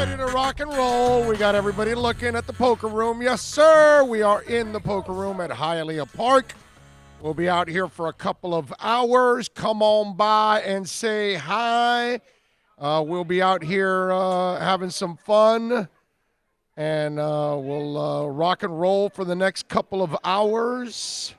ready to rock and roll. We got everybody looking at the poker room. Yes, sir. We are in the poker room at Hialeah Park. We'll be out here for a couple of hours. Come on by and say hi. We'll be out here having some fun. And we'll rock and roll for the next couple of hours.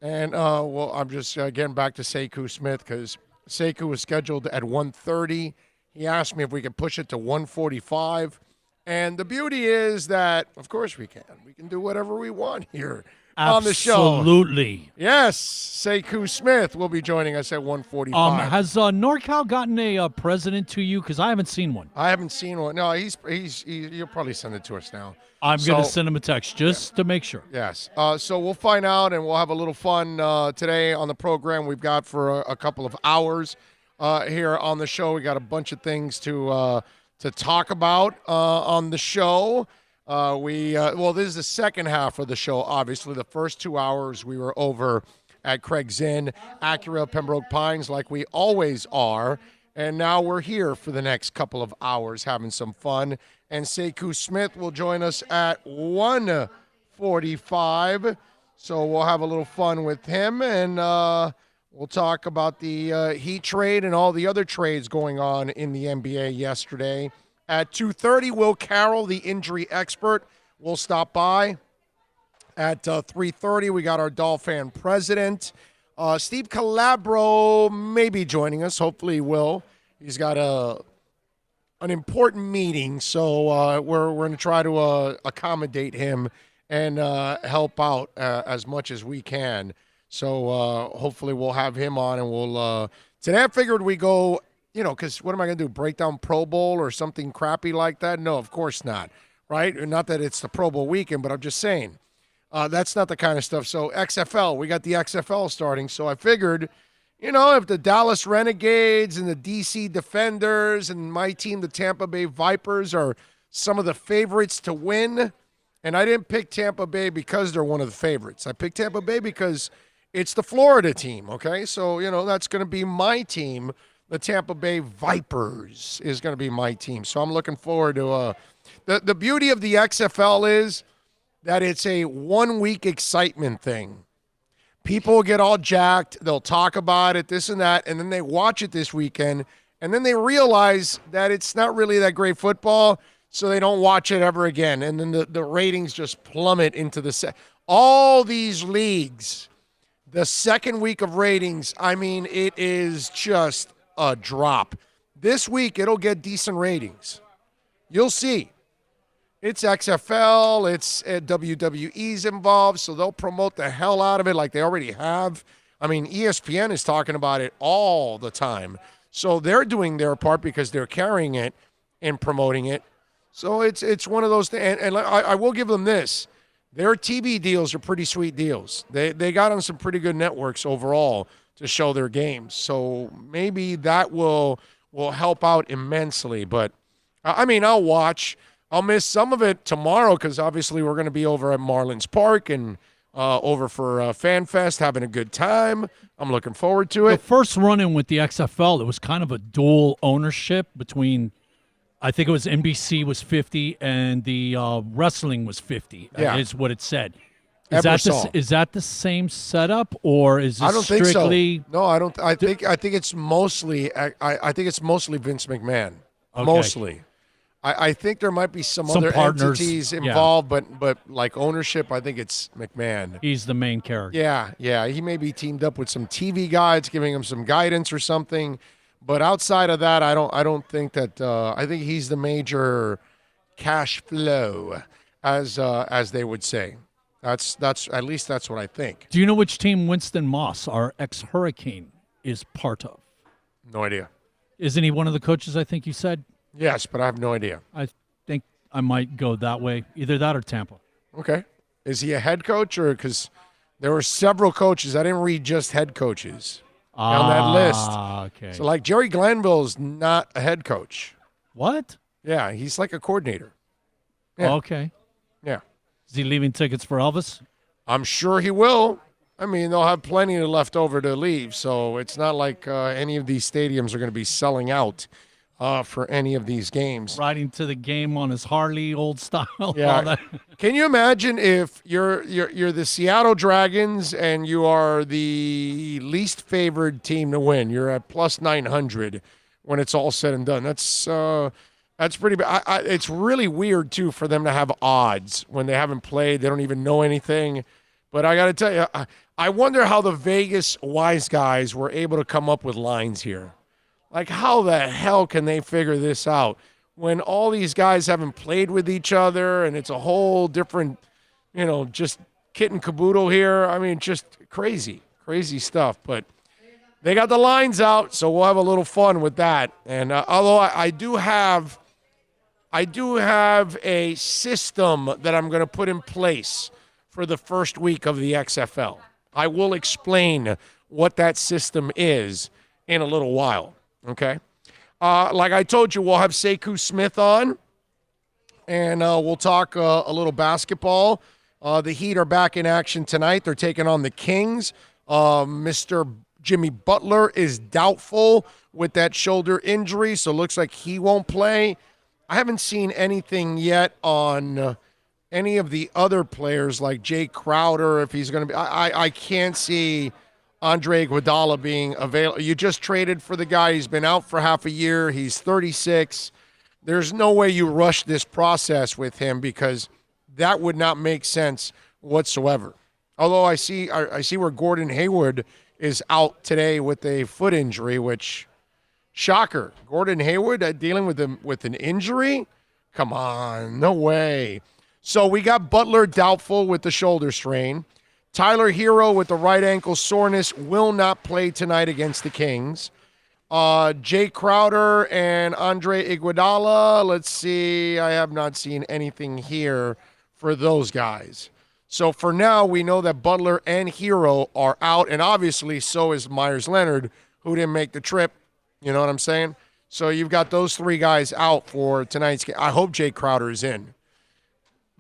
And, I'm just getting back to Sekou Smith because Sekou was scheduled at 1:30. He asked me if we could push it to 1:45. And the beauty is that, of course we can. We can do whatever we want here on the show. Absolutely. Yes, Sekou Smith will be joining us at 1:45. Has NorCal gotten a president to you? Because I haven't seen one. I haven't seen one. No, you'll probably send it to us now. I'm going to send him a text just to make sure. Yes. So we'll find out, and we'll have a little fun today on the program we've got for a couple of hours here on the show. We got a bunch of things to talk about on the show. This is the second half of the show, obviously. The first 2 hours we were over at Craig Zinn, Acura Pembroke Pines, like we always are. And now we're here for the next couple of hours having some fun. And Sekou Smith will join us at 1:45. So we'll have a little fun with him, and we'll talk about the Heat trade and all the other trades going on in the NBA yesterday. At 2:30, Will Carroll, the injury expert, will stop by. At 3:30, we got our Dolphin president. Steve Calabro may be joining us. Hopefully he will. He's got an important meeting, so we're going to try to accommodate him and help out as much as we can. So hopefully we'll have him on, and we'll today I figured we go, because what am I going to do, break down Pro Bowl or something crappy like that? No, of course not, right? Not that it's the Pro Bowl weekend, but I'm just saying that's not the kind of stuff. So XFL, we got the XFL starting, so I figured – if the Dallas Renegades and the DC Defenders and my team, the Tampa Bay Vipers, are some of the favorites to win, and I didn't pick Tampa Bay because they're one of the favorites. I picked Tampa Bay because it's the Florida team, okay? So, that's going to be my team. The Tampa Bay Vipers is going to be my team. So I'm looking forward to the beauty of the XFL is that it's a one-week excitement thing. People get all jacked. They'll talk about it, this and that, and then they watch it this weekend, and then they realize that it's not really that great football, so they don't watch it ever again. And then the ratings just plummet into all these leagues. The second week of ratings, it is just a drop. This week, it'll get decent ratings. You'll see. It's XFL, it's WWE's involved, so they'll promote the hell out of it like they already have. ESPN is talking about it all the time. So they're doing their part because they're carrying it and promoting it. So it's one of those things. And I will give them this. Their TV deals are pretty sweet deals. They got on some pretty good networks overall to show their games. So maybe that will help out immensely. But, I'll watch. I'll miss some of it tomorrow because obviously we're going to be over at Marlins Park and over for FanFest, having a good time. I'm looking forward to it. The first run-in with the XFL, it was kind of a dual ownership between, I think it was NBC was 50 and the wrestling was 50. Yeah. Is what it said. Is that the same setup, or is this I don't strictly? think so. No, I don't. I think it's mostly. I think it's mostly Vince McMahon. Okay. Mostly. I think there might be some other partners, entities involved, but like ownership, I think it's McMahon. He's the main character. Yeah. He may be teamed up with some TV guides, giving him some guidance or something. But outside of that, I don't think that. I think he's the major cash flow, as they would say. That's at least that's what I think. Do you know which team Winston Moss, our ex-Hurricane, is part of? No idea. Isn't he one of the coaches? I think you said. Yes, but I have no idea. I think I might go that way. Either that or Tampa. Okay. Is he a head coach, or because there were several coaches? I didn't read just head coaches on that list. Okay. So like Jerry Glanville's not a head coach. What? Yeah, he's like a coordinator. Yeah. Okay. Yeah. Is he leaving tickets for Elvis? I'm sure he will. They'll have plenty left over to leave, so it's not like any of these stadiums are going to be selling out for any of these games. Riding to the game on his Harley, old style. Yeah. all that. Can you imagine if you're the Seattle Dragons and you are the least favored team to win? You're at plus 900 when it's all said and done. That's pretty bad. It's really weird too for them to have odds when they haven't played. They don't even know anything. But I got to tell you, I wonder how the Vegas wise guys were able to come up with lines here. Like, how the hell can they figure this out when all these guys haven't played with each other and it's a whole different, just kit and caboodle here? I mean, just crazy stuff. But they got the lines out, so we'll have a little fun with that. And although I do have a system that I'm going to put in place for the first week of the XFL. I will explain what that system is in a little while. Okay. Like I told you, we'll have Sekou Smith on, and we'll talk a little basketball. The Heat are back in action tonight. They're taking on the Kings. Mr. Jimmy Butler is doubtful with that shoulder injury, so it looks like he won't play. I haven't seen anything yet on any of the other players like Jay Crowder, if he's going to be. I can't see Andre Iguodala being available. You just traded for the guy. He's been out for half a year. He's 36. There's no way you rush this process with him because that would not make sense whatsoever. Although I see where Gordon Hayward is out today with a foot injury, which, shocker. Gordon Hayward dealing with an injury? Come on, no way. So we got Butler doubtful with the shoulder strain. Tyler Hero with the right ankle soreness will not play tonight against the Kings. Jay Crowder and Andre Iguodala, let's see. I have not seen anything here for those guys. So for now, we know that Butler and Hero are out, and obviously so is Myers Leonard, who didn't make the trip. You know what I'm saying? So you've got those three guys out for tonight's game. I hope Jay Crowder is in.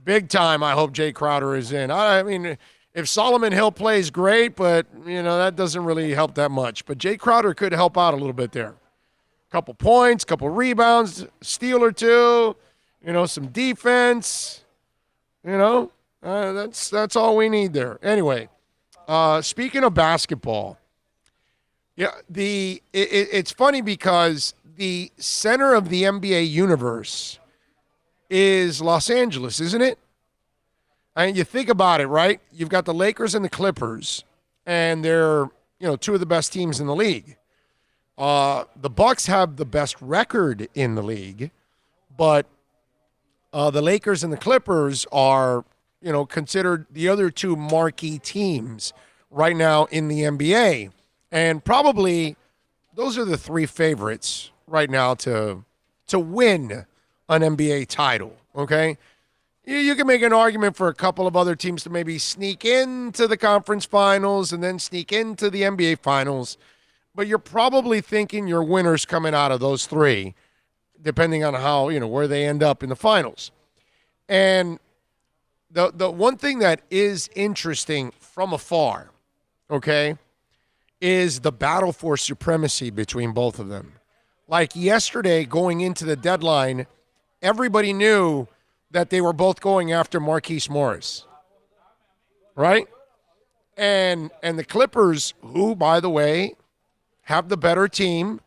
Big time, I hope Jay Crowder is in. I mean, if Solomon Hill plays, great, but, that doesn't really help that much. But Jay Crowder could help out a little bit there. Couple points, couple rebounds, steal or two, some defense. That's all we need there. Anyway, speaking of basketball, it's funny because the center of the NBA universe is Los Angeles, isn't it? I mean, you think about it, right? You've got the Lakers and the Clippers, and they're, two of the best teams in the league. The Bucks have the best record in the league, but the Lakers and the Clippers are, considered the other two marquee teams right now in the NBA. And probably those are the three favorites right now to win an NBA title, okay? You can make an argument for a couple of other teams to maybe sneak into the conference finals and then sneak into the NBA finals. But you're probably thinking your winners coming out of those three, depending on how, where they end up in the finals. And the one thing that is interesting from afar, okay, is the battle for supremacy between both of them. Like yesterday, going into the deadline, everybody knew that they were both going after Marquise Morris, right? And the Clippers, who, by the way, have the better team,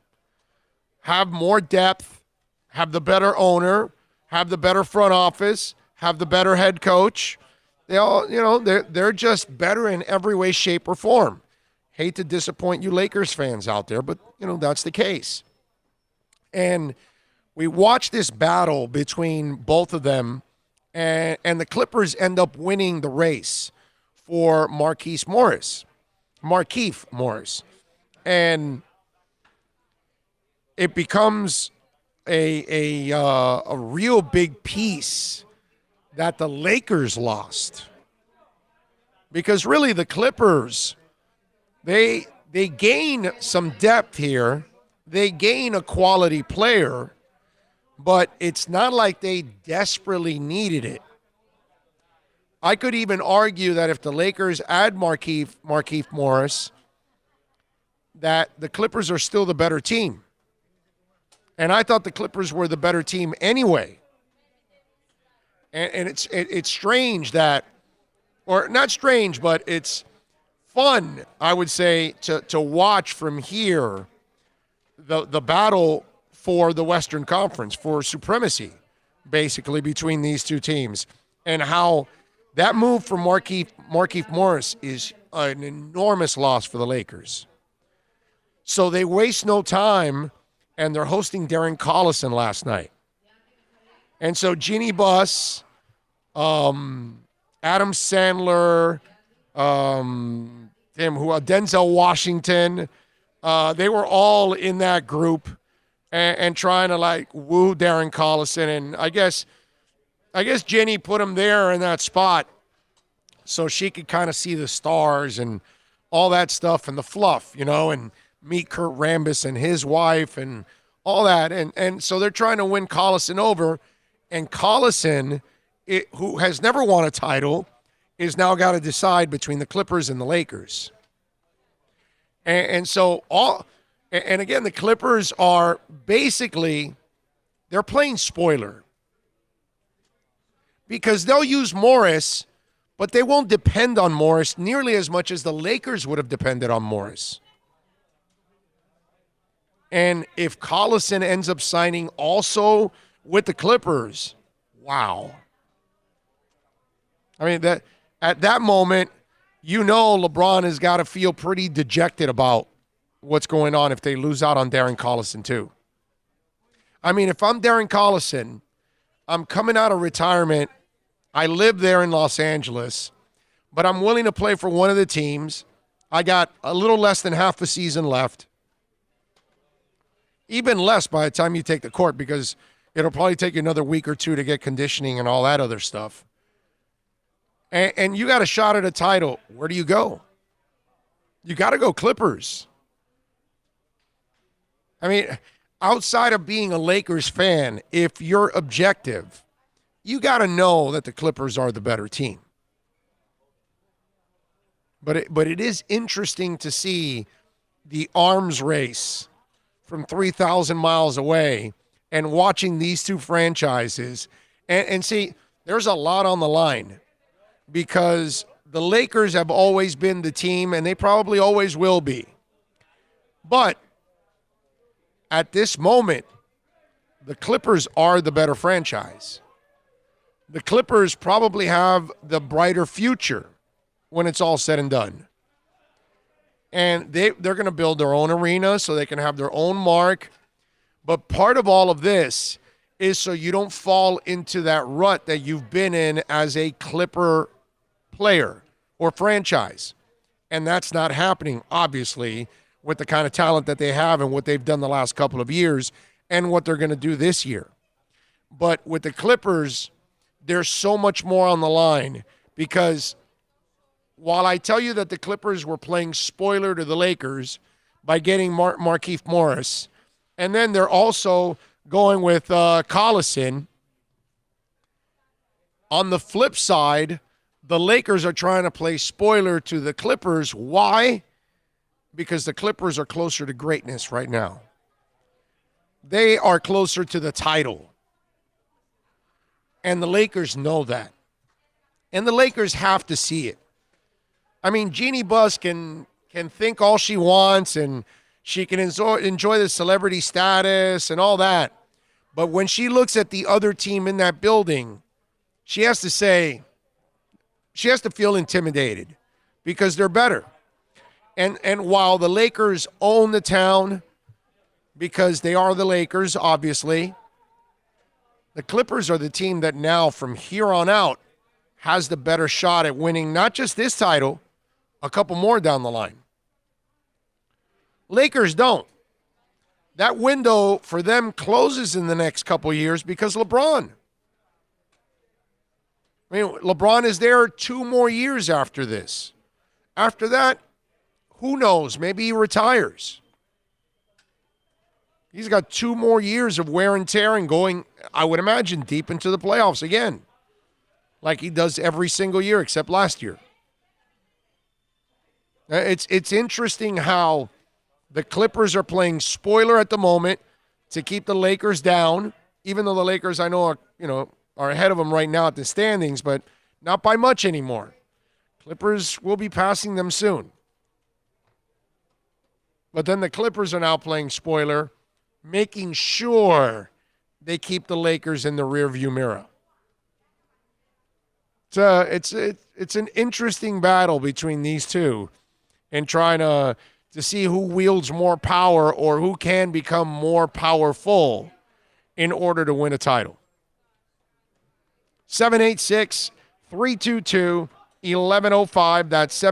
have more depth, have the better owner, have the better front office, have the better head coach. They all, they're just better in every way, shape, or form. Hate to disappoint you Lakers fans out there, but, that's the case. And we watch this battle between both of them, and the Clippers end up winning the race for Markieff Morris. And it becomes a real big piece that the Lakers lost. Because really the Clippers, they gain some depth here. They gain a quality player, but it's not like they desperately needed it. I could even argue that if the Lakers add Markieff Morris, that the Clippers are still the better team. And I thought the Clippers were the better team anyway. And it's strange that, or not strange, but it's fun, I would say, to watch from here the battle for the Western Conference, for supremacy, basically, between these two teams. And how that move for Markieff Morris is an enormous loss for the Lakers. So they waste no time, and they're hosting Darren Collison last night. And so Jeannie Buss, Adam Sandler, Denzel Washington, they were all in that group and trying to like woo Darren Collison. And I guess Jenny put him there in that spot so she could kind of see the stars and all that stuff and the fluff, and meet Kurt Rambis and his wife and all that. And so they're trying to win Collison over. And Collison, who has never won a title, is now got to decide between the Clippers and the Lakers. And again, the Clippers are basically, they're playing spoiler. Because they'll use Morris, but they won't depend on Morris nearly as much as the Lakers would have depended on Morris. And if Collison ends up signing also with the Clippers, wow. I mean, that at that moment, LeBron has got to feel pretty dejected about what's going on if they lose out on Darren Collison too. I mean, if I'm Darren Collison, I'm coming out of retirement. I live there in Los Angeles, but I'm willing to play for one of the teams. I got a little less than half a season left. Even less by the time you take the court, because it'll probably take you another week or two to get conditioning and all that other stuff. And you got a shot at a title. Where do you go? You got to go Clippers. I mean, outside of being a Lakers fan, if you're objective, you got to know that the Clippers are the better team. But it is interesting to see the arms race from 3,000 miles away and watching these two franchises. And see, there's a lot on the line because the Lakers have always been the team, and they probably always will be. But at this moment, the Clippers are the better franchise. The Clippers probably have the brighter future when it's all said and done. And they're going to build their own arena so they can have their own mark. But part of all of this is so you don't fall into that rut that you've been in as a Clipper player or franchise. And that's not happening, obviously, with the kind of talent that they have and what they've done the last couple of years and what they're going to do this year. But with the Clippers, there's so much more on the line because while I tell you that the Clippers were playing spoiler to the Lakers by getting Markieff Morris, and then they're also going with Collison, on the flip side, the Lakers are trying to play spoiler to the Clippers. Why? Because the Clippers are closer to greatness right now. They are closer to the title. And the Lakers know that. And the Lakers have to see it. I mean, Jeannie Buss can think all she wants and she can enjoy the celebrity status and all that. But when she looks at the other team in that building, she has to feel intimidated because they're better. And while the Lakers own the town because they are the Lakers, obviously, the Clippers are the team that now from here on out has the better shot at winning not just this title, a couple more down the line. Lakers don't. That window for them closes in the next couple years because LeBron. I mean, LeBron is there 2 more years after this. After that, who knows? Maybe he retires. He's got 2 more years of wear and tear and going, I would imagine, deep into the playoffs again, like he does every single year except last year. It's interesting how the Clippers are playing spoiler at the moment to keep the Lakers down, even though the Lakers I know are ahead of them right now at the standings, but not by much anymore. Clippers will be passing them soon. But then the Clippers are now playing spoiler, making sure they keep the Lakers in the rearview mirror. It's an interesting battle between these two and trying to see who wields more power or who can become more powerful in order to win a title. 786-322-1105. That's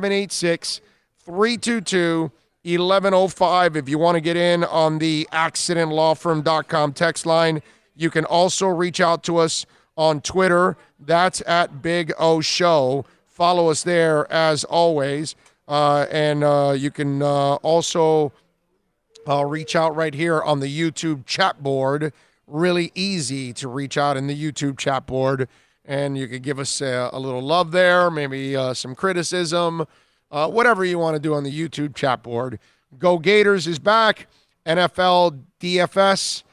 786-322-1105. If you want to get in on the accidentlawfirm.com text line, you can also reach out to us on Twitter. That's at Big O Show. Follow us there as always. And you can also reach out right here on the YouTube chat board. Really easy to reach out in the YouTube chat board. And you could give us a little love there, maybe some criticism, whatever you want to do on the YouTube chat board. Go Gators is back. NFL DFS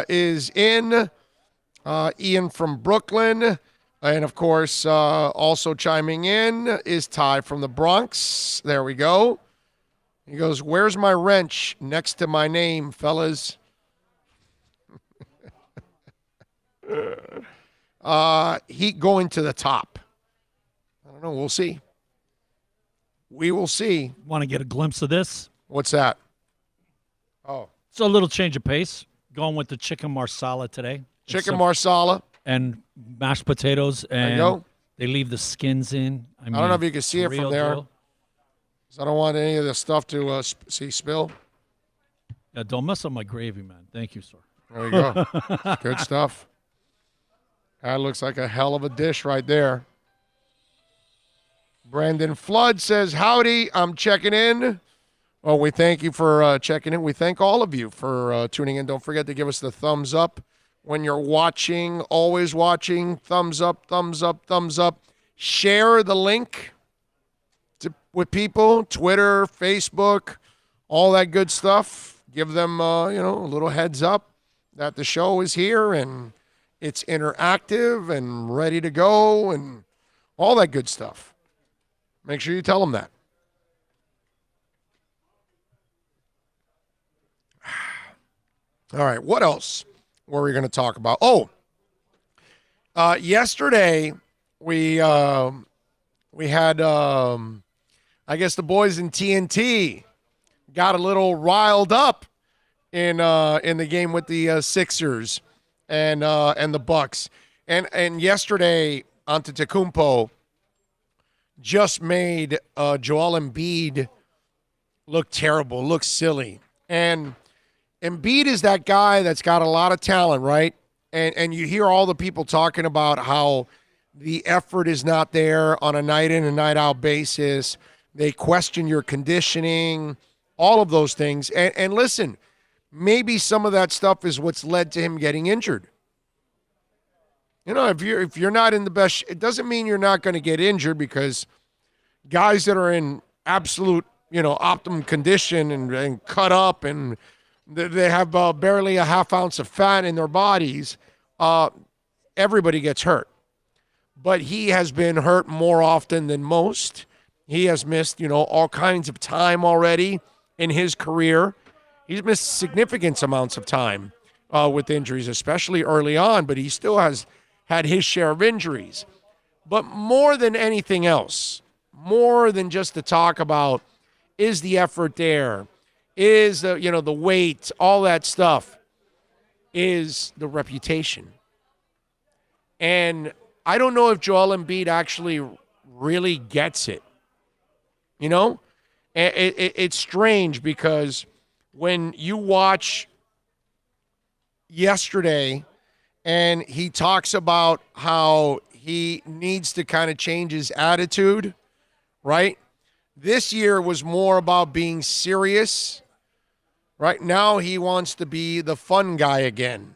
is in. Ian from Brooklyn. And, of course, also chiming in is Ty from the Bronx. There we go. He goes, "Where's my wrench next to my name, fellas?" Heat going to the top. I don't know. We'll see. We will see. Want to get a glimpse of this? What's that? Oh. So a little change of pace. Going with the chicken marsala today. Chicken marsala. And mashed potatoes. And there you go. They leave the skins in. I don't know if you can see it from there. 'Cause I don't want any of the stuff to see spill. Yeah, don't mess up my gravy, man. Thank you, sir. There you go. Good stuff. That looks like a hell of a dish right there. Brandon Flood says, "Howdy, I'm checking in." Well, we thank you for checking in. We thank all of you for tuning in. Don't forget to give us the thumbs up when you're watching, always watching. Thumbs up, thumbs up, thumbs up. Share the link with people, Twitter, Facebook, all that good stuff. Give them, a little heads up that the show is here and it's interactive and ready to go and all that good stuff. Make sure you tell them that. All right, what else were we going to talk about? Yesterday we had, I guess the boys in TNT got a little riled up in the game with the Sixers and the Bucks, and yesterday Antetokounmpo just made Joel Embiid look terrible, look silly, and Embiid is that guy that's got a lot of talent, right? And you hear all the people talking about how the effort is not there on a night in and night out basis. They question your conditioning, all of those things. And listen, maybe some of that stuff is what's led to him getting injured. If you're not in the best, it doesn't mean you're not going to get injured, because guys that are in absolute, optimum condition and cut up and they have barely a half ounce of fat in their bodies, everybody gets hurt. But he has been hurt more often than most. He has missed, all kinds of time already in his career. He's missed significant amounts of time with injuries, especially early on, but he still has had his share of injuries. But more than anything else, more than just to talk about, is the effort there? Is the weight, all that stuff, is the reputation. And I don't know if Joel Embiid actually really gets it. It's strange, because when you watch yesterday and he talks about how he needs to kind of change his attitude, right? This year was more about being serious. Right now he wants to be the fun guy again.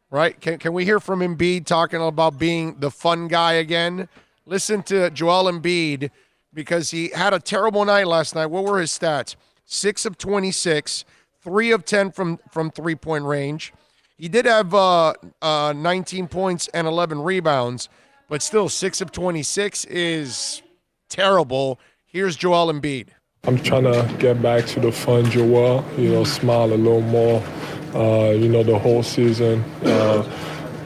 Right? Can we hear from Embiid talking about being the fun guy again? Listen to Joel Embiid, because he had a terrible night last night. What were his stats? 6 of 26, 3 of 10 from 3-point range. He did have 19 points and 11 rebounds, but still 6 of 26 is terrible. Here's Joel Embiid. I'm trying to get back to the fun Joel, smile a little more, the whole season.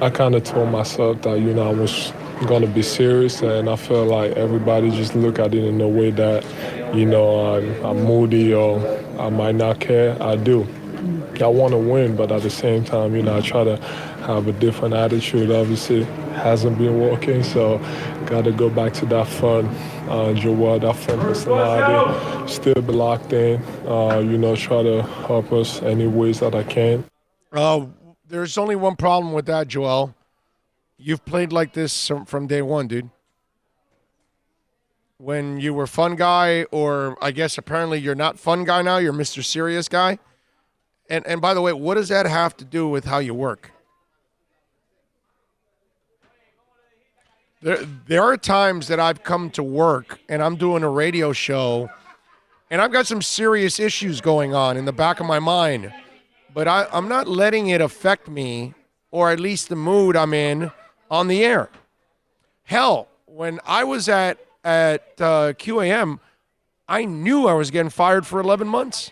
I kind of told myself that, I was going to be serious, and I feel like everybody just look at it in a way that, I'm moody or I might not care. I do. I want to win, but at the same time, I try to have a different attitude. Obviously, hasn't been working, so got to go back to that fun Joel, that fun personality, still be locked in, try to help us any ways that I can. There's only one problem with that, Joel. You've played like this from day one, dude. When you were fun guy, or I guess apparently you're not fun guy now, you're Mr. Serious guy. And by the way, what does that have to do with how you work? There are times that I've come to work and I'm doing a radio show and I've got some serious issues going on in the back of my mind, but I'm not letting it affect me, or at least the mood I'm in on the air. Hell, when I was at QAM, I knew I was getting fired for 11 months.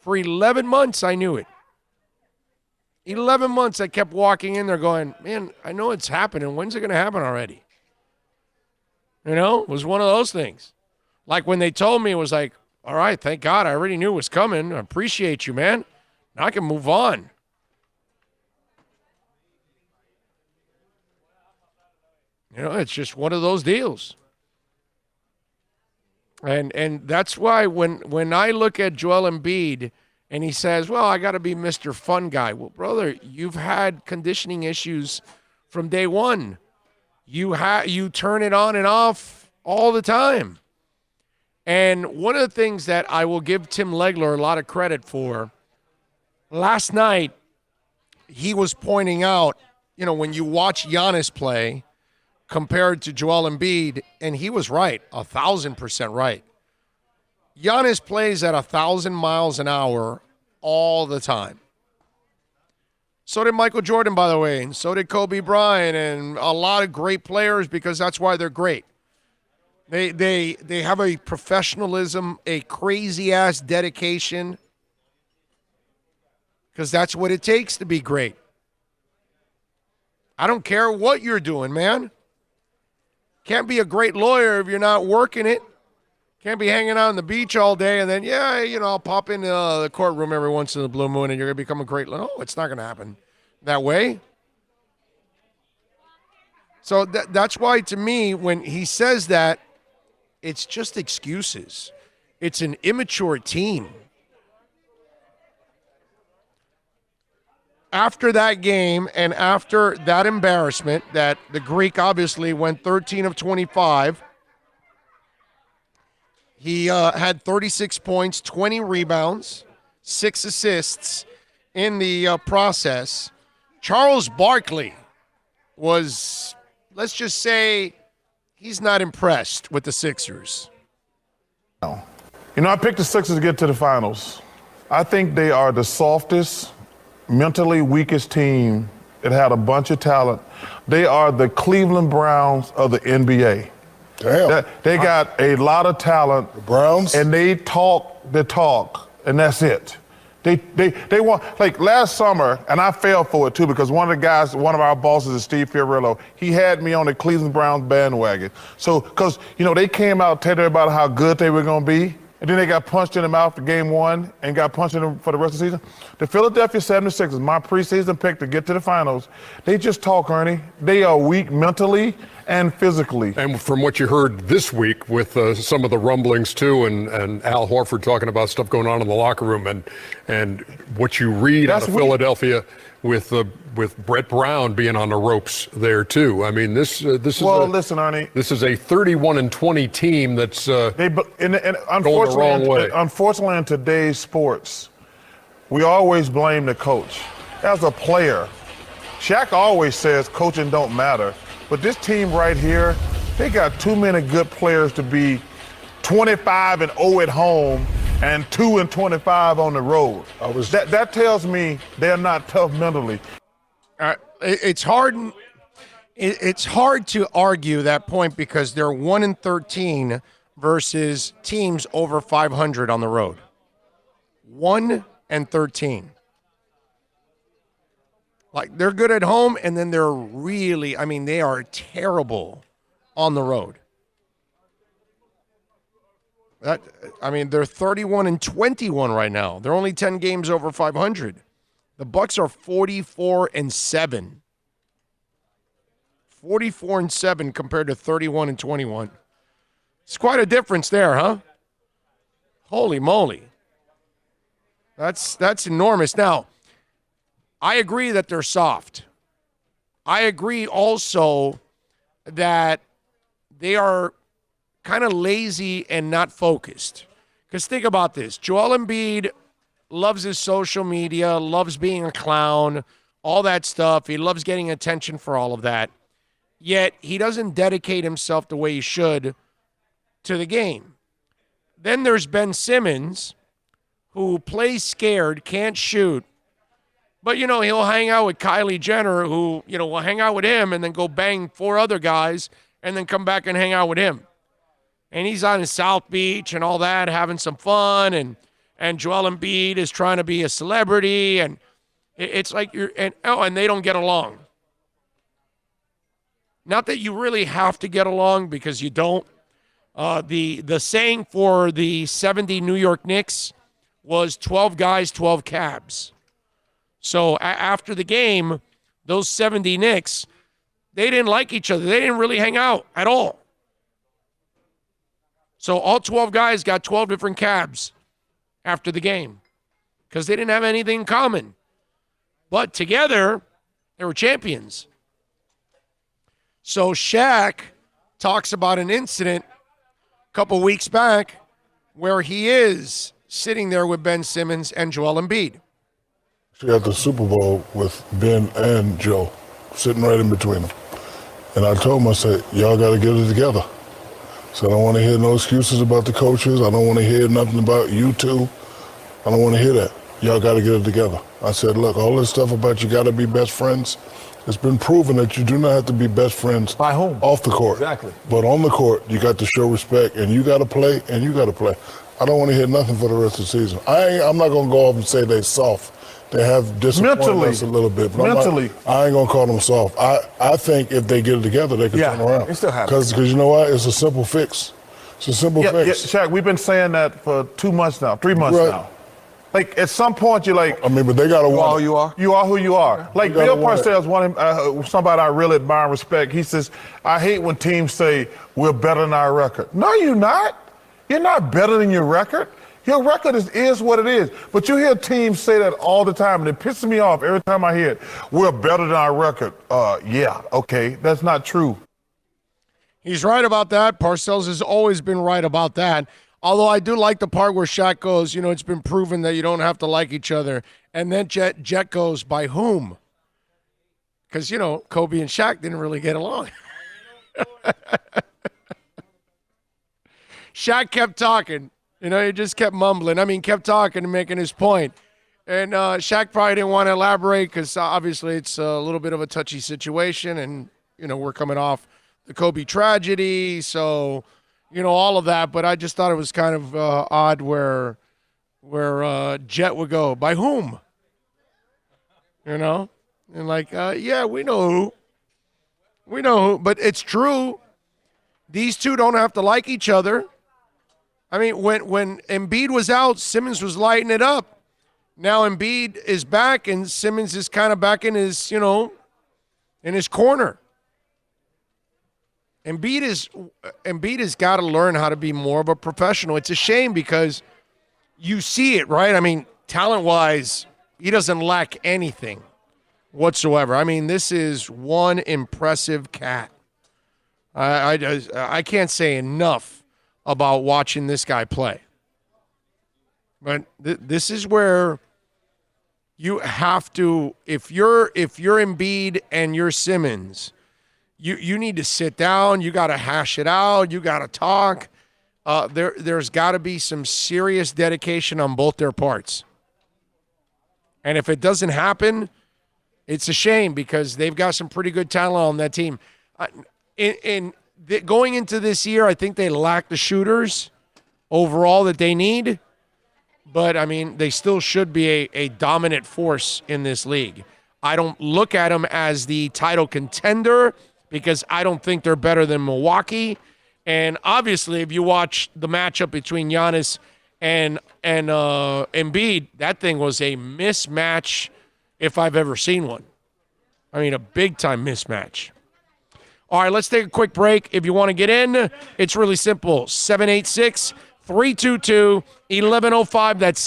For 11 months, I knew it. 11 months, I kept walking in there going, man, I know it's happening. When's it going to happen already? It was one of those things. Like when they told me, it was like, all right, thank God, I already knew it was coming. I appreciate you, man. Now I can move on. It's just one of those deals. And that's why when I look at Joel Embiid and he says, well, I got to be Mr. Fun Guy. Well, brother, you've had conditioning issues from day one. You turn it on and off all the time. And one of the things that I will give Tim Legler a lot of credit for, last night he was pointing out, when you watch Giannis play compared to Joel Embiid, and he was right, 1,000% right. Giannis plays at 1,000 miles an hour all the time. So did Michael Jordan, by the way, and so did Kobe Bryant, and a lot of great players, because that's why they're great. They have a professionalism, a crazy-ass dedication, because that's what it takes to be great. I don't care what you're doing, man. Can't be a great lawyer if you're not working it. Can't be hanging out on the beach all day and then, I'll pop in the courtroom every once in the blue moon and you're going to become a great lawyer. No, it's not going to happen that way. So that's why, to me, when he says that, it's just excuses. It's an immature team. After that game and after that embarrassment, that the Greek obviously went 13 of 25, he had 36 points, 20 rebounds, 6 assists in the process. Charles Barkley was, let's just say, he's not impressed with the Sixers. I picked the Sixers to get to the finals. I think they are the softest, mentally weakest team that had a bunch of talent. They are the Cleveland Browns of the NBA. Damn. They got a lot of talent. The Browns? And they talk the talk, and that's it. They want, like last summer, and I fell for it too, because one of our bosses is Steve Fiorillo. He had me on the Cleveland Browns bandwagon. So, because, they came out telling everybody how good they were going to be, and then they got punched in the mouth for game one and got punched in them for the rest of the season. The Philadelphia 76ers, my preseason pick to get to the finals, they just talk, Ernie. They are weak mentally and physically. And from what you heard this week with some of the rumblings too, and Al Horford talking about stuff going on in the locker room, and what you read out of Philadelphia with Brett Brown being on the ropes there too. I mean, this is listen, Ernie. This is a 31-20 team that's going the wrong way. Unfortunately, in today's sports, we always blame the coach. As a player, Shaq always says coaching don't matter. But this team right here, they got too many good players to be 25-0 at home and 2-25 on the road. That tells me they're not tough mentally. It's hard. It's hard to argue that point because they're 1-13 versus teams over 500 on the road. 1-13. Like, they're good at home, and then they're really, I mean, they are terrible on the road. They're 31-21 right now. They're only 10 games over 500. The Bucks are 44-7. 44-7 compared to 31-21. It's quite a difference there, huh? Holy moly. That's enormous. Now, I agree that they're soft. I agree also that they are kind of lazy and not focused. Because think about this. Joel Embiid loves his social media, loves being a clown, all that stuff. He loves getting attention for all of that. Yet he doesn't dedicate himself the way he should to the game. Then there's Ben Simmons, who plays scared, can't shoot. But, he'll hang out with Kylie Jenner, who, will hang out with him and then go bang 4 other guys and then come back and hang out with him. And he's on South Beach and all that, having some fun. And Joel Embiid is trying to be a celebrity. And it's like and they don't get along. Not that you really have to get along, because you don't. The saying for the 70 New York Knicks was 12 guys, 12 cabs. So after the game, those 70 Knicks, they didn't like each other. They didn't really hang out at all. So all 12 guys got 12 different cabs after the game because they didn't have anything in common. But together, they were champions. So Shaq talks about an incident a couple weeks back where he is sitting there with Ben Simmons and Joel Embiid. She had the Super Bowl with Ben and Joe sitting right in between them. And I told him, I said, y'all got to get it together. So I don't want to hear no excuses about the coaches. I don't want to hear nothing about you two. I don't want to hear that. Y'all got to get it together. I said, look, all this stuff about you got to be best friends, it's been proven that you do not have to be best friends by home off the court. Exactly. But on the court, you got to show respect, and you got to play, and you got to play. I don't want to hear nothing for the rest of the season. I'm not going to go off and say they soft. They have disappointed us a little bit. But Mentally. I ain't going to call them soft. I think if they get it together, they can turn around. It still happens. Because you know what? It's a simple fix. It's a simple fix. Yeah, Shaq, we've been saying that for 2 months now, 3 months now. Like, at some point, you're like... I mean, but they got to want who you are. You are who you are. Like, Bill Parcells, somebody I really admire and respect, he says, I hate when teams say, we're better than our record. No, you're not. You're not better than your record. Your record is what it is. But you hear teams say that all the time, and it pisses me off every time I hear it. We're better than our record. Yeah, okay, that's not true. He's right about that. Parcells has always been right about that. Although I do like the part where Shaq goes, it's been proven that you don't have to like each other. And then Jet goes, by whom? Because, Kobe and Shaq didn't really get along. Shaq kept talking. He just kept mumbling. Kept talking and making his point. And Shaq probably didn't want to elaborate because obviously it's a little bit of a touchy situation. And, we're coming off the Kobe tragedy. So, all of that. But I just thought it was kind of odd where Jet would go, by whom? And like, yeah, we know who. We know who. But it's true. These two don't have to like each other. When Embiid was out, Simmons was lighting it up. Now Embiid is back, and Simmons is kind of back in his, in his corner. Embiid has got to learn how to be more of a professional. It's a shame because you see it, right? Talent-wise, he doesn't lack anything whatsoever. This is one impressive cat. I can't say enough about watching this guy play. But this is where you have to, if you're Embiid and you're Simmons, you need to sit down, you got to hash it out, you got to talk. there's got to be some serious dedication on both their parts. And if it doesn't happen, it's a shame because they've got some pretty good talent on that team. Going into this year, I think they lack the shooters overall that they need. But, I mean, they still should be a dominant force in this league. I don't look at them as the title contender because I don't think they're better than Milwaukee. And obviously, if you watch the matchup between Giannis and Embiid, that thing was a mismatch if I've ever seen one. I mean, a big-time mismatch. All right, let's take a quick break. If you want to get in, it's really simple. 786-322-1105. That's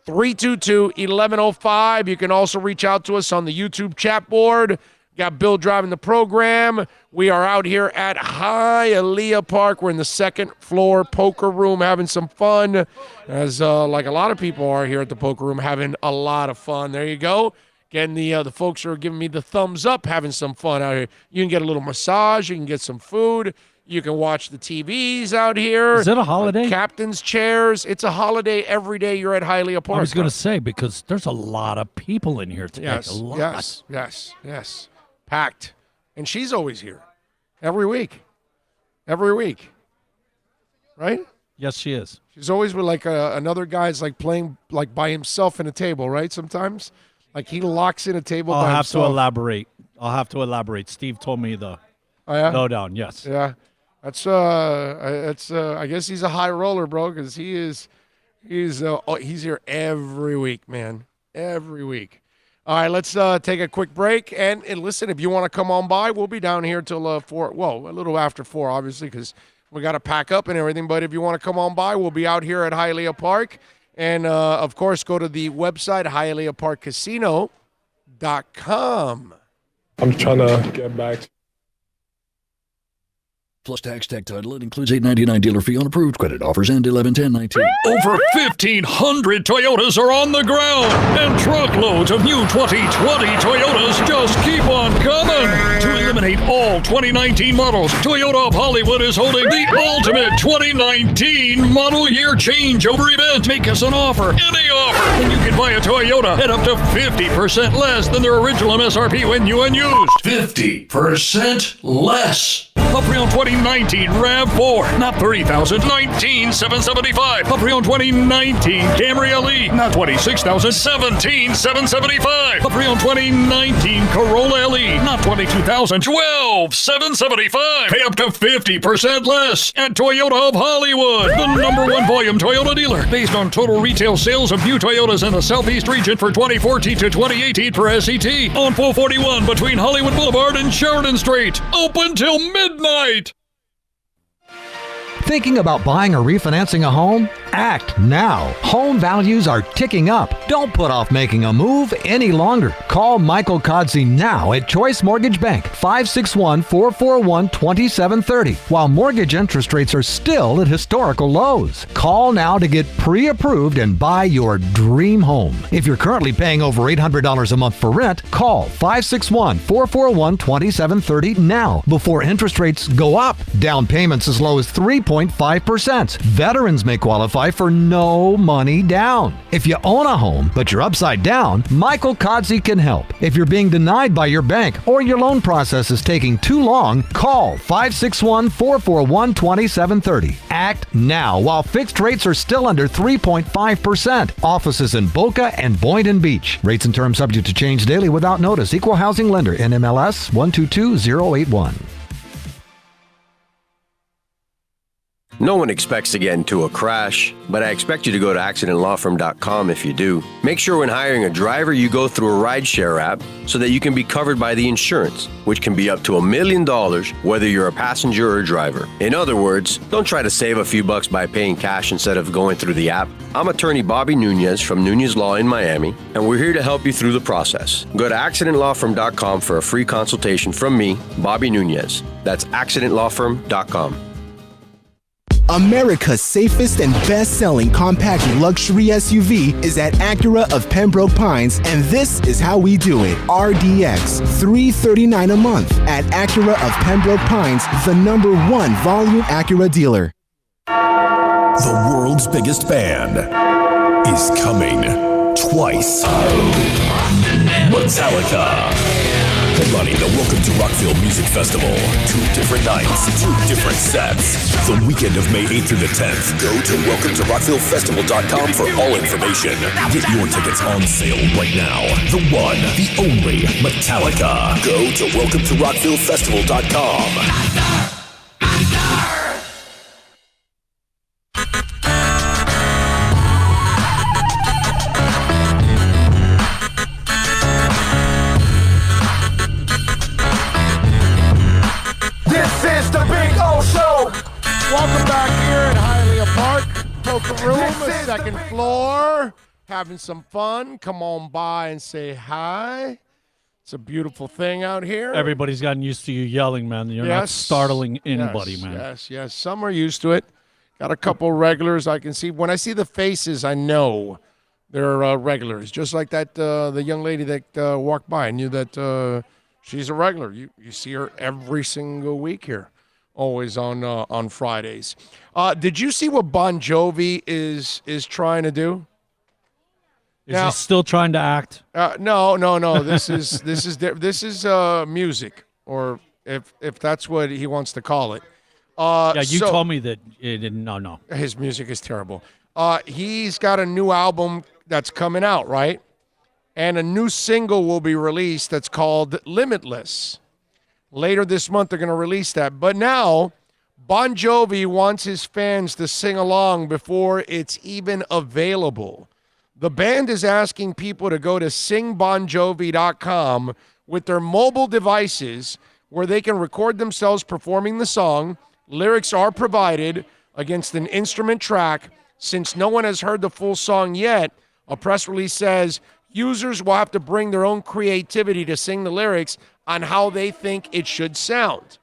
786-322-1105. You can also reach out to us on the YouTube chat board. Got Bill driving the program. We are out here at Hialeah Park. We're in the second floor poker room having some fun, as like a lot of people are here at the poker room having a lot of fun. There you go. Again, the folks are giving me the thumbs up, having some fun out here. You can get a little massage. You can get some food. You can watch the TVs out here. Is it a holiday? Captain's chairs. It's a holiday every day you're at Hialeah Park. I was going to say, because there's a lot of people in here today. Yes, a lot. yes. Packed. And she's always here. Every week. Right? Yes, she is. She's always with like another guy's like playing like by himself in a table, right? Sometimes. Like he locks in a table by himself. I'll have to elaborate. Steve told me the lowdown, yes. Yeah. That's I guess he's a high roller, bro, because he's here every week, man. Every week. All right, let's take a quick break. And listen, if you want to come on by, we'll be down here till 4. Well, a little after 4, obviously, because we got to pack up and everything. But if you want to come on by, we'll be out here at Hialeah Park. And, of course, go to the website, HialeahParkCasino.com. I'm trying to get back. Plus tax, tech title. It includes $8.99 dealer fee on approved credit. Offers end 11/10/19. Over 1,500 Toyotas are on the ground, and truckloads of new 2020 Toyotas just keep on coming. To eliminate all 2019 models, Toyota of Hollywood is holding the ultimate 2019 model year changeover event. Make us an offer, any offer, and you can buy a Toyota at up to 50% less than their original MSRP when new and used. 50% less. A pre-owned 2019 RAV4, not $30,000, $19,775. A pre-owned 2019 Camry LE, not $26,000, $17,775. A pre-owned 2019 Corolla LE, not $22,000, $12,775. Pay up to 50% less at Toyota of Hollywood, the #1 volume Toyota dealer, based on total retail sales of new Toyotas in the Southeast region for 2014 to 2018 per SET, on 441 between Hollywood Boulevard and Sheridan Street. Open till midnight. Thinking about buying or refinancing a home? Act now. Home values are ticking up. Don't put off making a move any longer. Call Michael Kodsey now at Choice Mortgage Bank, 561-441-2730, while mortgage interest rates are still at historical lows. Call now to get pre-approved and buy your dream home. If you're currently paying over $800 a month for rent, call 561-441-2730 now before interest rates go up. Down payments as low as 3.5%. Veterans may qualify for no money down. If you own a home, but you're upside down, Michael Kodsey can help. If you're being denied by your bank or your loan process is taking too long, call 561-441-2730. Act now while fixed rates are still under 3.5%. Offices in Boca and Boynton Beach. Rates and terms subject to change daily without notice. Equal housing lender. NMLS 122081. No one expects to get into a crash, but I expect you to go to accidentlawfirm.com if you do. Make sure when hiring a driver, you go through a rideshare app so that you can be covered by the insurance, which can be up to $1 million whether you're a passenger or a driver. In other words, don't try to save a few bucks by paying cash instead of going through the app. I'm attorney Bobby Nunez from Nunez Law in Miami, and we're here to help you through the process. Go to accidentlawfirm.com for a free consultation from me, Bobby Nunez. That's accidentlawfirm.com. America's safest and best-selling compact luxury SUV is at Acura of Pembroke Pines, and this is how we do it. RDX, $339 a month at Acura of Pembroke Pines, the #1 volume Acura dealer. The world's biggest band is coming twice. Metallica. Headlining the Welcome to Rockville Music Festival. 2 different nights, 2 different sets. The weekend of May 8th through the 10th. Go to welcometorocktillefestival.com for all information. Get your tickets on sale right now. The one, the only Metallica. Go to welcometorocktillefestival.com. Welcome back here at Hialeah Park, Poker Room, second floor, having some fun. Come on by and say hi. It's a beautiful thing out here. Everybody's gotten used to you yelling, man. You're not startling anybody, man. Yes. Some are used to it. Got a couple regulars I can see. When I see the faces, I know they're regulars. Just like that, the young lady that walked by. I knew that she's a regular. You see her every single week here. Always on Fridays. Did you see what Bon Jovi is trying to do? Is he still trying to act? No. This is music, or if that's what he wants to call it. You told me that it didn't. No. His music is terrible. He's got a new album that's coming out, right? And a new single will be released that's called Limitless. Later this month, they're going to release that. But now, Bon Jovi wants his fans to sing along before it's even available. The band is asking people to go to singbonjovi.com with their mobile devices where they can record themselves performing the song. Lyrics are provided against an instrument track. Since no one has heard the full song yet, a press release says users will have to bring their own creativity to sing the lyrics on how they think it should sound.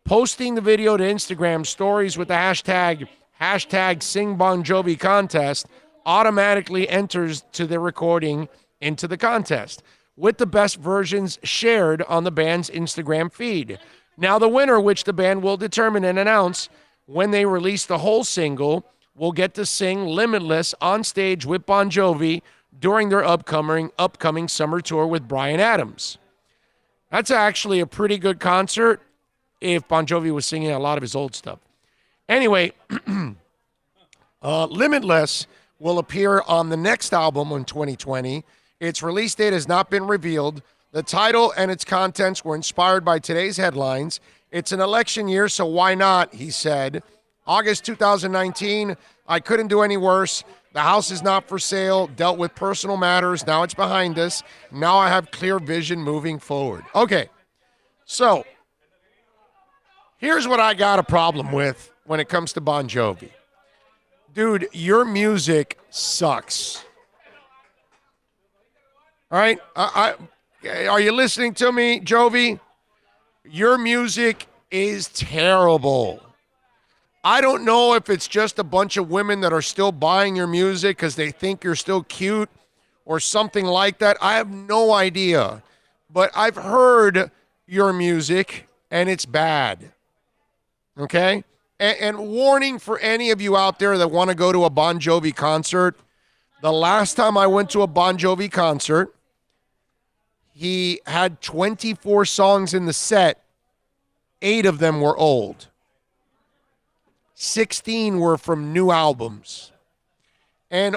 Posting the video to Instagram stories with the hashtag SingBonJovi contest automatically enters to the recording into the contest, with the best versions shared on the band's Instagram feed. Now the winner, which the band will determine and announce when they release the whole single, will get to sing Limitless on stage with Bon Jovi during their upcoming summer tour with Bryan Adams. That's actually a pretty good concert if Bon Jovi was singing a lot of his old stuff. Anyway, Limitless will appear on the next album in 2020. Its release date has not been revealed. The title and its contents were inspired by today's headlines. It's an election year, so why not, he said. August 2019, I couldn't do any worse. The house is not for sale, dealt with personal matters. Now it's behind us. Now I have clear vision moving forward. Okay, so here's what I got a problem with when it comes to Bon Jovi. Dude, your music sucks. All right? Are you listening to me, Jovi? Your music is terrible. I don't know if it's just a bunch of women that are still buying your music because they think you're still cute or something like that. I have no idea. But I've heard your music, and it's bad. Okay? And warning for any of you out there that want to go to a Bon Jovi concert, the last time I went to a Bon Jovi concert, he had 24 songs in the set. 8 of them were old. 16 were from new albums. And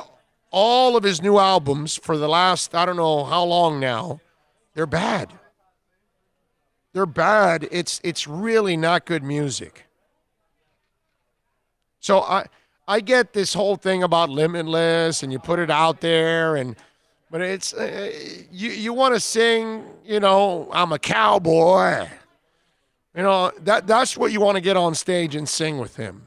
all of his new albums for the last, I don't know how long now, they're bad. They're bad. It's really not good music. So I get this whole thing about Limitless and you put it out there, but it's you want to sing, I'm a cowboy. That's what you want to get on stage and sing with him.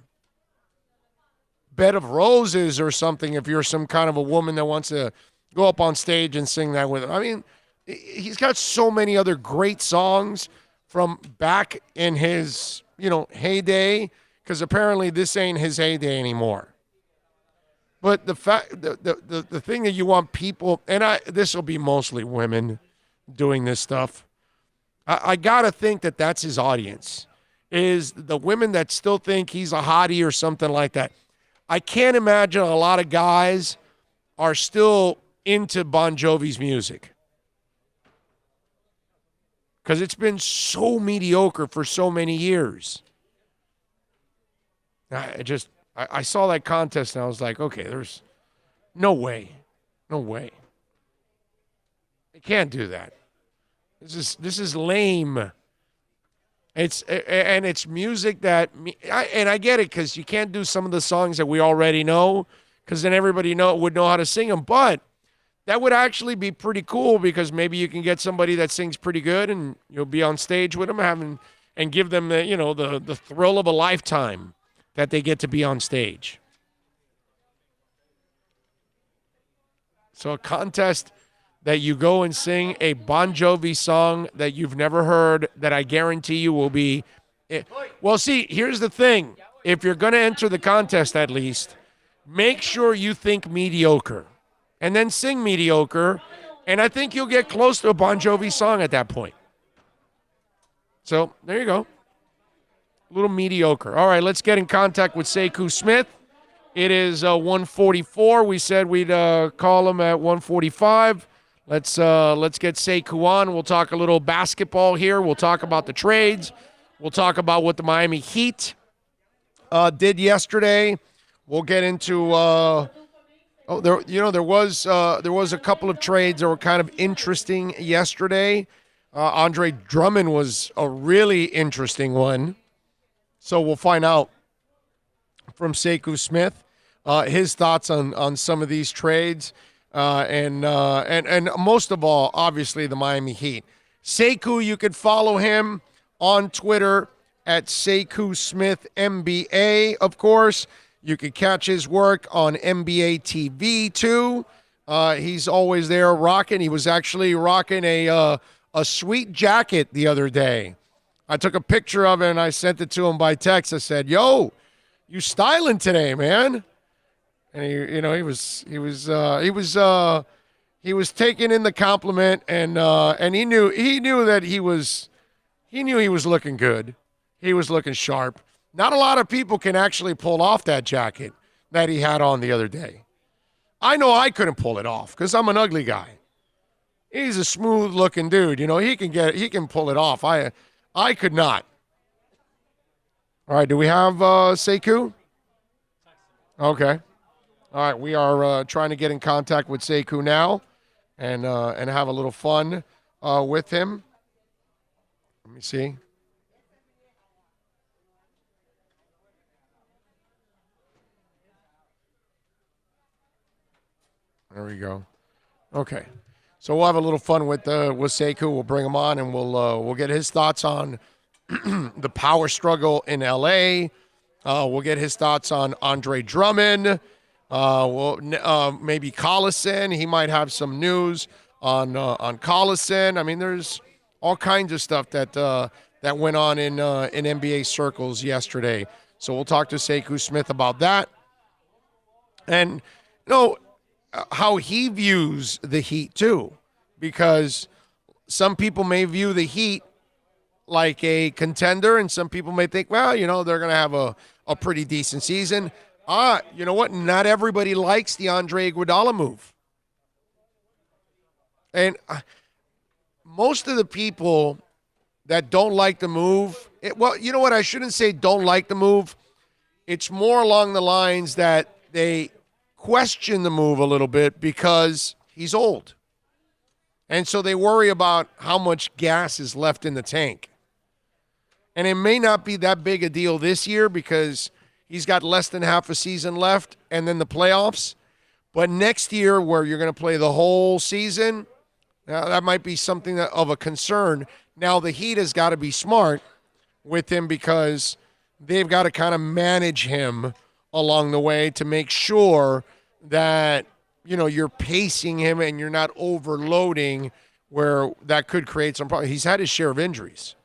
Bed of Roses or something if you're some kind of a woman that wants to go up on stage and sing that with him. I mean, he's got so many other great songs from back in his, heyday, because apparently this ain't his heyday anymore. But the thing that you want people, and this will be mostly women doing this stuff, I got to think that that's his audience. is the women that still think he's a hottie or something like that. I can't imagine a lot of guys are still into Bon Jovi's music because it's been so mediocre for so many years. I saw that contest and I was like, okay, there's no way. No way. You can't do that. This is lame. It's music that I get it because you can't do some of the songs that we already know because then everybody would know how to sing them. But that would actually be pretty cool because maybe you can get somebody that sings pretty good and you'll be on stage with them and give them the thrill of a lifetime that they get to be on stage. So a contest that you go and sing a Bon Jovi song that you've never heard that I guarantee you will be. Well, see, here's the thing. If you're going to enter the contest at least, make sure you think mediocre and then sing mediocre, and I think you'll get close to a Bon Jovi song at that point. So there you go. A little mediocre. All right, let's get in contact with Sekou Smith. It is 1:44. We said we'd call him at 1:45. Let's get Sekou on. We'll talk a little basketball here. We'll talk about the trades. We'll talk about what the Miami Heat did yesterday. We'll get into there was a couple of trades that were kind of interesting yesterday. Andre Drummond was a really interesting one. So we'll find out from Sekou Smith his thoughts on some of these trades. And most of all, obviously, the Miami Heat. Sekou, you could follow him on Twitter at Sekou Smith NBA, of course. You could catch his work on NBA TV, too. He's always there rocking. He was actually rocking a sweet jacket the other day. I took a picture of it, and I sent it to him by text. I said, yo, you styling today, man. And he was taking in the compliment, and he knew that he was looking good. He was looking sharp. Not a lot of people can actually pull off that jacket that he had on the other day. I know I couldn't pull it off because I'm an ugly guy. He's a smooth looking dude. He can pull it off. I could not. All right, do we have Sekou? Okay. All right, we are trying to get in contact with Sekou now and have a little fun with him. Let me see. There we go. Okay. So we'll have a little fun with Sekou. We'll bring him on and we'll get his thoughts on the power struggle in LA. We'll get his thoughts on Andre Drummond. Maybe Collison. He might have some news on Collison. I mean, there's all kinds of stuff that went on in NBA circles yesterday. So we'll talk to Sekou Smith about that, and how he views the Heat too, because some people may view the Heat like a contender, and some people may think, well, they're going to have a pretty decent season. You know what? Not everybody likes the Andre Iguodala move. And most of the people that don't like the move, you know what? I shouldn't say don't like the move. It's more along the lines that they question the move a little bit because he's old. And so they worry about how much gas is left in the tank. And it may not be that big a deal this year because he's got less than half a season left and then the playoffs. But next year, where you're going to play the whole season, that might be something of a concern. Now, the Heat has got to be smart with him because they've got to kind of manage him along the way to make sure that, you're pacing him and you're not overloading where that could create some problems. He's had his share of injuries.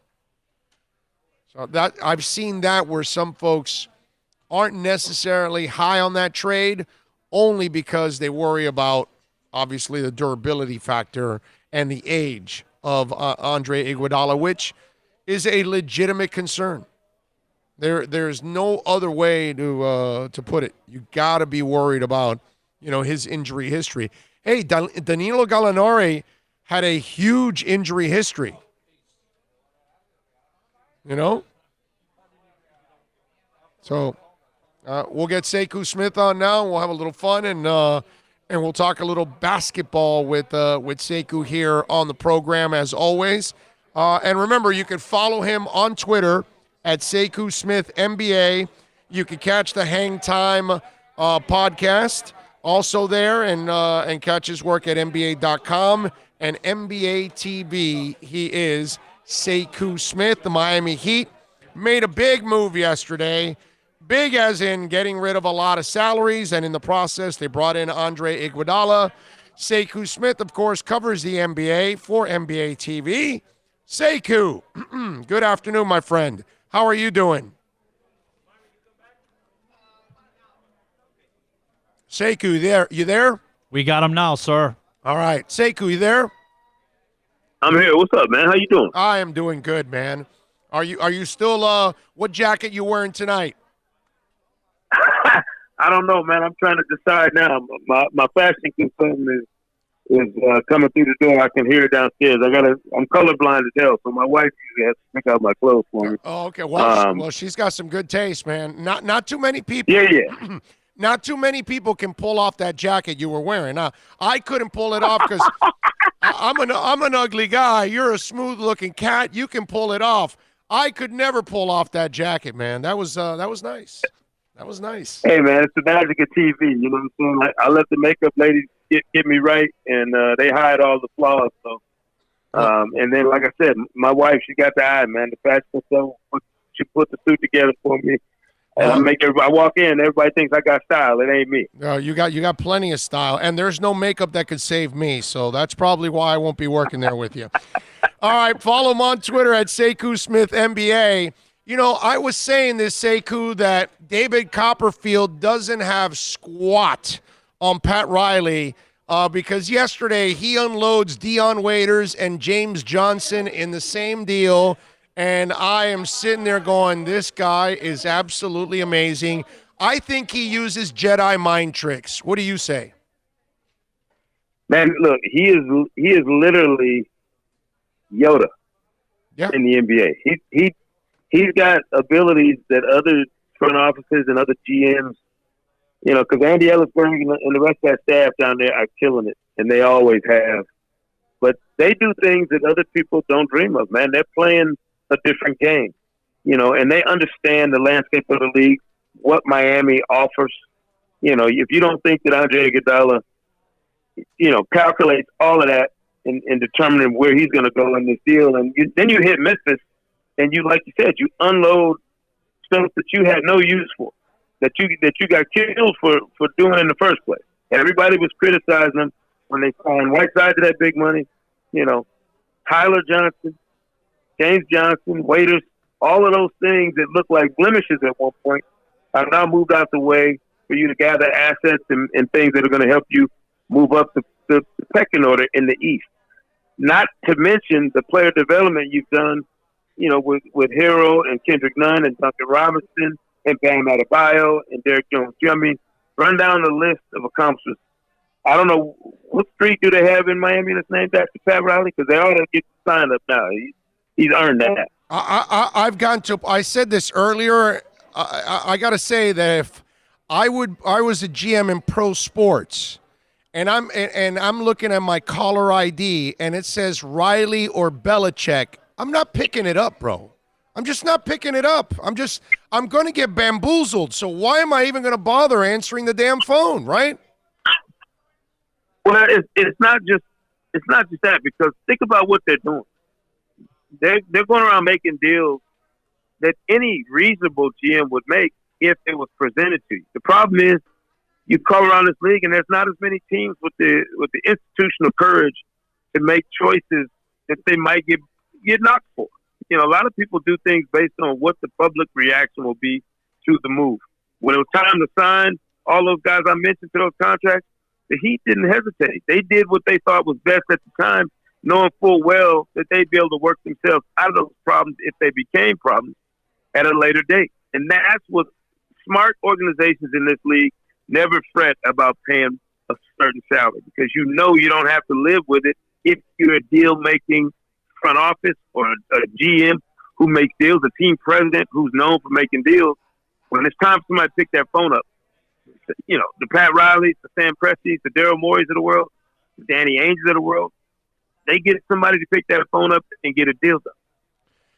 So that I've seen that where some folks aren't necessarily high on that trade only because they worry about, obviously, the durability factor and the age of Andre Iguodala, which is a legitimate concern. There's no other way to put it. You got to be worried about, his injury history. Hey, Danilo Gallinari had a huge injury history. So we'll get Sekou Smith on now. We'll have a little fun and we'll talk a little basketball with Sekou here on the program as always. And remember, you can follow him on Twitter at Sekou Smith NBA. You can catch the Hang Time podcast also there and catch his work at NBA.com and NBA TV. He is Sekou Smith. The Miami Heat made a big move yesterday. Big as in getting rid of a lot of salaries, and in the process, they brought in Andre Iguodala. Sekou Smith, of course, covers the NBA for NBA TV. Sekou, good afternoon, my friend. How are you doing? Sekou, you there? We got him now, sir. All right. Sekou, you there? I'm here. What's up, man? How you doing? I am doing good, man. Are you still what jacket you wearing tonight? I don't know, man. I'm trying to decide now. My fashion consultant is coming through the door. I can hear it downstairs. I'm colorblind as hell, so my wife usually has to pick out my clothes for me. Oh, okay. Well, she's got some good taste, man. Not too many people. Yeah. Not too many people can pull off that jacket you were wearing. I couldn't pull it off because I'm an ugly guy. You're a smooth-looking cat. You can pull it off. I could never pull off that jacket, man. That was nice. That was nice. Hey, man, it's the magic of TV. You know what I'm saying? I let the makeup ladies get me right, and they hide all the flaws. So, and then, like I said, my wife, she got the eye, man. The fashion consultant, she put the suit together for me. And I walk in, everybody thinks I got style. It ain't me. No, you got plenty of style, and there's no makeup that could save me. So that's probably why I won't be working there with you. All right, follow him on Twitter at Sekou Smith NBA. I was saying this, Sekou, that David Copperfield doesn't have squat on Pat Riley because yesterday he unloads Dion Waiters and James Johnson in the same deal. And I am sitting there going, this guy is absolutely amazing. I think he uses Jedi mind tricks. What do you say? Man, look, he is literally Yoda in the NBA. He's got abilities that other front offices and other GMs, because Andy Ellisberg and the rest of that staff down there are killing it, and they always have. But they do things that other people don't dream of, man. They're playing a different game, and they understand the landscape of the league, what Miami offers. If you don't think that Andre Iguodala, calculates all of that in determining where he's going to go in this deal, and then you hit Memphis, and you, like you said, you unload stuff that you had no use for, that you got killed for doing in the first place. Everybody was criticizing them when they signed Whiteside to that big money, Tyler Johnson, James Johnson, Waiters, all of those things that look like blemishes at one point are now moved out the way for you to gather assets and things that are going to help you move up the pecking order in the East. Not to mention the player development you've done, with Hero and Kendrick Nunn and Duncan Robinson and Bam Adebayo and Derrick Jones. Run down the list of accomplishments. I don't know what street do they have in Miami that's named after Pat Riley, because they ought to get the sign up now. He's earned that. I've gone to. I said this earlier. I got to say that if I was a GM in pro sports, and I'm looking at my caller ID, and it says Riley or Belichick, I'm not picking it up, bro. I'm just not picking it up. I'm going to get bamboozled. So why am I even going to bother answering the damn phone, right? Well, it's not just that, because think about what they're doing. They're going around making deals that any reasonable GM would make if it was presented to you. The problem is you call around this league, and there's not as many teams with the institutional courage to make choices that they might get knocked for. A lot of people do things based on what the public reaction will be to the move. When it was time to sign all those guys I mentioned to those contracts, the Heat didn't hesitate. They did what they thought was best at the time, knowing full well that they'd be able to work themselves out of those problems if they became problems at a later date. And that's what smart organizations in this league never fret about paying a certain salary, because you know you don't have to live with it if you're a deal-making front office or a GM who makes deals, a team president who's known for making deals. When it's time for somebody to pick that phone up, you know, the Pat Rileys, the Sam Prestis, the Daryl Morey's of the world, the Danny Ainges of the world, they get somebody to pick that phone up and get a deal done.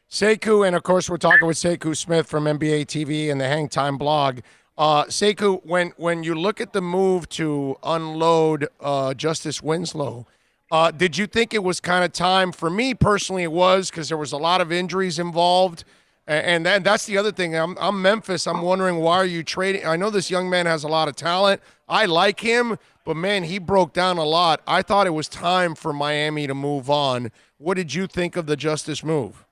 Sekou, and of course we're talking with Sekou Smith from NBA TV and the Hang Time blog. Sekou, when you look at the move to unload Justice Winslow, did you think it was kind of time? For me personally, it was, because there was a lot of injuries involved. And that's the other thing. I'm Memphis. I'm wondering, why are you trading? I know this young man has a lot of talent. I like him, but, man, he broke down a lot. I thought it was time for Miami to move on. What did you think of the Justice move?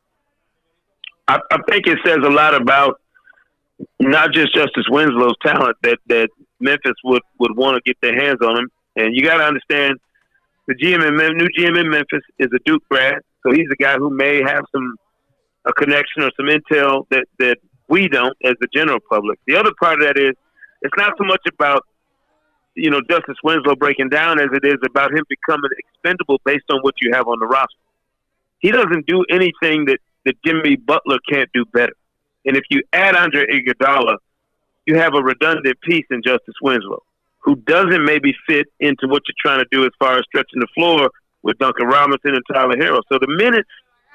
I think it says a lot about not just Justice Winslow's talent, that Memphis would want to get their hands on him. And you got to understand, the new GM in Memphis is a Duke grad, so he's a guy who may have a connection or some intel that we don't as the general public. The other part of that is, it's not so much about, you know, Justice Winslow breaking down as it is about him becoming expendable based on what you have on the roster. He doesn't do anything that Jimmy Butler can't do better. And if you add Andre Iguodala, you have a redundant piece in Justice Winslow, who doesn't maybe fit into what you're trying to do as far as stretching the floor with Duncan Robinson and Tyler Herro. So the minutes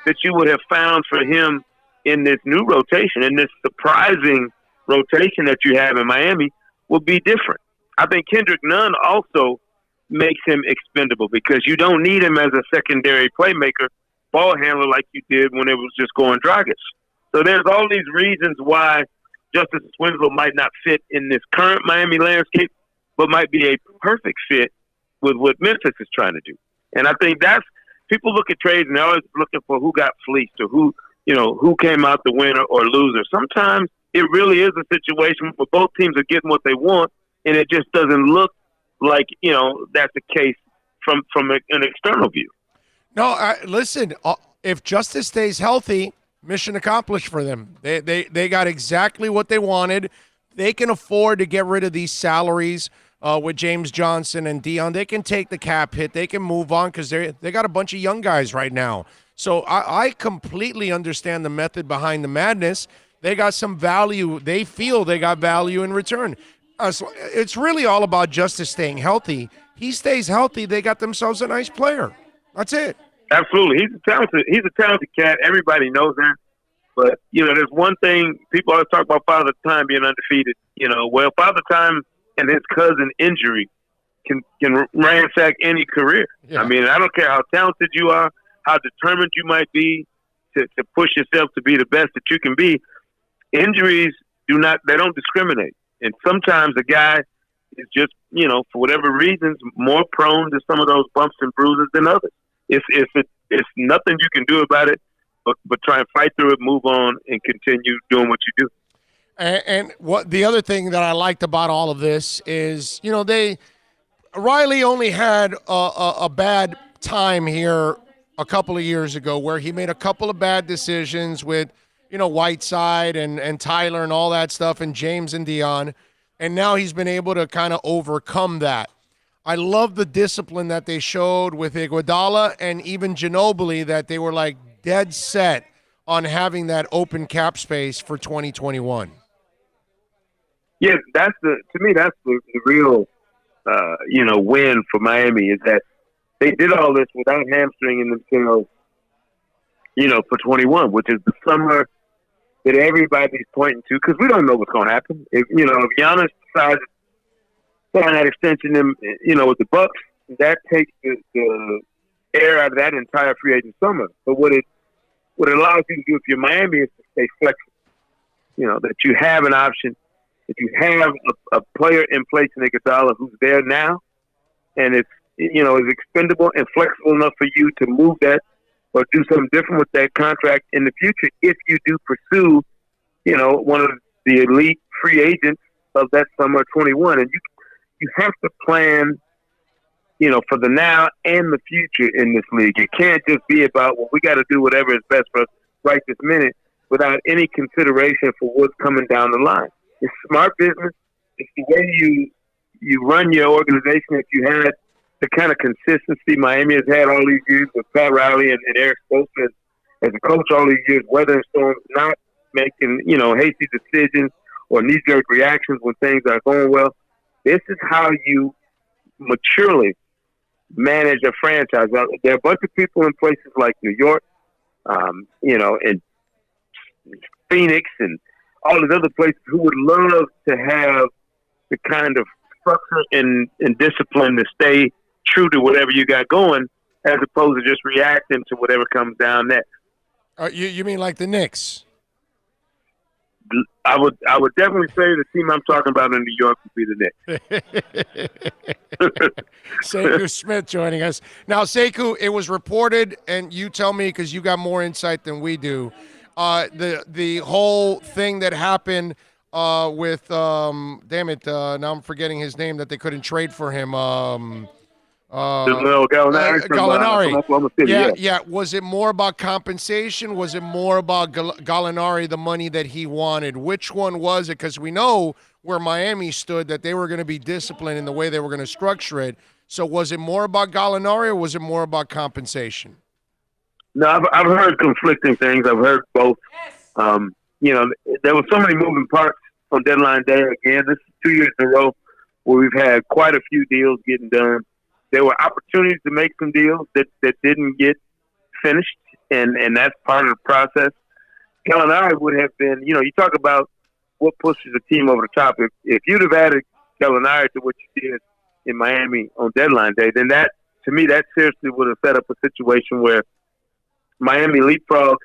that you would have found for him in this new rotation, in this surprising rotation that you have in Miami, will be different. I think Kendrick Nunn also makes him expendable, because you don't need him as a secondary playmaker, ball handler like you did when it was just Goran Dragic. So there's all these reasons why Justice Winslow might not fit in this current Miami landscape, but might be a perfect fit with what Memphis is trying to do. And I think that's, people look at trades and they're always looking for who got fleeced or who came out the winner or loser. Sometimes it really is a situation where both teams are getting what they want, and it just doesn't look like, you know, that's the case from an external view. No, listen, if Justice stays healthy, mission accomplished for them. They got exactly what they wanted. They can afford to get rid of these salaries with James Johnson and Dion. They can take the cap hit. They can move on, because they got a bunch of young guys right now. So I completely understand the method behind the madness. They got some value. They feel they got value in return. It's really all about Justice staying healthy. He stays healthy, they got themselves a nice player. That's it. Absolutely. He's a talented cat. Everybody knows that. But, you know, there's one thing, people always talk about Father Time being undefeated. You know, well, Father Time and his cousin injury can ransack any career. Yeah. I mean, I don't care how talented you are, how determined you might be to push yourself to be the best that you can be. Injuries they don't discriminate. And sometimes a guy is just, you know, for whatever reasons, more prone to some of those bumps and bruises than others. It's nothing you can do about it, but try and fight through it, move on, and continue doing what you do. And what the other thing that I liked about all of this is, you know, Riley only had a bad time here a couple of years ago, where he made a couple of bad decisions with, you know, Whiteside and Tyler and all that stuff, and James and Dion, and now he's been able to kind of overcome that. I love the discipline that they showed with Iguodala and even Ginobili, that they were like dead set on having that open cap space for 2021. Yeah, to me that's the real win for Miami, is that they did all this without hamstringing themselves, you know, for 21, which is the summer that everybody's pointing to, because we don't know what's going to happen. If Giannis decides to sign that extension, you know, with the Bucks, that takes the air out of that entire free agent summer. But what it allows you to do if you're Miami is to stay flexible. You know, that you have an option. If you have a player in place in Iguodala who's there now, and it's, you know, is expendable and flexible enough for you to move that or do something different with that contract in the future, if you do pursue, you know, one of the elite free agents of that summer 21. And you have to plan, you know, for the now and the future in this league. It can't just be about, well, we got to do whatever is best for us right this minute. without any consideration for what's coming down the line. It's smart business. It's the way you run your organization. If you had the kind of consistency Miami has had all these years with Pat Riley and Eric Spoelstra as a coach all these years, weathering storms, not making, hasty decisions or knee-jerk reactions when things are going well. This is how you maturely manage a franchise. Now, there are a bunch of people in places like New York, and Phoenix and all these other places who would love to have the kind of structure and discipline to stay true to whatever you got going, as opposed to just reacting to whatever comes down next. You mean like the Knicks? I would definitely say the team I'm talking about in New York would be the Knicks. Sekou Smith joining us. Now, Sekou, it was reported, and you tell me because you got more insight than we do, the whole thing that happened with, now I'm forgetting his name, that they couldn't trade for him. Gallinari. Yeah. Was it more about compensation? Was it more about Gallinari, the money that he wanted? Which one was it? Because we know where Miami stood, that they were going to be disciplined in the way they were going to structure it. So was it more about Gallinari or was it more about compensation? No, I've heard conflicting things. I've heard both. There were so many moving parts on deadline day. Again, this is 2 years in a row where we've had quite a few deals getting done. There were opportunities to make some deals that didn't get finished, and that's part of the process. Gallinari would have been, you talk about what pushes the team over the top. If you'd have added Gallinari to what you did in Miami on deadline day, then that, to me, that seriously would have set up a situation where Miami leapfrogs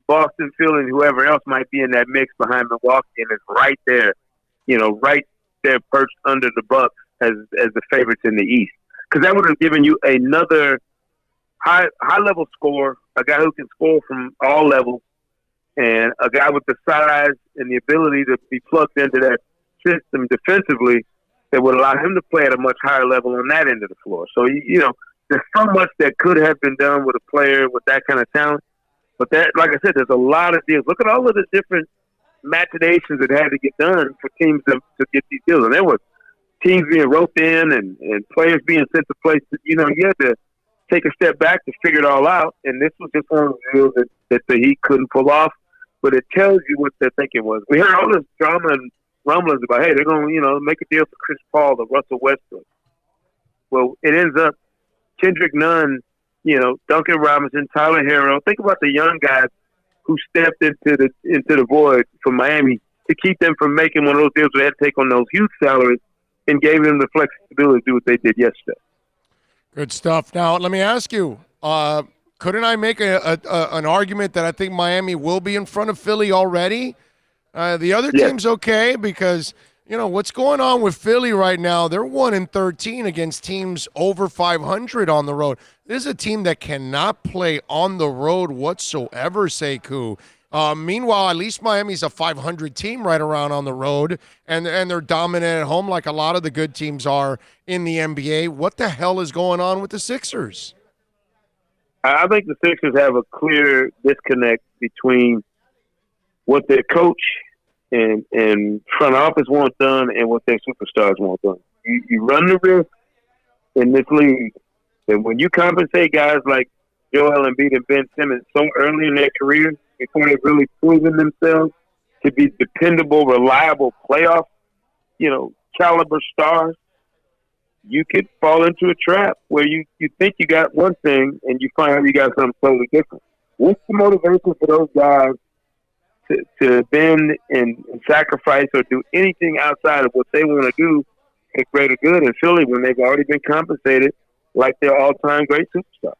Boston, Philly, and whoever else might be in that mix behind Milwaukee, and is right there, right there perched under the Bucks as the favorites in the East. Because that would have given you another high-level scorer, a guy who can score from all levels, and a guy with the size and the ability to be plugged into that system defensively that would allow him to play at a much higher level on that end of the floor. So, there's so much that could have been done with a player with that kind of talent. But that, like I said, there's a lot of deals. Look at all of the different machinations that had to get done for teams to get these deals. And there was teams being roped in and players being sent to places. You had to take a step back to figure it all out. And this was just one of the deals that the Heat couldn't pull off. But it tells you what their thinking was. We heard all this drama and rumblings about, hey, they're going to, make a deal for Chris Paul or Russell Westbrook. Well, it ends up Kendrick Nunn, Duncan Robinson, Tyler Herro. Think about the young guys who stepped into the void for Miami to keep them from making one of those deals where they had to take on those huge salaries, and gave them the flexibility to do what they did yesterday. Good stuff. Now, let me ask you, couldn't I make an argument that I think Miami will be in front of Philly already? The other team's okay because, what's going on with Philly right now, they're 1-13 against teams over 500 on the road. This is a team that cannot play on the road whatsoever, Sekou. Meanwhile, at least Miami's a 500 team right around on the road, and they're dominant at home like a lot of the good teams are in the NBA. What the hell is going on with the Sixers? I think the Sixers have a clear disconnect between what their coach and front office want done and what their superstars want done. You run the risk in this league, and when you compensate guys like Joel Embiid and Ben Simmons so early in their careers, before they've really proven themselves to be dependable, reliable playoff, caliber stars, you could fall into a trap where you think you got one thing and you find out you got something totally different. What's the motivation for those guys to bend and sacrifice or do anything outside of what they want to do for greater good in Philly when they've already been compensated like their all-time great superstar?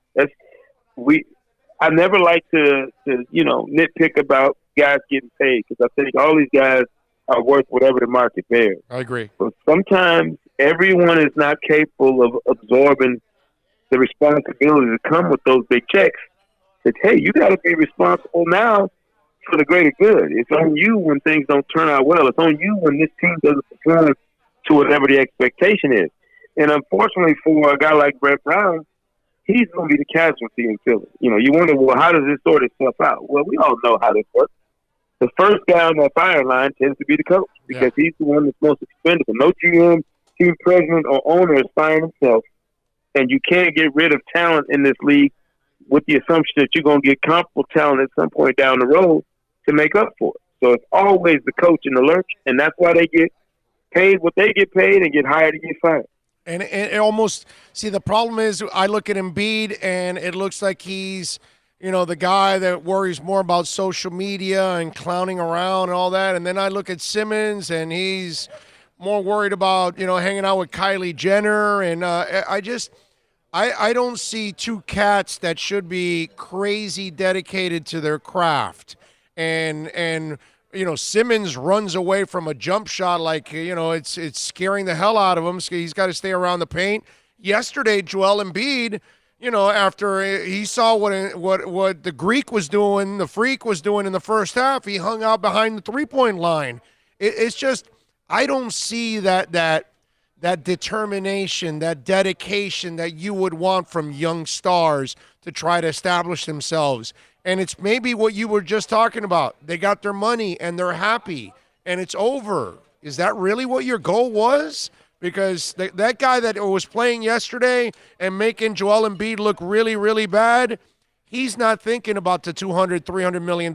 I never like to nitpick about guys getting paid because I think all these guys are worth whatever the market bears. I agree. But sometimes everyone is not capable of absorbing the responsibility to come with those big checks. That, hey, you got to be responsible now for the greater good. It's on you when things don't turn out well. It's on you when this team doesn't perform to whatever the expectation is. And unfortunately for a guy like Brett Brown, he's going to be the casualty in Philly. You wonder, well, how does this sort itself out? Well, we all know how this works. the first guy on that firing line tends to be the coach because he's the one that's most expendable. No GM, team president, or owner is firing himself, and you can't get rid of talent in this league with the assumption that you're going to get comparable talent at some point down the road to make up for it. So it's always the coach in the lurch, and that's why they get paid what they get paid and get hired to get fired. And it almost – see, the problem is I look at Embiid, and it looks like he's, the guy that worries more about social media and clowning around and all that. And then I look at Simmons, and he's more worried about, hanging out with Kylie Jenner. And I don't see two cats that should be crazy dedicated to their craft. And Simmons runs away from a jump shot like, it's scaring the hell out of him. So he's got to stay around the paint. Yesterday, Joel Embiid, after he saw what the Greek was doing, the Freak was doing in the first half, he hung out behind the three-point line. It's just, I don't see that determination, that dedication that you would want from young stars to try to establish themselves. And it's maybe what you were just talking about. They got their money and they're happy and it's over. Is that really what your goal was? Because that guy that was playing yesterday and making Joel Embiid look really, really bad, he's not thinking about the $200, $300 million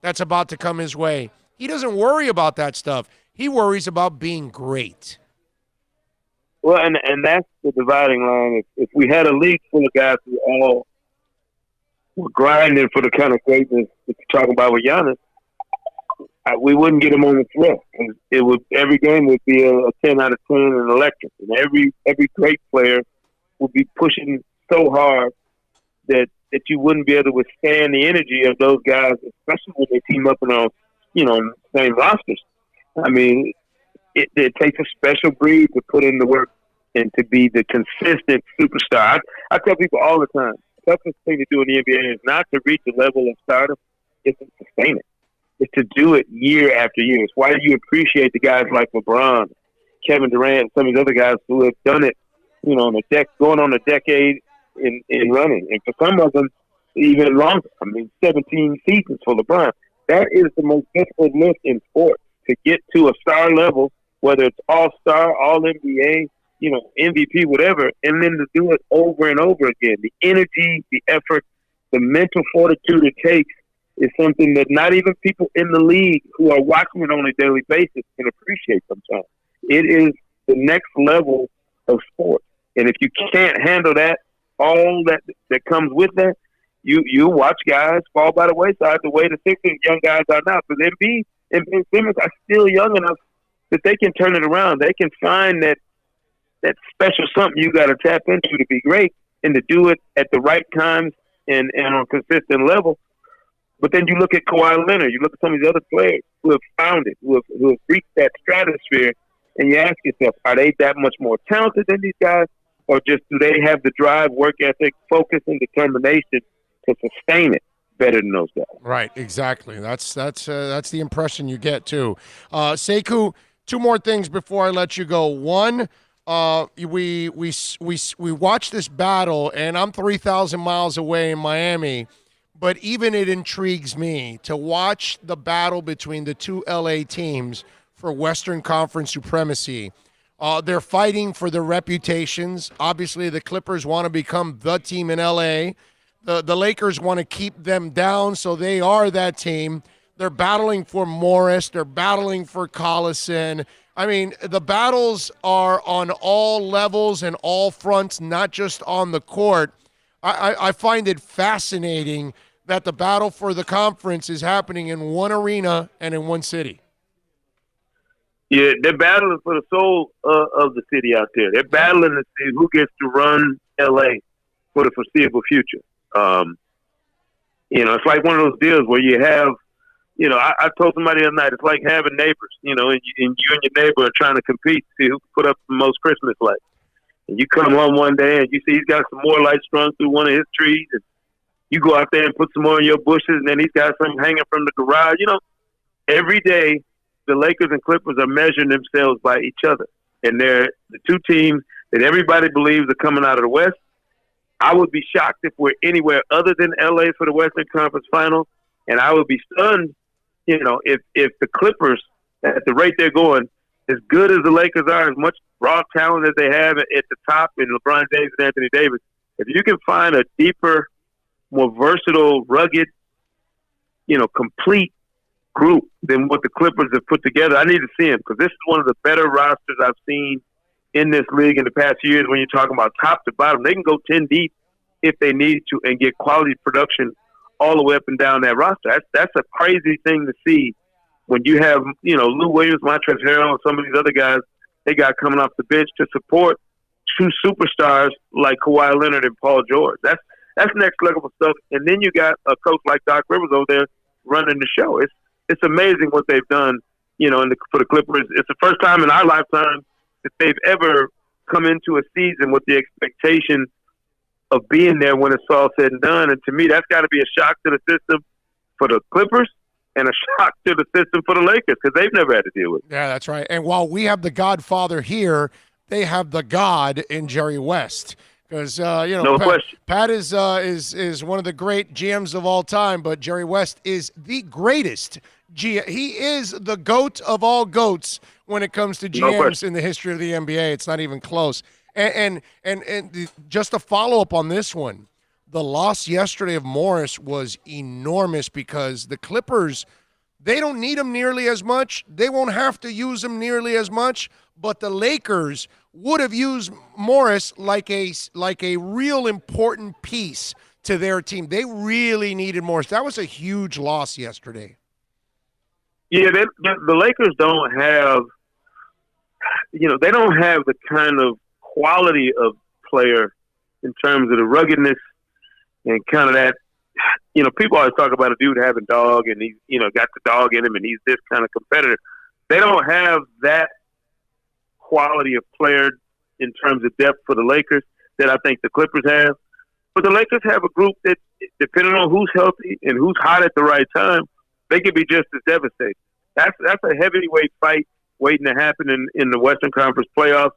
that's about to come his way. He doesn't worry about that stuff. He worries about being great. Well, and that's the dividing line. If we had a league full of guys who all were grinding for the kind of greatness that you're talking about with Giannis, we wouldn't get him on the threat. It would, every game would be a 10 out of 10 and electric. And every great player would be pushing so hard that you wouldn't be able to withstand the energy of those guys, especially when they team up on same rosters. I mean, it takes a special breed to put in the work and to be the consistent superstar. I tell people all the time, the toughest thing to do in the NBA is not to reach the level of stardom, it's to sustain it. It's to do it year after year. It's why you appreciate the guys like LeBron, Kevin Durant, and some of these other guys who have done it, going on a decade in running. And for some of them, even longer. 17 seasons for LeBron. That is the most difficult lift in sports, to get to a star level, whether it's all-star, all-NBA, MVP, whatever, and then to do it over and over again. The energy, the effort, the mental fortitude it takes is something that not even people in the league who are watching it on a daily basis can appreciate sometimes. It is the next level of sport. And if you can't handle that, all that comes with that, you watch guys fall by the wayside the way the Sixers young guys are now. Because Embiid and Ben Simmons are still young enough that they can turn it around. They can find that special something you got to tap into to be great and to do it at the right times and on a consistent level. But then you look at Kawhi Leonard, you look at some of these other players who have found it, who have reached that stratosphere, and you ask yourself, are they that much more talented than these guys, or just do they have the drive, work ethic, focus, and determination to sustain it better than those guys? Right, exactly. That's the impression you get too. Sekou, two more things before I let you go. One, we watched this battle, and I'm 3,000 miles away in Miami. But even it intrigues me to watch the battle between the two LA teams for Western Conference supremacy. They're fighting for their reputations. Obviously, the Clippers want to become the team in LA. The Lakers want to keep them down, so they are that team. They're battling for Morris. They're battling for Collison. I mean, the battles are on all levels and all fronts, not just on the court. I find it fascinating that the battle for the conference is happening in one arena and in one city. Yeah, they're battling for the soul of the city out there. They're battling to see who gets to run L.A. for the foreseeable future. It's like one of those deals where you have, I told somebody the other night, it's like having neighbors, and you and your neighbor are trying to compete to see who can put up the most Christmas lights. And you come home one day and you see he's got some more lights strung through one of his trees, and you go out there and put some more in your bushes, and then he's got some hanging from the garage. Every day the Lakers and Clippers are measuring themselves by each other. And they're the two teams that everybody believes are coming out of the West. I would be shocked if we're anywhere other than L.A. for the Western Conference Finals, and I would be stunned if the Clippers, at the rate they're going, as good as the Lakers are, as much raw talent as they have at the top in LeBron James and Anthony Davis, if you can find a deeper, more versatile, rugged, complete group than what the Clippers have put together, I need to see them, because this is one of the better rosters I've seen in this league in the past years. When you're talking about top to bottom, they can go 10 deep if they need to and get quality production all the way up and down that roster. That's a crazy thing to see when you have, Lou Williams, Montrezl Harrell, and some of these other guys they got coming off the bench to support two superstars like Kawhi Leonard and Paul George. That's next level stuff. And then you got a coach like Doc Rivers over there running the show. It's amazing what they've done, for the Clippers. It's the first time in our lifetime that they've ever come into a season with the expectation of being there when it's all said and done. And to me, that's got to be a shock to the system for the Clippers and a shock to the system for the Lakers, because they've never had to deal with it. Yeah, that's right. And while we have the Godfather here, they have the God in Jerry West. Because no question. Pat is one of the great GMs of all time, but Jerry West is the greatest GM. He is the GOAT of all GOATs when it comes to GMs in the history of the NBA. It's not even close. And just a follow up on this one, the loss yesterday of Morris was enormous because the Clippers, they don't need him nearly as much. They won't have to use him nearly as much. But the Lakers would have used Morris like a real important piece to their team. They really needed Morris. That was a huge loss yesterday. Yeah, the Lakers don't have, they don't have the kind of quality of player in terms of the ruggedness and kind of that, people always talk about a dude having dog and he's, got the dog in him and he's this kind of competitor. They don't have that quality of player in terms of depth for the Lakers that I think the Clippers have. But the Lakers have a group that, depending on who's healthy and who's hot at the right time, they could be just as devastating. That's a heavyweight fight waiting to happen in the Western Conference playoffs.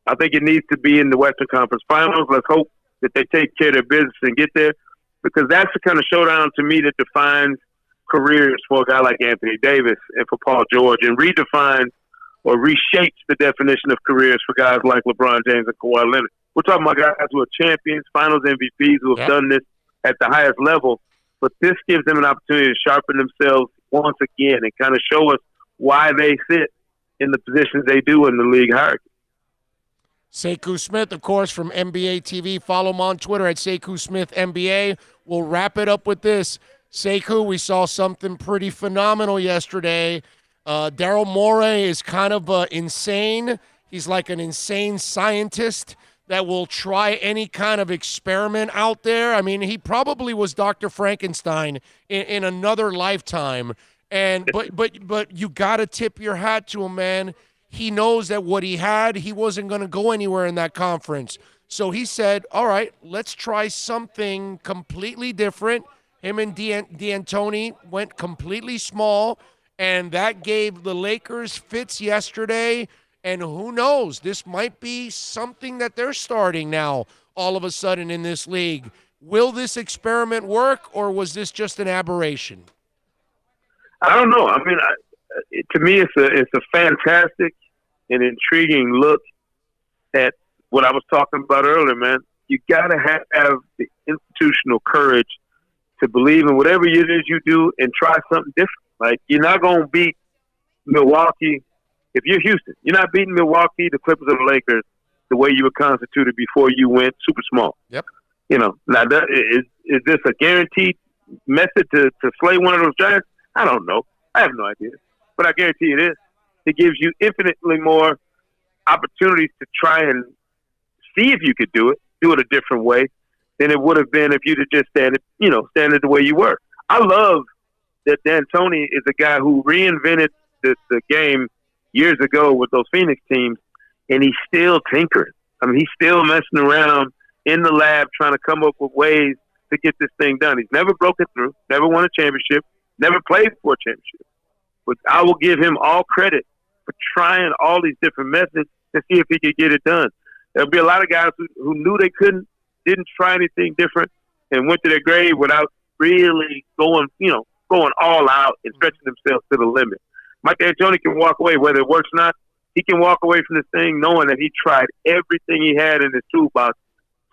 I think it needs to be in the Western Conference Finals. Let's hope that they take care of their business and get there, because that's the kind of showdown to me that defines careers for a guy like Anthony Davis and for Paul George, and redefines or reshapes the definition of careers for guys like LeBron James and Kawhi Leonard. We're talking about guys who are champions, finals MVPs, who have done this at the highest level, but this gives them an opportunity to sharpen themselves once again and kind of show us why they sit in the positions they do in the league hierarchy. Sekou Smith, of course, from NBA TV. Follow him on Twitter at Sekou Smith NBA. We'll wrap it up with this. Sekou, we saw something pretty phenomenal yesterday. Daryl Morey is kind of insane. He's like an insane scientist that will try any kind of experiment out there. I mean, he probably was Dr. Frankenstein in another lifetime. But you got to tip your hat to him, man. He knows that what he had, he wasn't going to go anywhere in that conference. So he said, all right, let's try something completely different. Him and D'Antoni went completely small, and that gave the Lakers fits yesterday. And who knows, this might be something that they're starting now all of a sudden in this league. Will this experiment work, or was this just an aberration? I don't know. I mean, to me, it's a fantastic and intriguing look at what I was talking about earlier, man. You got to have the institutional courage to believe in whatever it is you do and try something different. Like, you're not going to beat Milwaukee. If you're Houston, you're not beating Milwaukee, the Clippers, or the Lakers the way you were constituted before you went super small. Yep. Now, is this a guaranteed method to slay one of those giants? I don't know. I have no idea. But I guarantee it is. It gives you infinitely more opportunities to try and see if you could do it a different way than it would have been if you'd have just standed the way you were. I love that D'Antoni is a guy who reinvented the game years ago with those Phoenix teams, and he's still tinkering. I mean, he's still messing around in the lab trying to come up with ways to get this thing done. He's never broken through, never won a championship, never played for a championship. But I will give him all credit for trying all these different methods to see if he could get it done. There'll be a lot of guys who knew they didn't try anything different, and went to their grave without really going, going all out and stretching themselves to the limit. Mike D'Antoni can walk away, whether it works or not. He can walk away from this thing knowing that he tried everything he had in his toolbox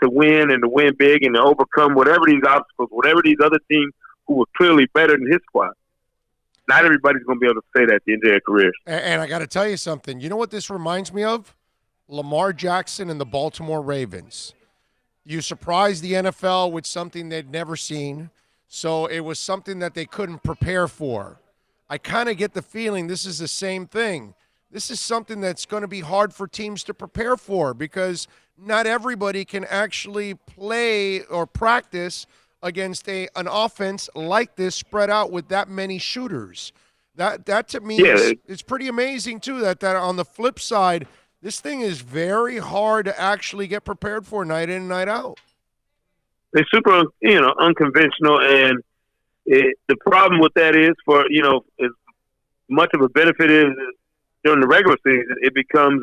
to win and to win big and to overcome whatever these obstacles, whatever these other teams who were clearly better than his squad. Not everybody's going to be able to say that at the end of their careers. And I got to tell you something. You know what this reminds me of? Lamar Jackson and the Baltimore Ravens. You surprised the NFL with something they'd never seen, so it was something that they couldn't prepare for. I kind of get the feeling this is the same thing. This is something that's going to be hard for teams to prepare for because not everybody can actually play or practice against an offense like this spread out with that many shooters. That to me is pretty amazing too, that on the flip side, this thing is very hard to actually get prepared for night in and night out. They're super, unconventional, and the problem with that is as much of a benefit is during the regular season, it becomes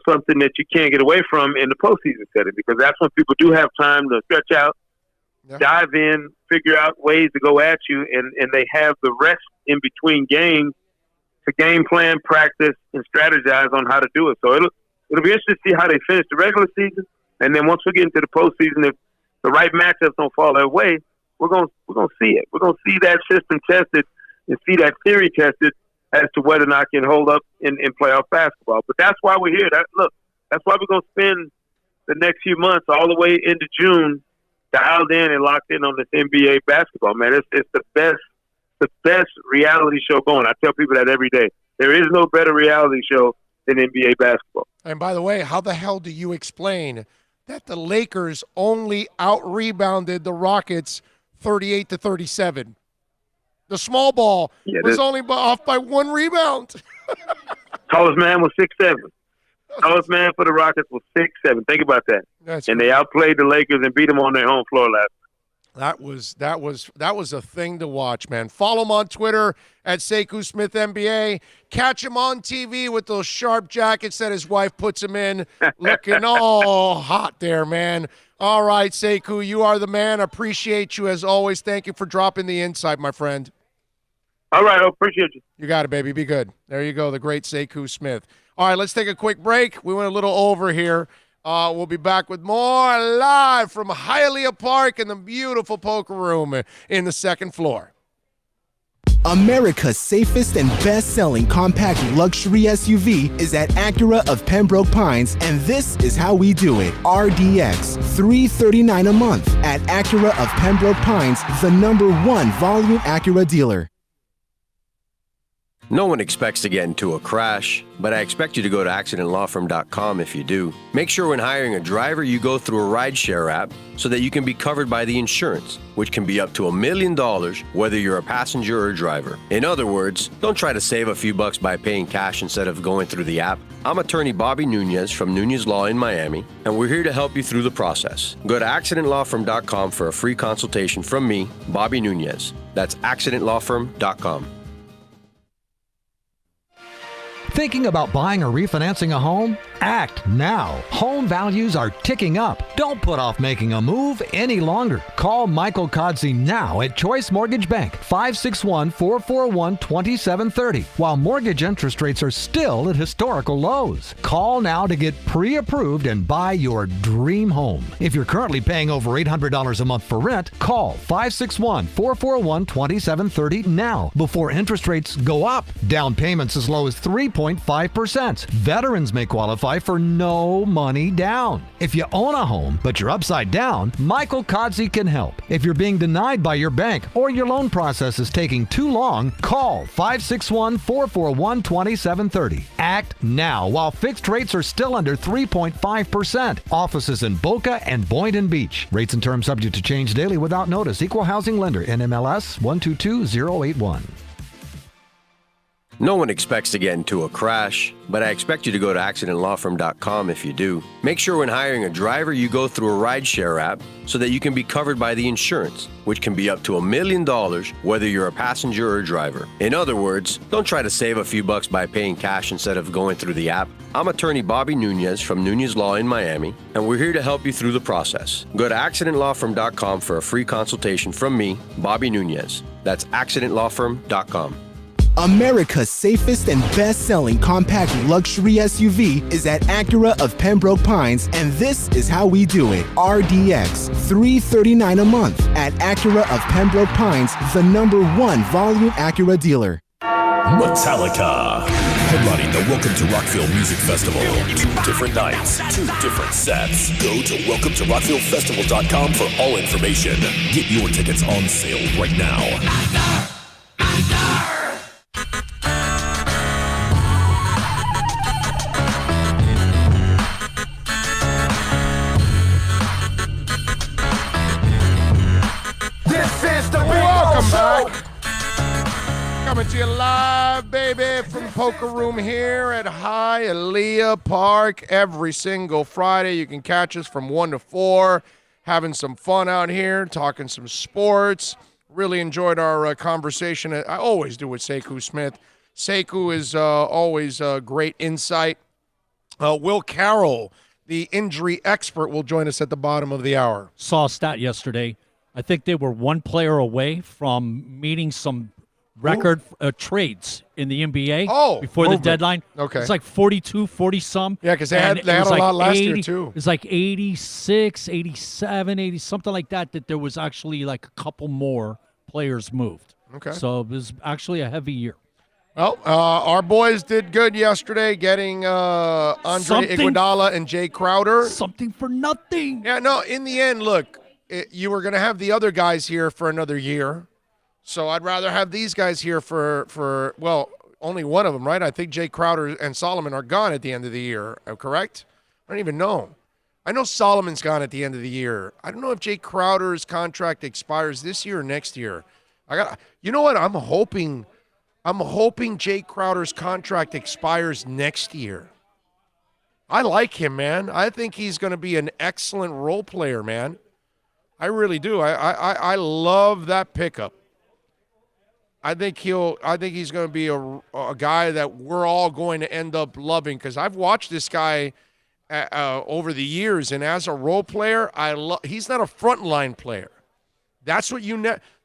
something that you can't get away from in the postseason setting because that's when people do have time to stretch out, dive in, figure out ways to go at you, and they have the rest in between games to game plan, practice, and strategize on how to do it. So it'll be interesting to see how they finish the regular season, and then once we get into the postseason, if the right matchups don't fall their way, we're gonna see it. We're gonna see that system tested and see that theory tested as to whether or not it can hold up in playoff basketball. But that's why we're here. That's why we're gonna spend the next few months all the way into June dialed in and locked in on this NBA basketball, man. It's the best reality show going. I tell people that every day. There is no better reality show than NBA basketball. And by the way, how the hell do you explain that the Lakers only out-rebounded the Rockets 38-37? The small ball was only off by one rebound. Tallest man was 6'7". Tallest man for the Rockets was 6'7". Think about that. They outplayed the Lakers and beat them on their home floor last night. That was a thing to watch, man. Follow him on Twitter at Sekou Smith NBA. Catch him on TV with those sharp jackets that his wife puts him in, looking all hot there, man. All right, Sekou, you are the man. Appreciate you as always. Thank you for dropping the insight, my friend. All right, I appreciate you. You got it, baby. Be good. There you go, the great Sekou Smith. All right, let's take a quick break. We went a little over here. We'll be back with more live from Hialeah Park in the beautiful poker room in the second floor. America's safest and best-selling compact luxury SUV is at Acura of Pembroke Pines, and this is how we do it. RDX, $339 a month at Acura of Pembroke Pines, the #1 volume Acura dealer. No one expects to get into a crash, but I expect you to go to accidentlawfirm.com if you do. Make sure when hiring a driver, you go through a rideshare app so that you can be covered by the insurance, which can be up to $1 million whether you're a passenger or a driver. In other words, don't try to save a few bucks by paying cash instead of going through the app. I'm attorney Bobby Nunez from Nunez Law in Miami, and we're here to help you through the process. Go to accidentlawfirm.com for a free consultation from me, Bobby Nunez. That's accidentlawfirm.com. Thinking about buying or refinancing a home? Act now. Home values are ticking up. Don't put off making a move any longer. Call Michael Kodsey now at Choice Mortgage Bank, 561-441-2730, while mortgage interest rates are still at historical lows. Call now to get pre-approved and buy your dream home. If you're currently paying over $800 a month for rent, call 561-441-2730 now before interest rates go up. Down payments as low as 3.5%. Veterans may qualify for no money down. If you own a home, but you're upside down, Michael Kodsey can help. If you're being denied by your bank or your loan process is taking too long, call 561-441-2730. Act now while fixed rates are still under 3.5%. Offices in Boca and Boynton Beach. Rates and terms subject to change daily without notice. Equal housing lender. NMLS 122081. No one expects to get into a crash, but I expect you to go to accidentlawfirm.com if you do. Make sure when hiring a driver, you go through a rideshare app so that you can be covered by the insurance, which can be up to $1 million whether you're a passenger or a driver. In other words, don't try to save a few bucks by paying cash instead of going through the app. I'm attorney Bobby Nunez from Nunez Law in Miami, and we're here to help you through the process. Go to accidentlawfirm.com for a free consultation from me, Bobby Nunez. That's accidentlawfirm.com. America's safest and best-selling compact luxury SUV is at Acura of Pembroke Pines, and this is how we do it. RDX, $339 a month at Acura of Pembroke Pines, the #1 volume Acura dealer. Metallica, headlining the Welcome to Rockville Music Festival. 2 different nights, 2 different sets. Go to welcometorocvillefestival.com for all information. Get your tickets on sale right now. This is the Welcome back. Coming to you live, baby, from the Poker Room here at Hialeah Park every single Friday. You can catch us from 1 to 4, having some fun out here, talking some sports. Really enjoyed our conversation. I always do with Sekou Smith. Sekou is always a great insight. Will Carroll, the injury expert, will join us at the bottom of the hour. Saw a stat yesterday. I think they were one player away from meeting some record trades in the NBA before the deadline. Okay. It's like 42, 40-some. Yeah, because they had a lot last year, too. It was like 86, 87, 80, something like that there was actually like a couple more players moved. Okay. So it was actually a heavy year. Well, our boys did good yesterday getting Andre Iguodala and Jay Crowder. Something for nothing. Yeah, no, in the end, look, you were going to have the other guys here for another year. So I'd rather have these guys here for only one of them, right? I think Jay Crowder and Solomon are gone at the end of the year, correct? I don't even know. I know Solomon's gone at the end of the year. I don't know if Jay Crowder's contract expires this year or next year. You know what? I'm hoping Jay Crowder's contract expires next year. I like him, man. I think he's going to be an excellent role player, man. I really do. I love that pickup. I think he's going to be a guy that we're all going to end up loving, because I've watched this guy over the years, and as a role player, he's not a frontline player. That's what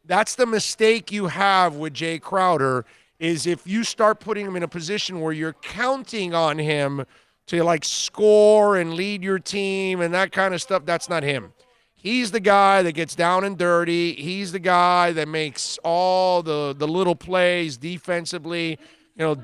that's the mistake you have with Jay Crowder, is if you start putting him in a position where you're counting on him to like score and lead your team and that kind of stuff. That's not him. He's the guy that gets down and dirty. He's the guy that makes all the little plays defensively,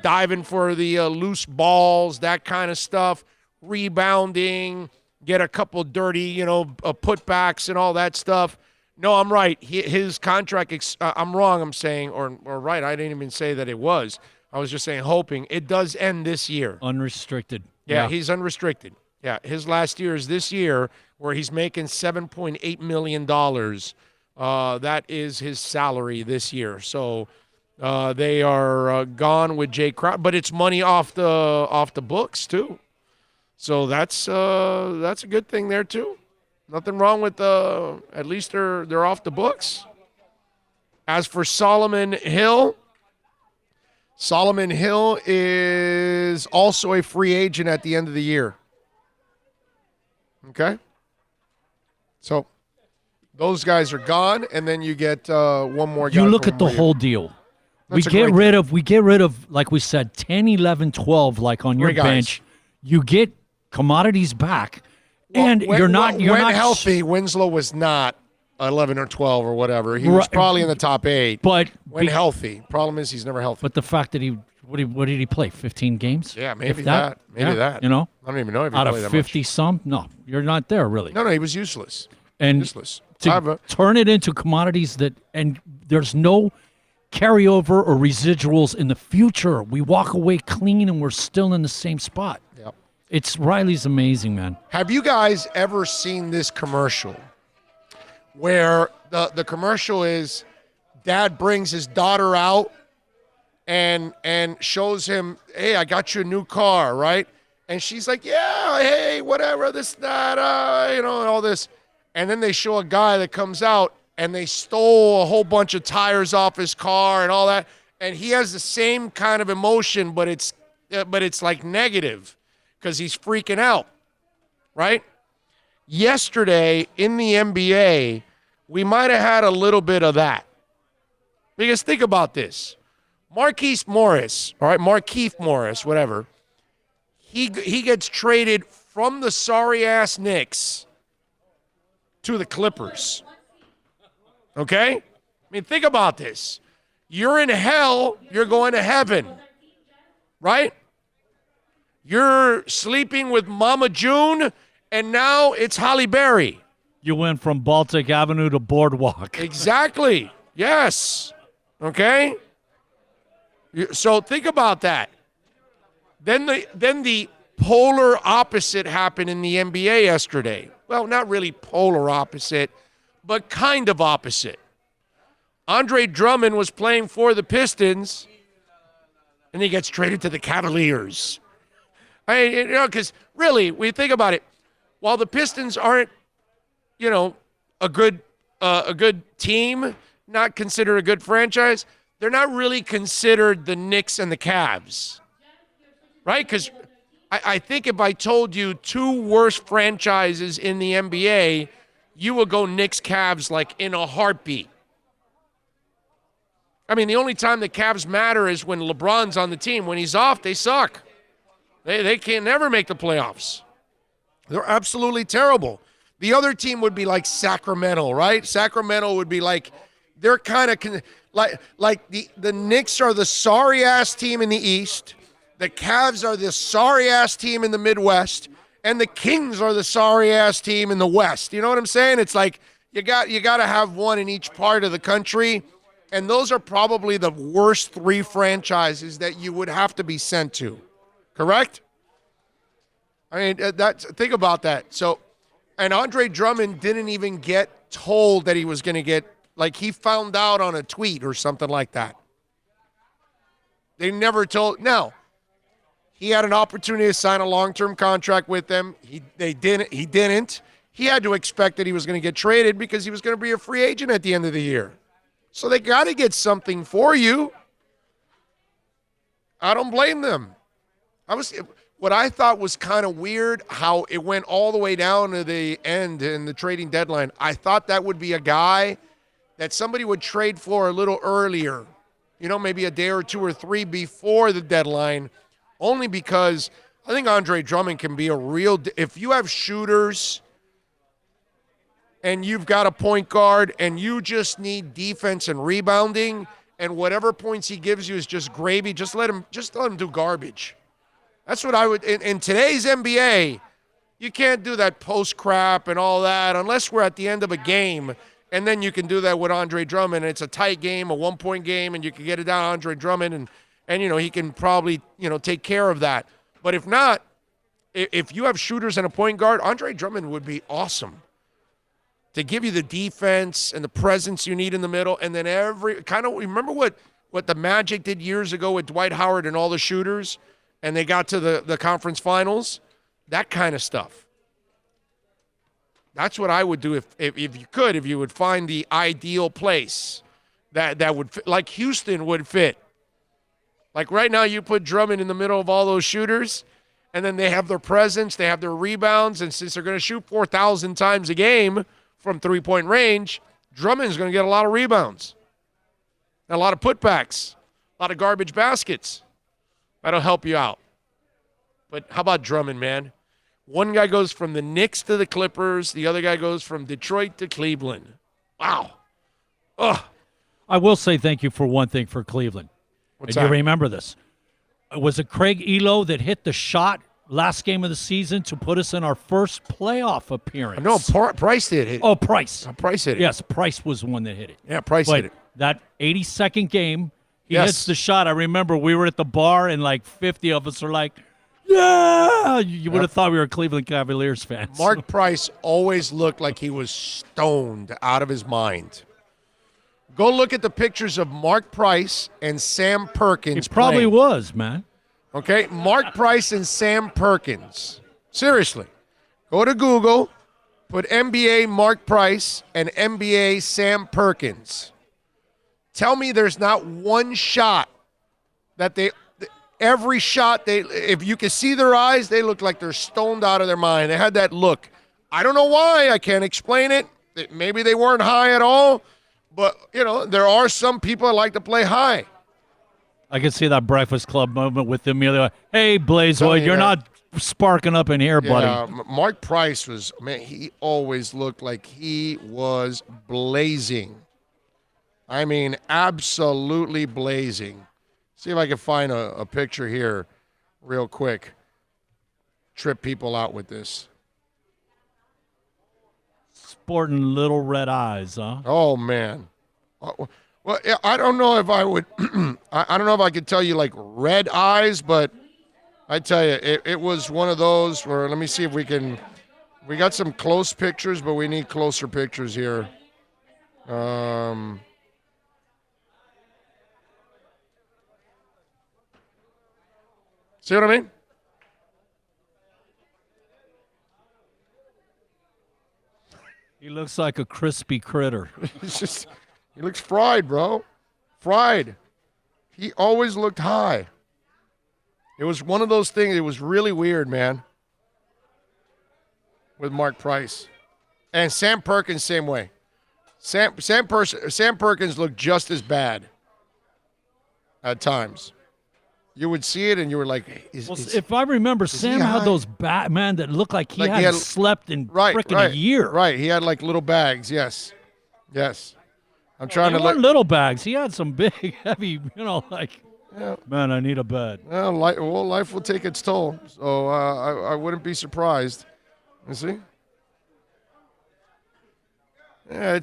diving for the loose balls, that kind of stuff, rebounding, get a couple dirty, putbacks and all that stuff. No, I'm right. His contract, I'm wrong, I'm saying, or right. I didn't even say that it was. I was just saying hoping. It does end this year. Unrestricted. Yeah, he's unrestricted. Yeah, his last year is this year, where he's making $7.8 million. That is his salary this year. So they are gone with Jay Crowder, but it's money off the books too. So that's a good thing there too. Nothing wrong with at least they're off the books. As for Solomon Hill is also a free agent at the end of the year. Okay? So those guys are gone, and then you get one more guy. You look at the whole deal. We get rid of, like we said, 10, 11, 12, like on your bench. You get commodities back, and you're not healthy. Winslow was not 11 or 12 or whatever. He was probably in the top 8. But when healthy, problem is he's never healthy. But the fact that what did he play? 15 games? Yeah, maybe that. Maybe that. I don't even know if he out played of that 50 some. No, you're not there really. No, he was useless. And useless. To turn it into commodities and there's no carryover or residuals in the future. We walk away clean and we're still in the same spot. Yep. Riley's amazing, man. Have you guys ever seen this commercial where the commercial is dad brings his daughter out and shows him, hey, I got you a new car, right? And she's like, yeah, hey, whatever, this, that, and all this. And then they show a guy that comes out and they stole a whole bunch of tires off his car and all that. And he has the same kind of emotion, but it's like negative because he's freaking out, right? Yesterday in the NBA, we might have had a little bit of that. Because think about this. Markieff Morris, all right, Markieff Morris, whatever, he gets traded from the sorry-ass Knicks to the Clippers. Okay? I mean, think about this. You're in hell, you're going to heaven, right? You're sleeping with Mama June, and now it's Halle Berry. You went from Baltic Avenue to Boardwalk. Exactly. Yes. Okay? So think about that. Then the polar opposite happened in the NBA yesterday. Well, not really polar opposite, but kind of opposite. Andre Drummond was playing for the Pistons, and he gets traded to the Cavaliers. I mean, because really, when you think about it, while the Pistons aren't, a good team, not considered a good franchise, they're not really considered the Knicks and the Cavs, right? Because I think if I told you two worst franchises in the NBA, you would go Knicks, Cavs like in a heartbeat. I mean, the only time the Cavs matter is when LeBron's on the team. When he's off, they suck. They can never make the playoffs. They're absolutely terrible. The other team would be like Sacramento, right? Sacramento would be like, they're kind of like the Knicks are the sorry-ass team in the East. The Cavs are the sorry-ass team in the Midwest. And the Kings are the sorry-ass team in the West. You know what I'm saying? It's like you got to have one in each part of the country. And those are probably the worst three franchises that you would have to be sent to. Correct? I mean, think about that. So, and Andre Drummond didn't even get told that he was going to get, like he found out on a tweet or something like that. They never told. Now, he had an opportunity to sign a long-term contract with them. He didn't. He had to expect that he was going to get traded because he was going to be a free agent at the end of the year. So they got to get something for you. I don't blame them. What I thought was kind of weird, how it went all the way down to the end in the trading deadline. I thought that would be a guy that somebody would trade for a little earlier, maybe a day or two or three before the deadline, only because I think Andre Drummond can be a real – if you have shooters and you've got a point guard and you just need defense and rebounding and whatever points he gives you is just gravy, just let him do garbage. That's what I would – in today's NBA, you can't do that post crap and all that unless we're at the end of a game, and then you can do that with Andre Drummond. And it's a tight game, a one-point game, and you can get it down to Andre Drummond, and he can probably, take care of that. But if not, if you have shooters and a point guard, Andre Drummond would be awesome to give you the defense and the presence you need in the middle. And then remember what the Magic did years ago with Dwight Howard and all the shooters, and they got to the conference finals? That kind of stuff. That's what I would do if you would find the ideal place that would fit, like Houston would fit. Like right now, you put Drummond in the middle of all those shooters, and then they have their presence, they have their rebounds, and since they're going to shoot 4,000 times a game from three-point range, Drummond's going to get a lot of rebounds, and a lot of putbacks, a lot of garbage baskets. That'll help you out. But how about Drummond, man? One guy goes from the Knicks to the Clippers. The other guy goes from Detroit to Cleveland. Wow. Ugh. I will say thank you for one thing for Cleveland. What's and that? You remember this. Was it Craig Elo that hit the shot last game of the season to put us in our first playoff appearance? No, Price did hit it. Oh, Price. Price hit it. Yes, Price was the one that hit it. Yeah, Price hit it. That 82nd game, he hits the shot. I remember we were at the bar and like 50 of us are like, yeah! You would have thought we were Cleveland Cavaliers fans. Mark Price always looked like he was stoned out of his mind. Go look at the pictures of Mark Price and Sam Perkins. He probably playing. was, man. Okay, Mark Price and Sam Perkins. Seriously. Go to Google, put NBA Mark Price and NBA Sam Perkins. Tell me there's not one shot that every shot, if you can see their eyes, they look like they're stoned out of their mind. They had that look. I don't know why. I can't explain it. Maybe they weren't high at all. But, there are some people that like to play high. I can see that Breakfast Club moment with them. Hey, Blazewood, you're not sparking up in here, buddy. Mark Price he always looked like he was blazing. I mean, absolutely blazing. See if I can find a picture here real quick. Trip people out with this. Sporting little red eyes, huh? Oh, man. Well, I don't know if I would. I don't know if I could tell you like red eyes, but I tell you, it was one of those where, let me see if we can. We got some close pictures, but we need closer pictures here. See what I mean? He looks like a crispy critter. He looks fried, bro. Fried. He always looked high. It was one of those things. It was really weird, man. With Mark Price. And Sam Perkins, same way. Sam Perkins looked just as bad at times. You would see it and you were like, if I remember, Sam had those man that looked like he hadn't slept in freaking a year. Right. He had like little bags. Yes. I'm trying to little bags. He had some big, heavy, man, I need a bed. Well, life will take its toll. So I wouldn't be surprised. You see? Yeah, I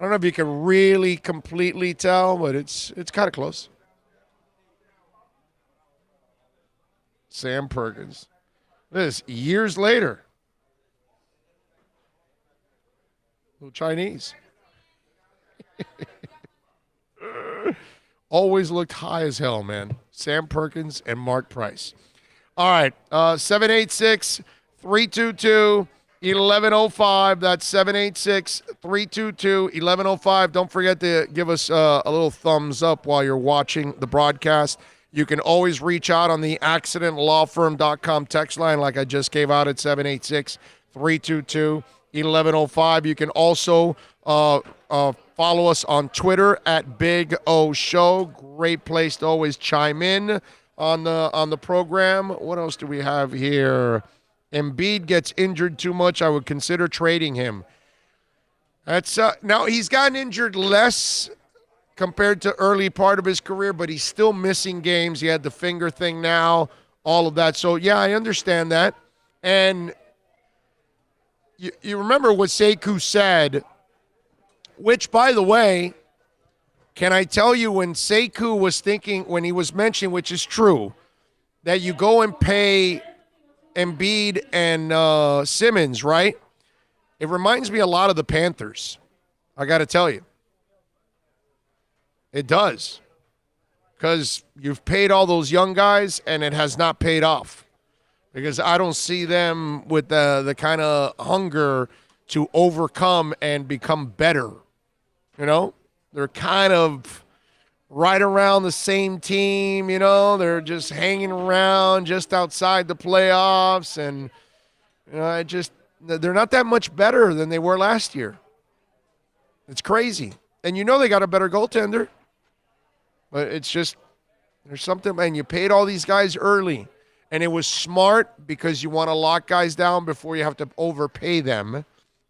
don't know if you can really completely tell, but it's kind of close. Sam Perkins. This years later. Little Chinese. Always looked high as hell, man. Sam Perkins and Mark Price. All right, 786-322-1105. That's 786-322-1105. Don't forget to give us a little thumbs up while you're watching the broadcast. You can always reach out on the accidentlawfirm.com text line like I just gave out at 786-322-1105. You can also follow us on Twitter at Big O Show. Great place to always chime in on the program. What else do we have here? Embiid gets injured too much. I would consider trading him. That's now he's gotten injured less compared to early part of his career, but he's still missing games. He had the finger thing now, all of that. So, yeah, I understand that. And you remember what Sekou said, which, by the way, can I tell you when Sekou was thinking, when he was mentioning, which is true, that you go and pay Embiid and Simmons, right? It reminds me a lot of the Panthers. I got to tell you. It does. Because you've paid all those young guys, and it has not paid off. Because I don't see them with the kind of hunger to overcome and become better. You know? They're kind of right around the same team, you know? They're just hanging around just outside the playoffs. And, you know, they're not that much better than they were last year. It's crazy. And you know they got a better goaltender. But it's just, there's something, and you paid all these guys early. And it was smart because you want to lock guys down before you have to overpay them.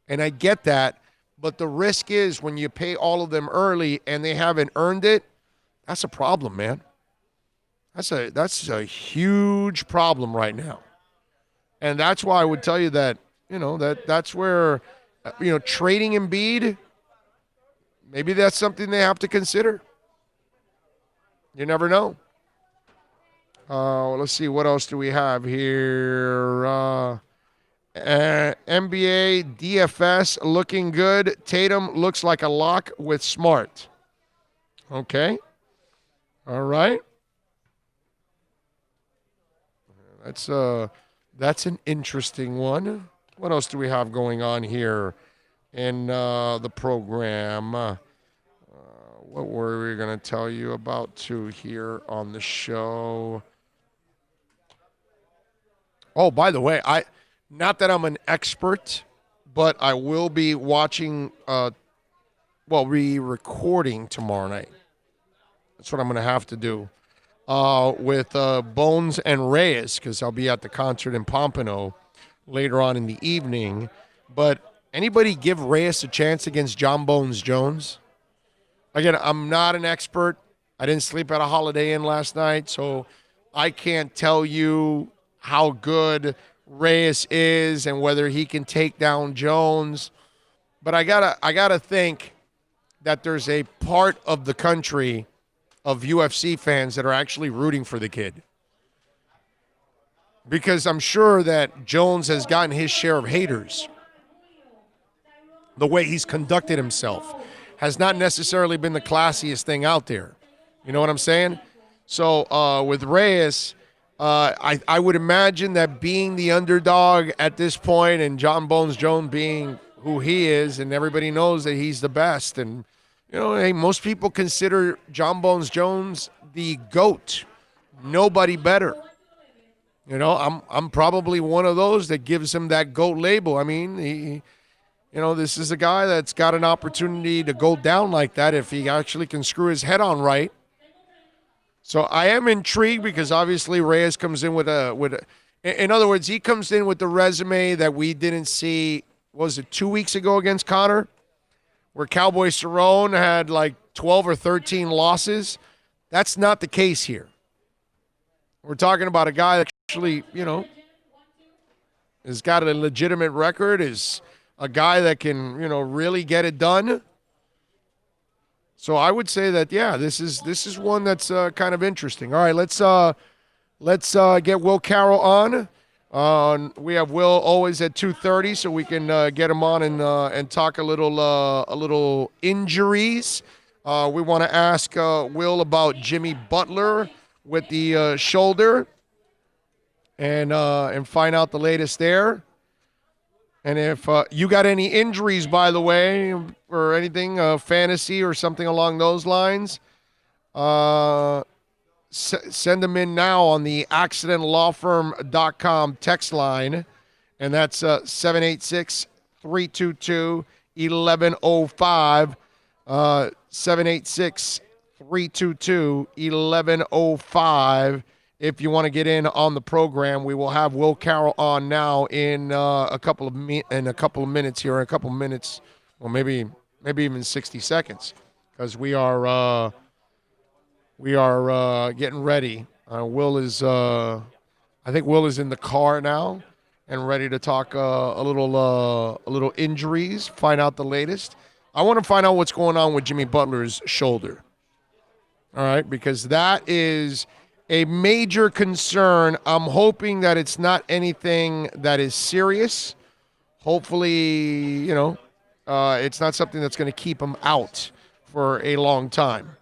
And I get that. But the risk is when you pay all of them early and they haven't earned it, that's a problem, man. That's a huge problem right now. And that's why I would tell you that, you know, that's where, you know, trading Embiid, maybe that's something they have to consider. You never know. Let's see. What else do we have here? NBA DFS looking good. Tatum looks like a lock with Smart. Okay. All right. That's an interesting one. What else do we have going on here in the program? What were we going to tell you about too here on the show? Oh, by the way, not that I'm an expert, but I will be watching re-recording tomorrow night. That's what I'm going to have to do with Bones and Reyes, because I'll be at the concert in Pompano later on in the evening. But anybody give Reyes a chance against John Bones Jones? Again, I'm not an expert. I didn't sleep at a Holiday Inn last night, so I can't tell you how good Reyes is and whether he can take down Jones. But I gotta think that there's a part of the country of UFC fans that are actually rooting for the kid. Because I'm sure that Jones has gotten his share of haters. The way he's conducted himself has not necessarily been the classiest thing out there. You know what I'm saying? So with Reyes, I would imagine that being the underdog at this point and John Bones Jones being who he is, and everybody knows that he's the best, and hey, most people consider John Bones Jones the GOAT. Nobody better. I'm probably one of those that gives him that GOAT label. I mean, this is a guy that's got an opportunity to go down like that if he actually can screw his head on right. So I am intrigued because obviously Reyes comes in with a in other words, he comes in with the resume that we didn't see, was it 2 weeks ago against Conor? Where Cowboy Cerrone had like 12 or 13 losses. That's not the case here. We're talking about a guy that actually, has got a legitimate record, is a guy that can, really get it done. So I would say that, yeah, this is one that's kind of interesting. All right, let's get Will Carroll on. We have Will always at 2:30, so we can get him on and talk a little injuries. We want to ask Will about Jimmy Butler with the shoulder, and find out the latest there. And if you got any injuries, by the way, or anything, fantasy or something along those lines, send them in now on the accidentlawfirm.com text line, and that's 786-322-1105, 786-322-1105. If you want to get in on the program, we will have Will Carroll on now in a couple of minutes here, well, maybe even 60 seconds, because we are getting ready. Will is, I think Will is in the car now and ready to talk a little injuries, find out the latest. I want to find out what's going on with Jimmy Butler's shoulder. All right, because that is a major concern. I'm hoping that it's not anything that is serious. Hopefully, it's not something that's going to keep him out for a long time.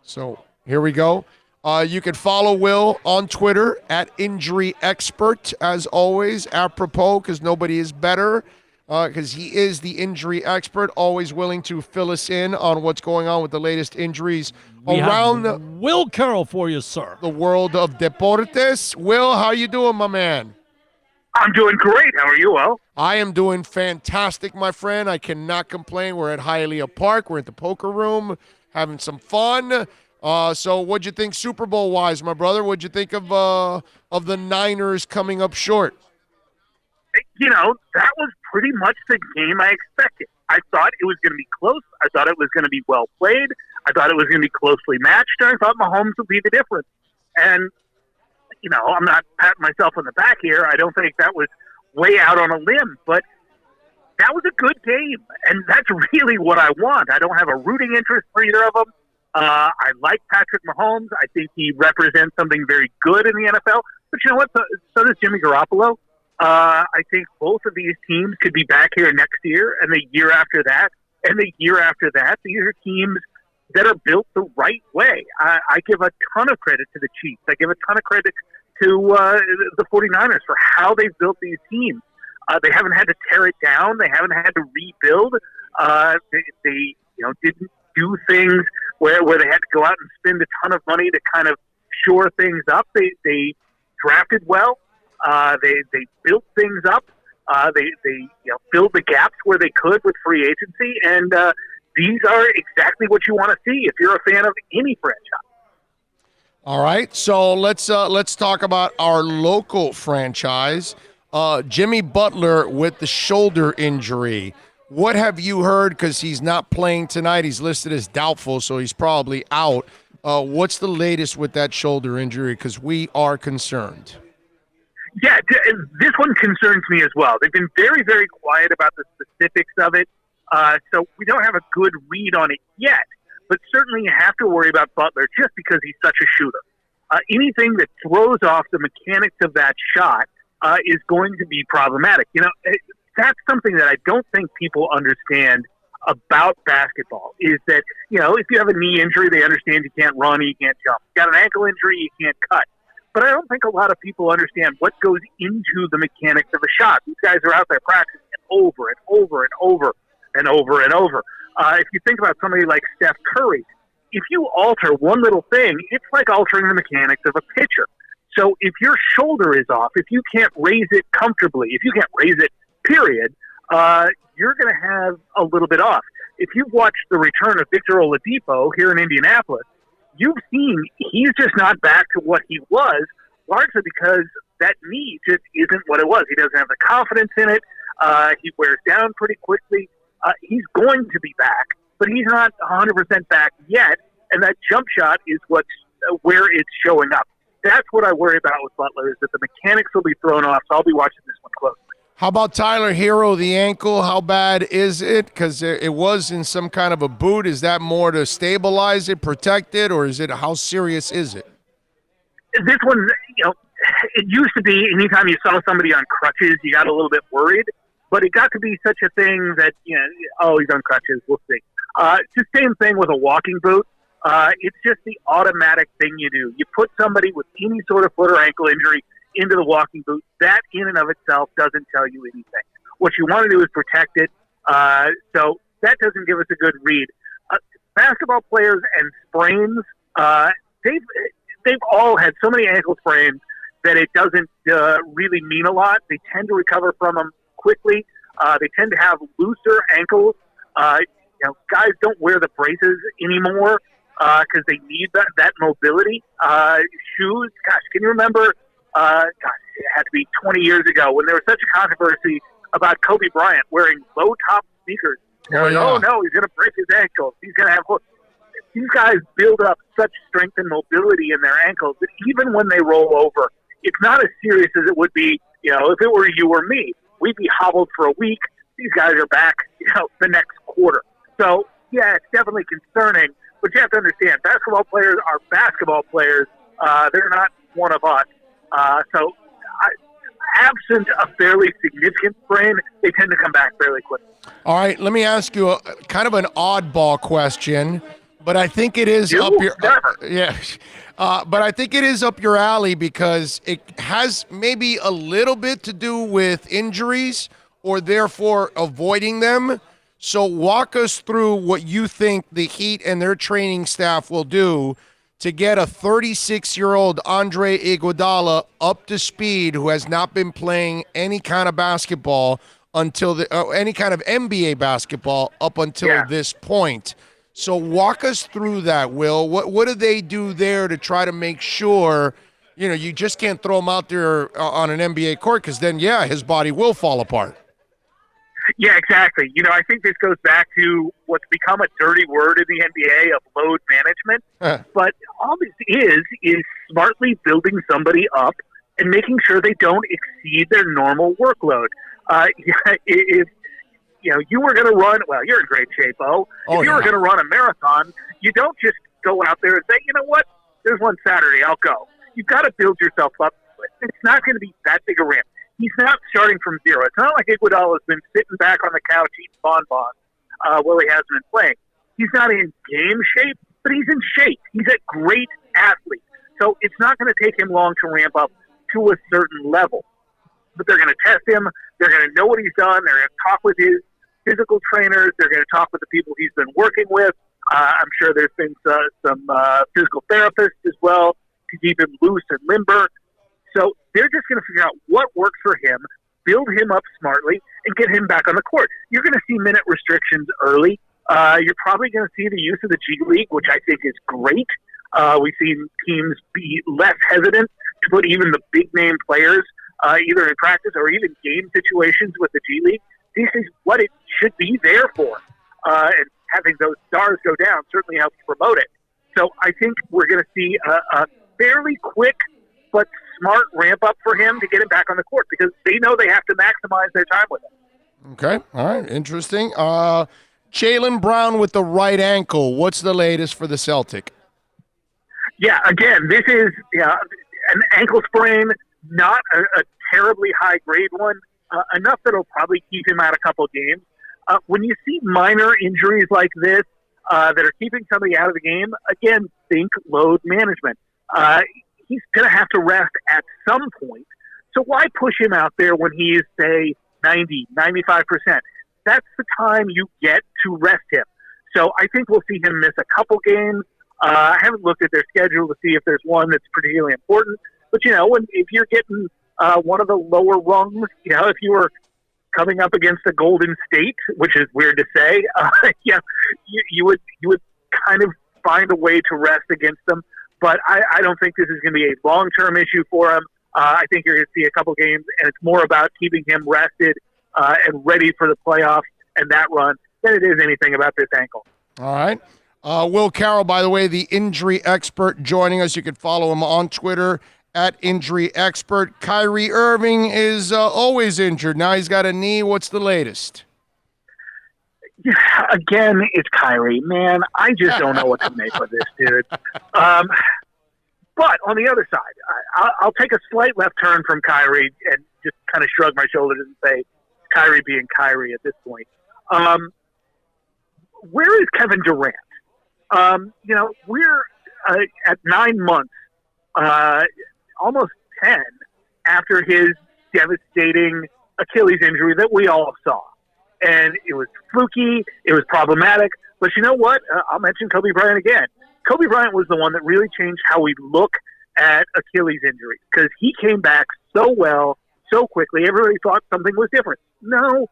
So here we go. You can follow Will on Twitter at Injury Expert, as always, apropos, because nobody is better, because he is the injury expert, always willing to fill us in on what's going on with the latest injuries around the Will Carroll for you, sir. The world of deportes. Will, how you doing, my man? I'm doing great. How are you, Will? I am doing fantastic, my friend. I cannot complain. We're at Hialeah Park. We're at the poker room, having some fun. So what'd you think Super Bowl-wise, my brother? What'd you think of the Niners coming up short? That was pretty much the game I expected. I thought it was going to be close. I thought it was going to be well played. I thought it was going to be closely matched. I thought Mahomes would be the difference. And, I'm not patting myself on the back here. I don't think that was way out on a limb. But that was a good game. And that's really what I want. I don't have a rooting interest for either of them. I like Patrick Mahomes. I think he represents something very good in the NFL. But you know what? So does Jimmy Garoppolo. I think both of these teams could be back here next year and the year after that and the year after that. These are teams that are built the right way. I give a ton of credit to the Chiefs. I give a ton of credit to the 49ers for how they've built these teams. They haven't had to tear it down. They haven't had to rebuild. They didn't do things where they had to go out and spend a ton of money to kind of shore things up. They drafted well. They built things up. They filled the gaps where they could with free agency, and these are exactly what you want to see if you're a fan of any franchise. All right, so let's talk about our local franchise. Jimmy Butler with the shoulder injury. What have you heard? Because he's not playing tonight. He's listed as doubtful, so he's probably out. What's the latest with that shoulder injury? Because we are concerned. Yeah, this one concerns me as well. They've been very, very quiet about the specifics of it, so we don't have a good read on it yet. But certainly you have to worry about Butler just because he's such a shooter. Anything that throws off the mechanics of that shot is going to be problematic. You know, that's something that I don't think people understand about basketball is that, you know, if you have a knee injury, they understand you can't run, you can't jump. You got an ankle injury, you can't cut. But I don't think a lot of people understand what goes into the mechanics of a shot. These guys are out there practicing over and over and over and over and over. If you think about somebody like Steph Curry, if you alter one little thing, it's like altering the mechanics of a pitcher. So if your shoulder is off, if you can't raise it comfortably, if you can't raise it, period, you're going to have a little bit off. If you've watched the return of Victor Oladipo here in Indianapolis, you've seen he's just not back to what he was, largely because that knee just isn't what it was. He doesn't have the confidence in it. He wears down pretty quickly. He's going to be back, but he's not 100% back yet, and that jump shot is where it's showing up. That's what I worry about with Butler, is that the mechanics will be thrown off, so I'll be watching this one closely. How about Tyler Hero, the ankle? How bad is it? Because it was in some kind of a boot. Is that more to stabilize it, protect it, or is it how serious is it? This one, you know, it used to be anytime you saw somebody on crutches, you got a little bit worried. But it got to be such a thing that, you know, oh, he's on crutches, we'll see. It's the same thing with a walking boot. It's just the automatic thing you do. You put somebody with any sort of foot or ankle injury into the walking boot. That in and of itself doesn't tell you anything. What you want to do is protect it. So that doesn't give us a good read. Basketball players and sprains, they've all had so many ankle sprains that it doesn't really mean a lot. They tend to recover from them quickly. They tend to have looser ankles. You know, guys don't wear the braces anymore because they need that mobility. Shoes, gosh, can you remember? It had to be 20 years ago when there was such a controversy about Kobe Bryant wearing low-top sneakers. Oh no, he's going to break his ankles. He's going to have. These guys build up such strength and mobility in their ankles that even when they roll over, it's not as serious as it would be. You know, if it were you or me, we'd be hobbled for a week. These guys are back, you know, the next quarter. So yeah, it's definitely concerning. But you have to understand, basketball players are basketball players. They're not one of us. So absent a fairly significant sprain, they tend to come back fairly quickly. All right, let me ask you a kind of an oddball question, but I think it is up your but I think it is up your alley because it has maybe a little bit to do with injuries or therefore avoiding them. So walk us through what you think the Heat and their training staff will do to get a 36-year-old Andre Iguodala up to speed who has not been playing any kind of basketball until any kind of NBA basketball up until this point. So walk us through that, Will. What do they do there to try to make sure, you know, you just can't throw him out there on an NBA court because then, his body will fall apart. Yeah, exactly. You know, I think this goes back to what's become a dirty word in the NBA of load management. But all this is smartly building somebody up and making sure they don't exceed their normal workload. If you know you were going to run, well, you're in great shape, If you were going to run a marathon, you don't just go out there and say, you know what, there's one Saturday, I'll go. You've got to build yourself up. It's not going to be that big a ramp. He's not starting from zero. It's not like Iguodala's been sitting back on the couch eating bonbons while he hasn't been playing. He's not in game shape, but he's in shape. He's a great athlete. So it's not going to take him long to ramp up to a certain level. But they're going to test him. They're going to know what he's done. They're going to talk with his physical trainers. They're going to talk with the people he's been working with. I'm sure there's been some physical therapists as well to keep him loose and limber. So they're just going to figure out what works for him, build him up smartly, and get him back on the court. You're going to see minute restrictions early. You're probably going to see the use of the G League, which I think is great. We've seen teams be less hesitant to put even the big-name players either in practice or even game situations with the G League. This is what it should be there for. And having those stars go down certainly helps promote it. So I think we're going to see a fairly quick but smart ramp-up for him to get him back on the court because they know they have to maximize their time with him. Okay. All right. Interesting. Jaylen Brown with the right ankle. What's the latest for the Celtic? Yeah, again, this is an ankle sprain, not a terribly high-grade one, enough that it'll probably keep him out a couple games. When you see minor injuries like this that are keeping somebody out of the game, again, think load management. He's going to have to rest at some point. So why push him out there when he is, say, 90, 95%? That's the time you get to rest him. So I think we'll see him miss a couple games. I haven't looked at their schedule to see if there's one that's particularly important. But, if you're getting one of the lower rungs, if you were coming up against a Golden State, which is weird to say, you would kind of find a way to rest against them. But I don't think this is going to be a long-term issue for him. I think you're going to see a couple games, and it's more about keeping him rested and ready for the playoffs and that run than it is anything about this ankle. All right. Will Carroll, by the way, the injury expert, joining us. You can follow him on Twitter at Injury Expert. Kyrie Irving is always injured. Now he's got a knee. What's the latest? Yeah, again, it's Kyrie. Man, I just don't know what to make of this, dude. But on the other side, I'll take a slight left turn from Kyrie and just kind of shrug my shoulders and say Kyrie being Kyrie at this point. Where is Kevin Durant? We're at 9 months, almost 10, after his devastating Achilles injury that we all saw. And it was fluky, it was problematic, but you know what? I'll mention Kobe Bryant again. Kobe Bryant was the one that really changed how we look at Achilles injuries because he came back so well, so quickly. Everybody thought something was different. No,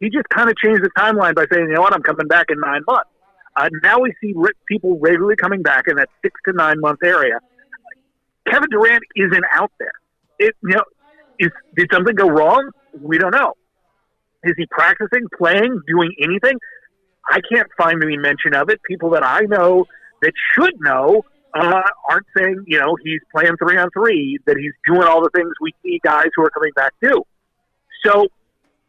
he just kind of changed the timeline by saying, you know what, I'm coming back in 9 months. Now we see people regularly coming back in that 6 to 9 month area. Kevin Durant isn't out there. Did something go wrong? We don't know. Is he practicing, playing, doing anything? I can't find any mention of it. People that I know that should know aren't saying, he's playing 3-on-3, that he's doing all the things we see guys who are coming back do. So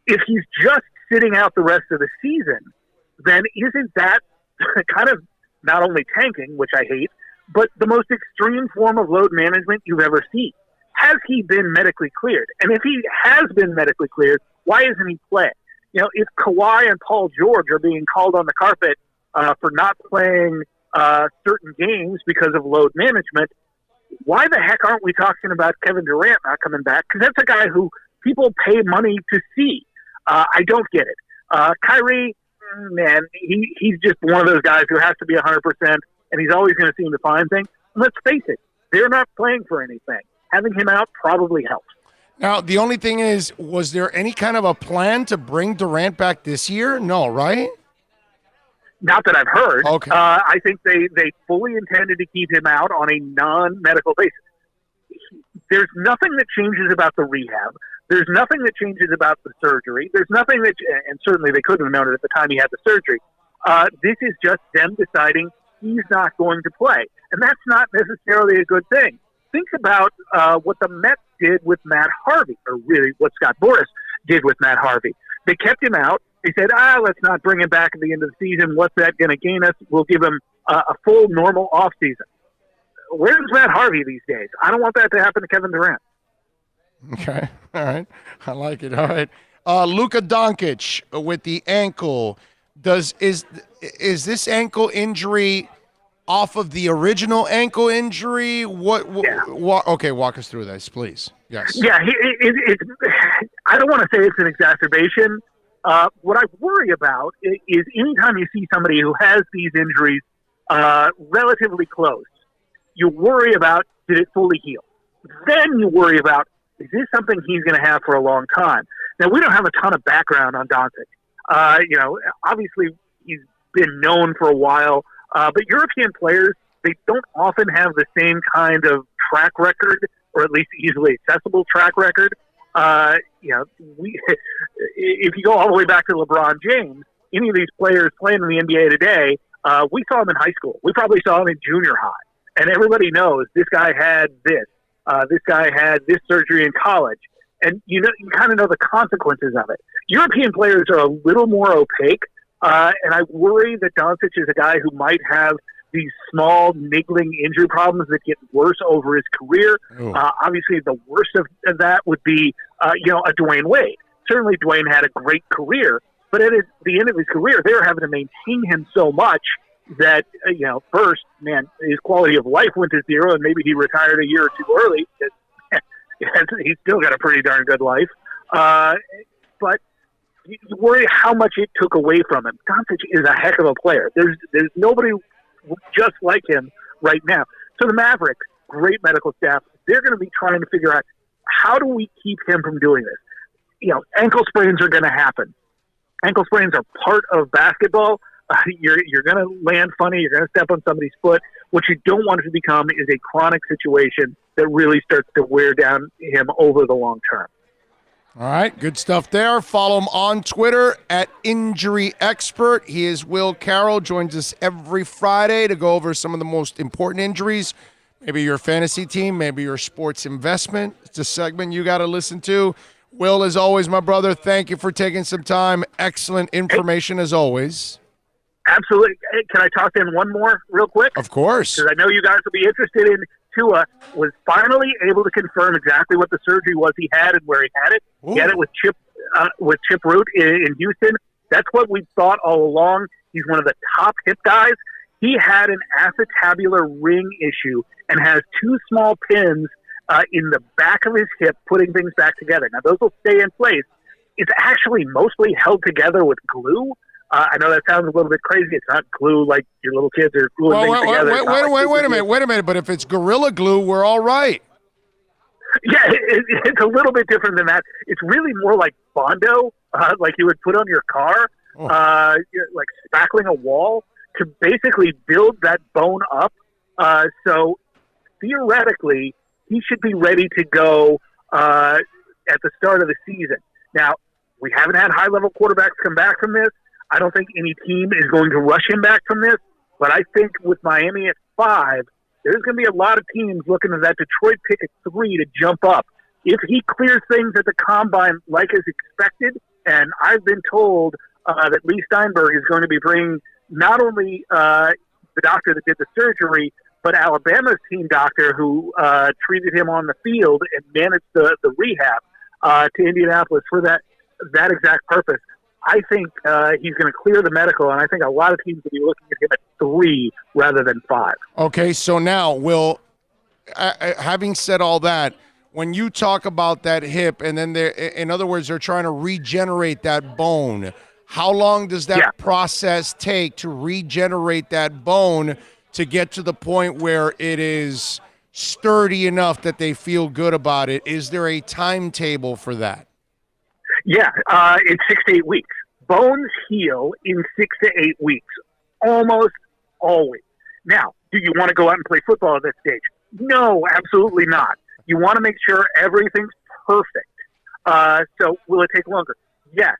if he's just sitting out the rest of the season, then isn't that kind of not only tanking, which I hate, but the most extreme form of load management you've ever seen? Has he been medically cleared? And if he has been medically cleared, why isn't he playing? If Kawhi and Paul George are being called on the carpet for not playing certain games because of load management, why the heck aren't we talking about Kevin Durant not coming back? Because that's a guy who people pay money to see. I don't get it. Kyrie, man, he's just one of those guys who has to be 100%, and he's always going to seem to find things. And let's face it, they're not playing for anything. Having him out probably helps. Now, the only thing is, was there any kind of a plan to bring Durant back this year? No, right? Not that I've heard. Okay. I think they fully intended to keep him out on a non-medical basis. There's nothing that changes about the rehab. There's nothing that changes about the surgery. There's nothing that, and certainly they couldn't have known it at the time he had the surgery. This is just them deciding he's not going to play. And that's not necessarily a good thing. Think about what the Mets did with Matt Harvey, or really what Scott Boras did with Matt Harvey. They kept him out. They said, let's not bring him back at the end of the season. What's that going to gain us? We'll give him a full normal offseason. Where's Matt Harvey these days? I don't want that to happen to Kevin Durant. Okay. All right. I like it. All right. Luka Doncic with the ankle. Is this ankle injury off of the original ankle injury? Okay, walk us through this, please. Yes. Yeah, I don't want to say it's an exacerbation. What I worry about is anytime you see somebody who has these injuries relatively close, you worry about, did it fully heal? Then you worry about, is this something he's going to have for a long time? Now, we don't have a ton of background on Doncic. Obviously, he's been known for a while. But European players, they don't often have the same kind of track record, or at least easily accessible track record. If you go all the way back to LeBron James, any of these players playing in the NBA today, we saw them in high school. We probably saw them in junior high. And everybody knows this guy had this. This guy had this surgery in college. And you kind of know the consequences of it. European players are a little more opaque. And I worry that Doncic is a guy who might have these small, niggling injury problems that get worse over his career. Obviously, the worst of that would be, a Dwayne Wade. Certainly, Dwayne had a great career, but at the end of his career, they were having to maintain him so much that, first, man, his quality of life went to zero, and maybe he retired a year or two early. He's still got a pretty darn good life. But you worry how much it took away from him. Doncic is a heck of a player. There's nobody just like him right now. So the Mavericks, great medical staff, they're going to be trying to figure out, how do we keep him from doing this? Ankle sprains are going to happen. Ankle sprains are part of basketball. You're going to land funny. You're going to step on somebody's foot. What you don't want it to become is a chronic situation that really starts to wear down him over the long term. All right, good stuff there. Follow him on Twitter at Injury Expert. He is Will Carroll, joins us every Friday to go over some of the most important injuries. Maybe your fantasy team, maybe your sports investment. It's a segment you got to listen to. Will, as always, my brother, thank you for taking some time. Excellent information as always. Absolutely. Hey, can I toss in one more real quick? Of course. Because I know you guys will be interested in Tua was finally able to confirm exactly what the surgery was he had and where he had it. Ooh. He had it with Chip Root in Houston. That's what we thought all along. He's one of the top hip guys. He had an acetabular ring issue and has two small pins in the back of his hip putting things back together. Now, those will stay in place. It's actually mostly held together with glue. I know that sounds a little bit crazy. It's not glue like your little kids are gluing things together. Wait a minute. But if it's Gorilla Glue, we're all right. Yeah, it's a little bit different than that. It's really more like Bondo, like you would put on your car, like spackling a wall to basically build that bone up. So theoretically, he should be ready to go at the start of the season. Now, we haven't had high-level quarterbacks come back from this. I don't think any team is going to rush him back from this, but I think with Miami at 5, there's going to be a lot of teams looking at that Detroit pick at 3 to jump up. If he clears things at the combine like is expected, and I've been told that Lee Steinberg is going to be bringing not only the doctor that did the surgery, but Alabama's team doctor who treated him on the field and managed the rehab to Indianapolis for that exact purpose. I think he's going to clear the medical, and I think a lot of teams will be looking at him at 3 rather than 5. Okay, so now, Will, having said all that, when you talk about that hip, and then in other words, they're trying to regenerate that bone, how long does that process take to regenerate that bone to get to the point where it is sturdy enough that they feel good about it? Is there a timetable for that? Yeah, it's 6 to 8 weeks. Bones heal in 6 to 8 weeks, almost always. Now, do you want to go out and play football at that stage? No, absolutely not. You want to make sure everything's perfect. So will it take longer? Yes.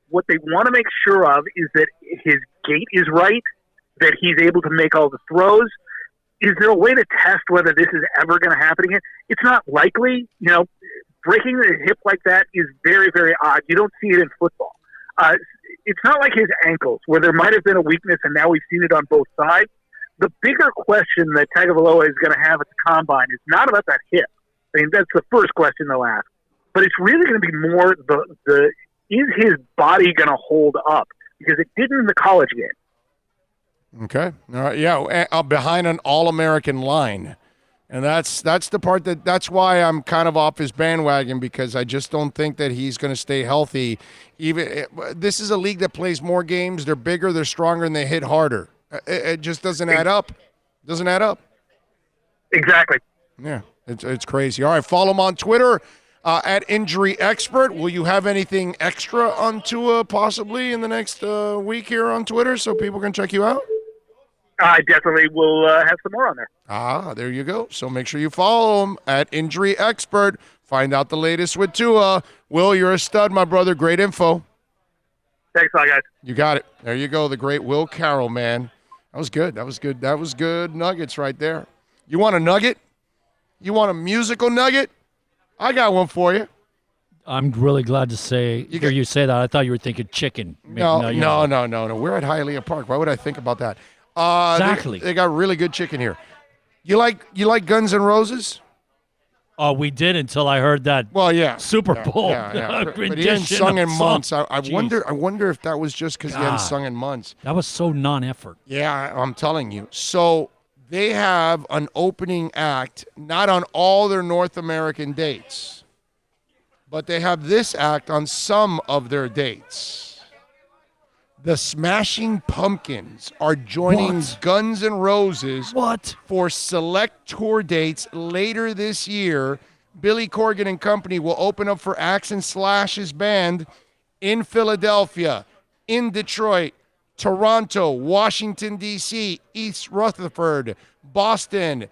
What they want to make sure of is that his gait is right, that he's able to make all the throws. Is there a way to test whether this is ever going to happen again? It's not likely. Breaking the hip like that is very, very odd. You don't see it in football. It's not like his ankles, where there might have been a weakness, and now we've seen it on both sides. The bigger question that Tagovailoa is going to have at the combine is not about that hip. I mean, that's the first question they'll ask. But it's really going to be more is his body going to hold up? Because it didn't in the college game. Okay. All right. Yeah, behind an All-American line. And that's the part that's why I'm kind of off his bandwagon, because I just don't think that he's going to stay healthy. This is a league that plays more games. They're bigger, they're stronger, and they hit harder. It just doesn't add up. Exactly. Yeah, it's crazy. All right, follow him on Twitter at Injury Expert. Will you have anything extra on Tua possibly in the next week here on Twitter so people can check you out? I definitely will have some more on there. There you go. So make sure you follow him at Injury Expert. Find out the latest with Tua. Will, you're a stud, my brother. Great info. Thanks a lot, guys. You got it. There you go. The great Will Carroll, man. That was good. That was good. That was good nuggets right there. You want a nugget? You want a musical nugget? I got one for you. I'm really glad to hear you say that. I thought you were thinking chicken. No. We're at Hialeah Park. Why would I think about that? Exactly. They got really good chicken here. You like Guns N' Roses? Oh, we did until I heard that. Well, yeah, Super Bowl. Yeah. But he hadn't sung in months. I wonder if that was just because he hadn't sung in months. That was so non-effort. Yeah, I'm telling you. So they have an opening act, not on all their North American dates, but they have this act on some of their dates. The Smashing Pumpkins are joining Guns N' Roses for select tour dates later this year. Billy Corgan and company will open up for Axe and Slash's band in Philadelphia, in Detroit, Toronto, Washington, D.C., East Rutherford, Boston.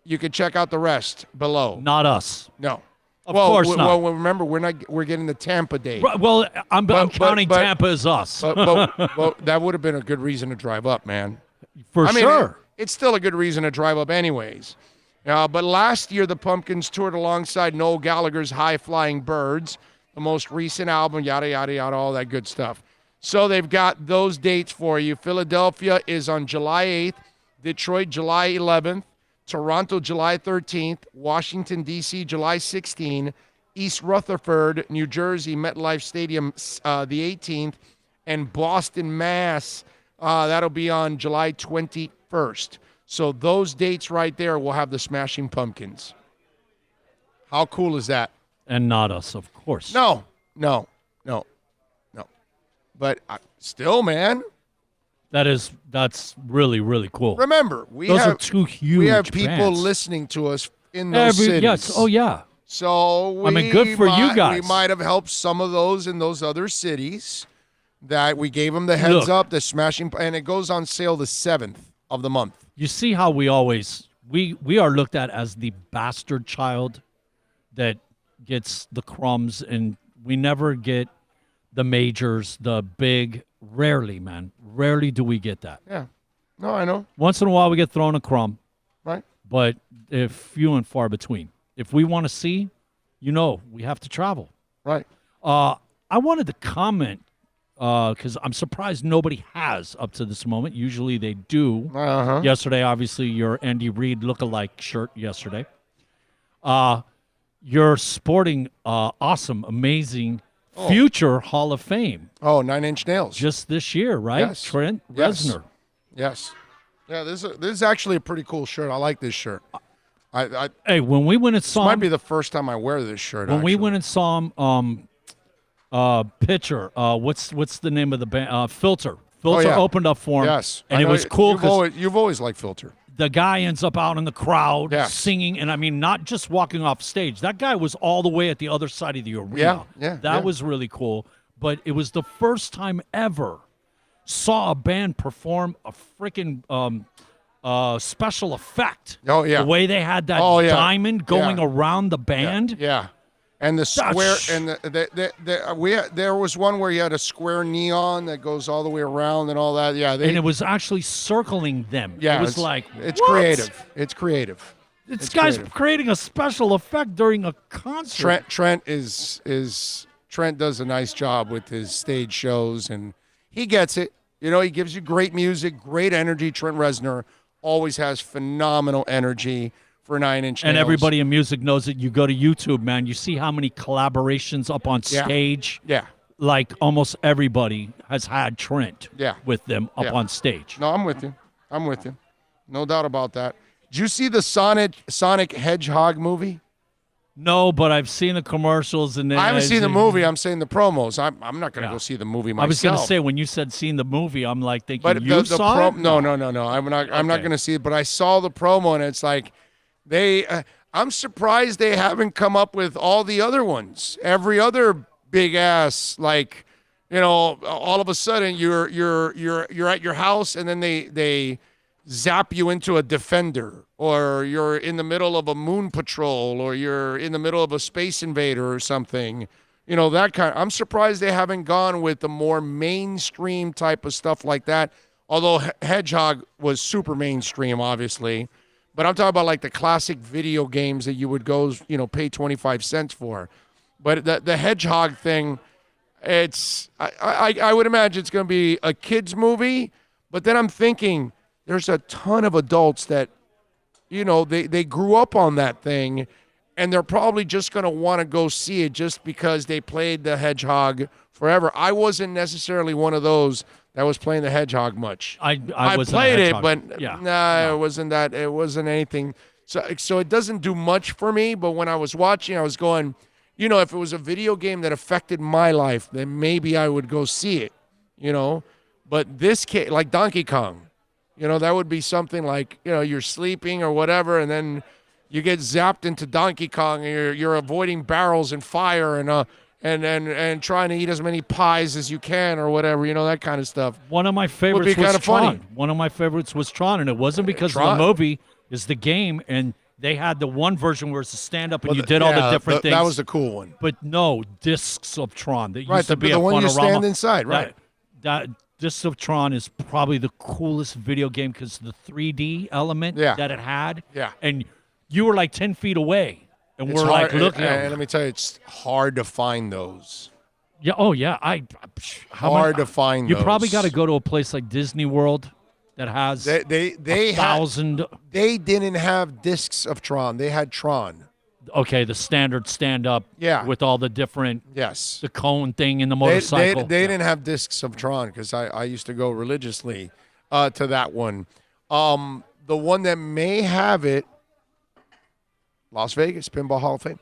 You can check out the rest below. Not us. No. Of course not. Well, remember, we're getting the Tampa date. Well, I'm counting Tampa as us. But that would have been a good reason to drive up, man. For sure. It's still a good reason to drive up anyways. But last year, the Pumpkins toured alongside Noel Gallagher's High Flying Birds, the most recent album, yada, yada, yada, all that good stuff. So they've got those dates for you. Philadelphia is on July 8th, Detroit, July 11th, Toronto, July 13th, Washington, D.C., July 16th, East Rutherford, New Jersey, MetLife Stadium, the 18th, and Boston, Mass. That'll be on July 21st. So those dates right there will have the Smashing Pumpkins. How cool is that? And not us, of course. No. But still, man. That's really, really cool. Remember, those are two huge we have people bands. listening to us in those cities. Yes. Oh, yeah. So good for you guys. We might have helped some of those in those other cities that we gave them the heads up, the Smashing, and it goes on sale the 7th of the month. You see how we always we are looked at as the bastard child that gets the crumbs, and we never get the majors, the big. Rarely, man. Rarely do we get that. Yeah. No, I know. Once in a while we get thrown a crumb. Right. But few and far between. If we want to see, we have to travel. Right. I wanted to comment because I'm surprised nobody has up to this moment. Usually they do. Uh-huh. Yesterday, obviously, your Andy Reid look-alike shirt yesterday. You're sporting awesome, amazing future Hall of Fame. Oh, 9 Inch Nails. Just this year, right? Yes. Trent Reznor. Yes. Yeah, this is actually a pretty cool shirt. I like this shirt. Hey, when we went and saw him, might be the first time I wear this shirt. When we went and saw him, pitcher, what's the name of the band? Filter. Filter opened up for him. Yes. And it was cool because you've always liked Filter. The guy ends up out in the crowd singing, and I mean, not just walking off stage. That guy was all the way at the other side of the arena. That was really cool. But it was the first time ever saw a band perform a freaking special effect. Oh, yeah. The way they had that diamond going around the band. Yeah. And the square, and there was one where you had a square neon that goes all the way around and all that. Yeah, and it was actually circling them. Yeah, it was like it's creative. It's creative. This guy's creating a special effect during a concert. Trent does a nice job with his stage shows, and he gets it. He gives you great music, great energy. Trent Reznor always has phenomenal energy. For 9 Inch Nails. And everybody in music knows that you go to YouTube, man. You see how many collaborations up on stage. Yeah. Like almost everybody has had Trent with them up on stage. No, I'm with you. No doubt about that. Did you see the Sonic Hedgehog movie? No, but I've seen the commercials. And I haven't seen the movie. I'm saying the promos. I'm not going to go see the movie myself. I was going to say, when you said seeing the movie, I'm like thinking, you saw it? No. I'm not going to see it. But I saw the promo, and it's like, I'm surprised they haven't come up with all the other ones. Every other big ass, like, all of a sudden you're at your house and then they zap you into a Defender, or you're in the middle of a moon patrol, or you're in the middle of a Space Invader or something. That kind. I'm surprised they haven't gone with the more mainstream type of stuff like that. Although Hedgehog was super mainstream, obviously. But I'm talking about like the classic video games that you would go, pay 25 cents for. But the Hedgehog thing, I would imagine it's going to be a kid's movie. But then I'm thinking there's a ton of adults that, they grew up on that thing. And they're probably just going to want to go see it just because they played the Hedgehog forever. I wasn't necessarily one of those that was playing the Hedgehog much. I played it, but it wasn't that. It wasn't anything. So it doesn't do much for me. But when I was watching, I was going, if it was a video game that affected my life, then maybe I would go see it. But this kid, like Donkey Kong, that would be something like you're sleeping or whatever, and then you get zapped into Donkey Kong, and you're avoiding barrels and fire and trying to eat as many pies as you can or whatever, that kind of stuff. One of my favorites was Tron. One of my favorites was Tron, and it wasn't because of the movie. It's the game, and they had the one version where it's a stand-up and you did all the different things. That was the cool one. But no, discs of Tron. That used to be the a one you Funorama. stand inside, right? That Discs of Tron is probably the coolest video game because the 3D element that it had. Yeah. And you were like 10 feet away, and we're like looking. And let me tell you, it's hard to find those. Yeah. Oh, yeah. Hard to find those. You probably got to go to a place like Disney World that has they 1,000. They didn't have Discs of Tron. They had Tron. Okay, the standard stand-up. Yeah. With all the different. Yes. The cone thing in the motorcycle. They didn't have Discs of Tron because I used to go religiously to that one. The one that may have it. Las Vegas Pinball Hall of Fame.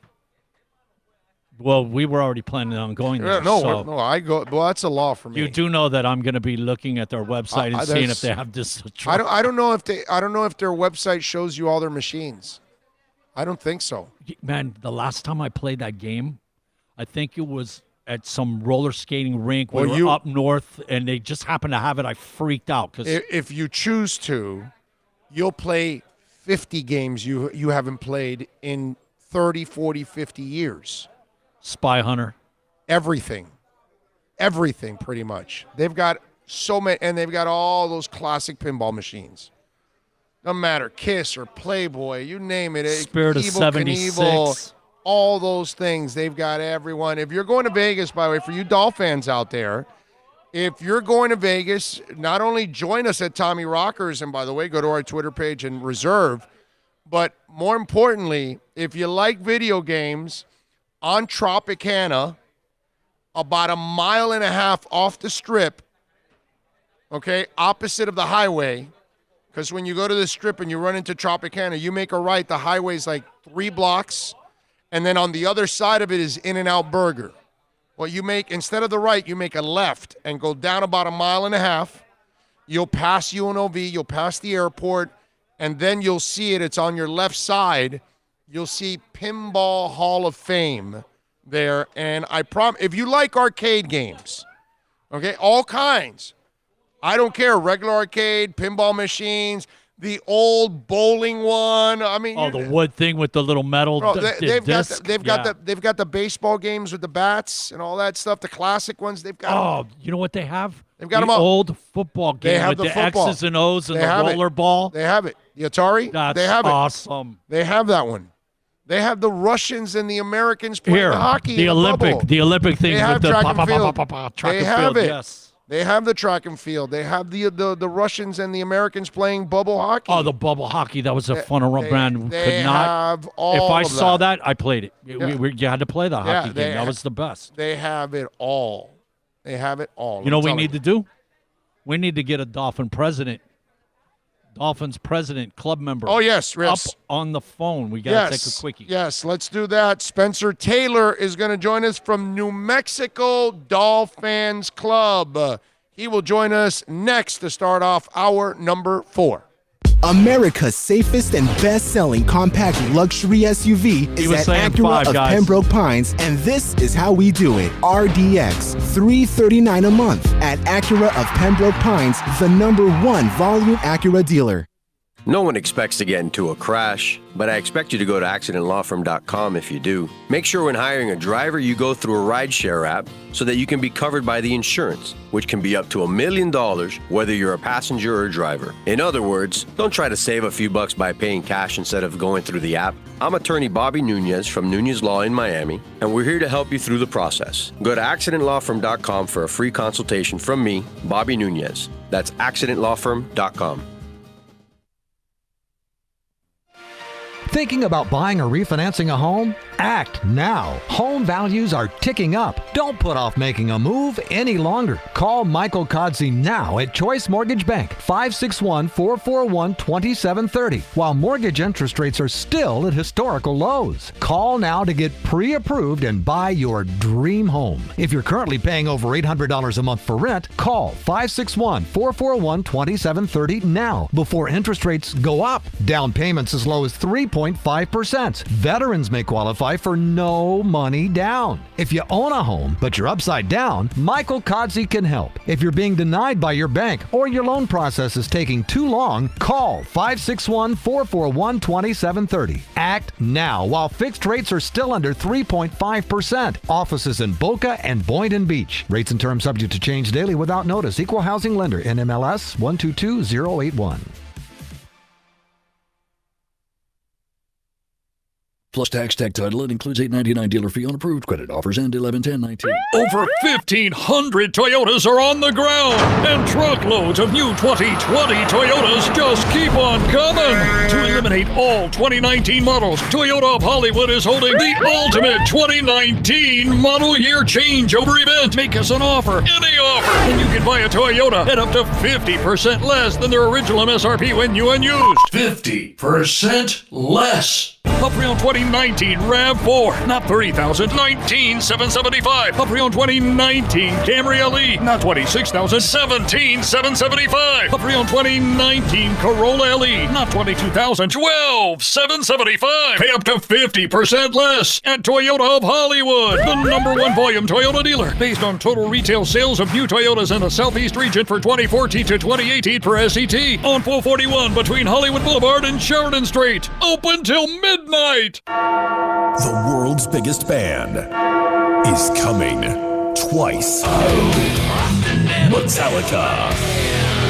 Well, we were already planning on going there. No, I go. Well, that's a law for me. You do know that I'm going to be looking at their website and seeing if they have this. I don't know if their website shows you all their machines. I don't think so. Man, the last time I played that game, I think it was at some roller skating rink. We were up north, and they just happened to have it. I freaked out because if you choose to, you'll play 50 games you haven't played in 30, 40, 50 years. Spy Hunter. Everything pretty much. They've got so many, and they've got all those classic pinball machines. No matter Kiss or Playboy, you name it. Spirit of 76. Knievel, all those things. They've got everyone. If you're going to Vegas, by the way, for you Dolph fans out there, if you're going to Vegas, not only join us at Tommy Rockers, and by the way, go to our Twitter page and reserve, but more importantly, if you like video games, on Tropicana, about 1.5 miles off the Strip, okay, opposite of the highway, because when you go to the Strip and you run into Tropicana, you make a right, the highway's like 3 blocks, and then on the other side of it is In-N-Out Burger. Well, you make, instead of the right, you make a left and go down about 1.5 miles. You'll pass UNLV, you'll pass the airport, and then you'll see it. It's on your left side. You'll see Pinball Hall of Fame there. And I promise, if you like arcade games, okay, all kinds. I don't care, regular arcade, pinball machines, the old bowling one. I mean, the wood thing with the little metal disc. They've got the baseball games with the bats and all that stuff. The classic ones they've got. Oh, you know what they have? They've got the them all. Old football game with the X's and O's and the roller ball. They have it. The Atari. That's they have awesome. They have that one. They have the Russians and the Americans playing hockey. The Olympic thing with the track and field. Yes. They have the track and field. They have the Russians and the Americans playing bubble hockey. Oh, the bubble hockey. That was a fun brand. They have all If I of saw that, I played it. You had to play the hockey game. That was the best. They have it all. They have it all. You know what we need to do? We need to get a Dolphins president, club member. Oh, yes. Up on the phone. We got to take a quickie. Yes, let's do that. Spencer Taylor is going to join us from New Mexico Dolphins Club. He will join us next to start off hour number 4. America's safest and best-selling compact luxury SUV is at Acura of Pembroke Pines, and this is how we do it. RDX, $339 a month at Acura of Pembroke Pines, the #1 volume Acura dealer. No one expects to get into a crash, but I expect you to go to accidentlawfirm.com if you do. Make sure when hiring a driver, you go through a rideshare app so that you can be covered by the insurance, which can be up to $1 million whether you're a passenger or a driver. In other words, don't try to save a few bucks by paying cash instead of going through the app. I'm attorney Bobby Nunez from Nunez Law in Miami, and we're here to help you through the process. Go to accidentlawfirm.com for a free consultation from me, Bobby Nunez. That's accidentlawfirm.com. Thinking about buying or refinancing a home? Act now. Home values are ticking up. Don't put off making a move any longer. Call Michael Kodsey now at Choice Mortgage Bank, 561-441-2730, while mortgage interest rates are still at historical lows. Call now to get pre-approved and buy your dream home. If you're currently paying over $800 a month for rent, call 561-441-2730 now before interest rates go up. Down payments as low as 3.5%. Veterans may qualify for no money down. If you own a home, but you're upside down, Michael Kodsey can help. If you're being denied by your bank or your loan process is taking too long, call 561-441-2730. Act now while fixed rates are still under 3.5%. Offices in Boca and Boynton Beach. Rates and terms subject to change daily without notice. Equal housing lender. NMLS 122081. Plus tax, tech title. It includes $8.99 dealer fee on approved credit. Offers end 11/10/19. Over 1,500 Toyotas are on the ground, and truckloads of new 2020 Toyotas just keep on coming. To eliminate all 2019 models, Toyota of Hollywood is holding the ultimate 2019 model year changeover event. Make us an offer, any offer, and you can buy a Toyota at up to 50% less than their original MSRP when new and used. 50% less. A pre-owned 2019 RAV4, not $30,000, $19,775. A pre-owned 2019 Camry LE, not $26,000, $17,775. A pre-owned 2019 Corolla LE, not $22,000, $12,775. Pay up to 50% less at Toyota of Hollywood, the #1 volume Toyota dealer, based on total retail sales of new Toyotas in the Southeast region for 2014 to 2018 per SCT, on 441 between Hollywood Boulevard and Sheridan Street. Open till midnight. The world's biggest band is coming twice. Metallica.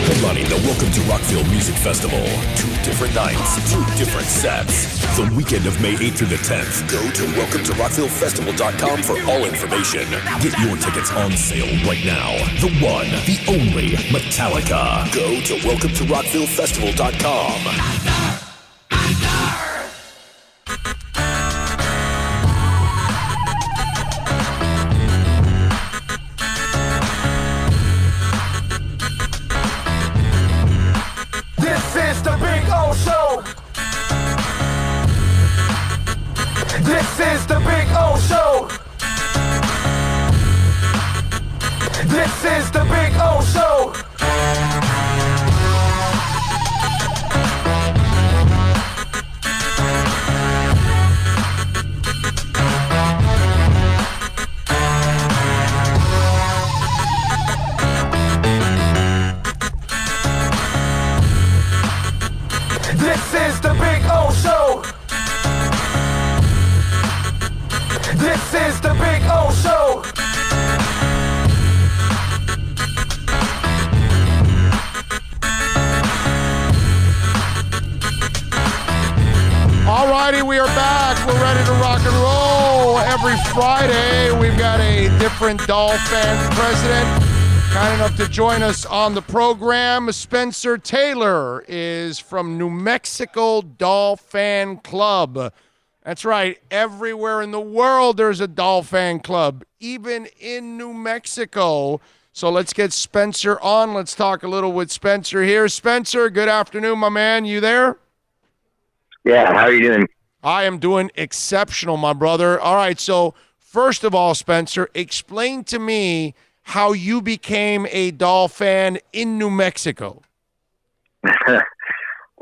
Headlining the Welcome to Rockville Music Festival. 2 different nights, 2 different sets. The weekend of May 8th through the 10th. Go to welcometorockvillefestival.com for all information. Get your tickets on sale right now. The one, the only Metallica. Go to welcometorockvillefestival.com. This is the Big O Show. This is the Big O Show. This is the Big O Show. This is the Big O Show. This is the Big O Show. All righty, we are back. We're ready to rock and roll. Every Friday, we've got a different Dolphins president. Kind enough to join us on the program. Spencer Taylor is from New Mexico Dolphin Club. That's right. Everywhere in the world there's a Dolphin Club, even in New Mexico. So let's get Spencer on. Let's talk a little with Spencer here. Spencer, good afternoon, my man. You there? Yeah, how are you doing? I am doing exceptional, my brother. All right, so first of all, Spencer, explain to me how you became a Dolphin in New Mexico.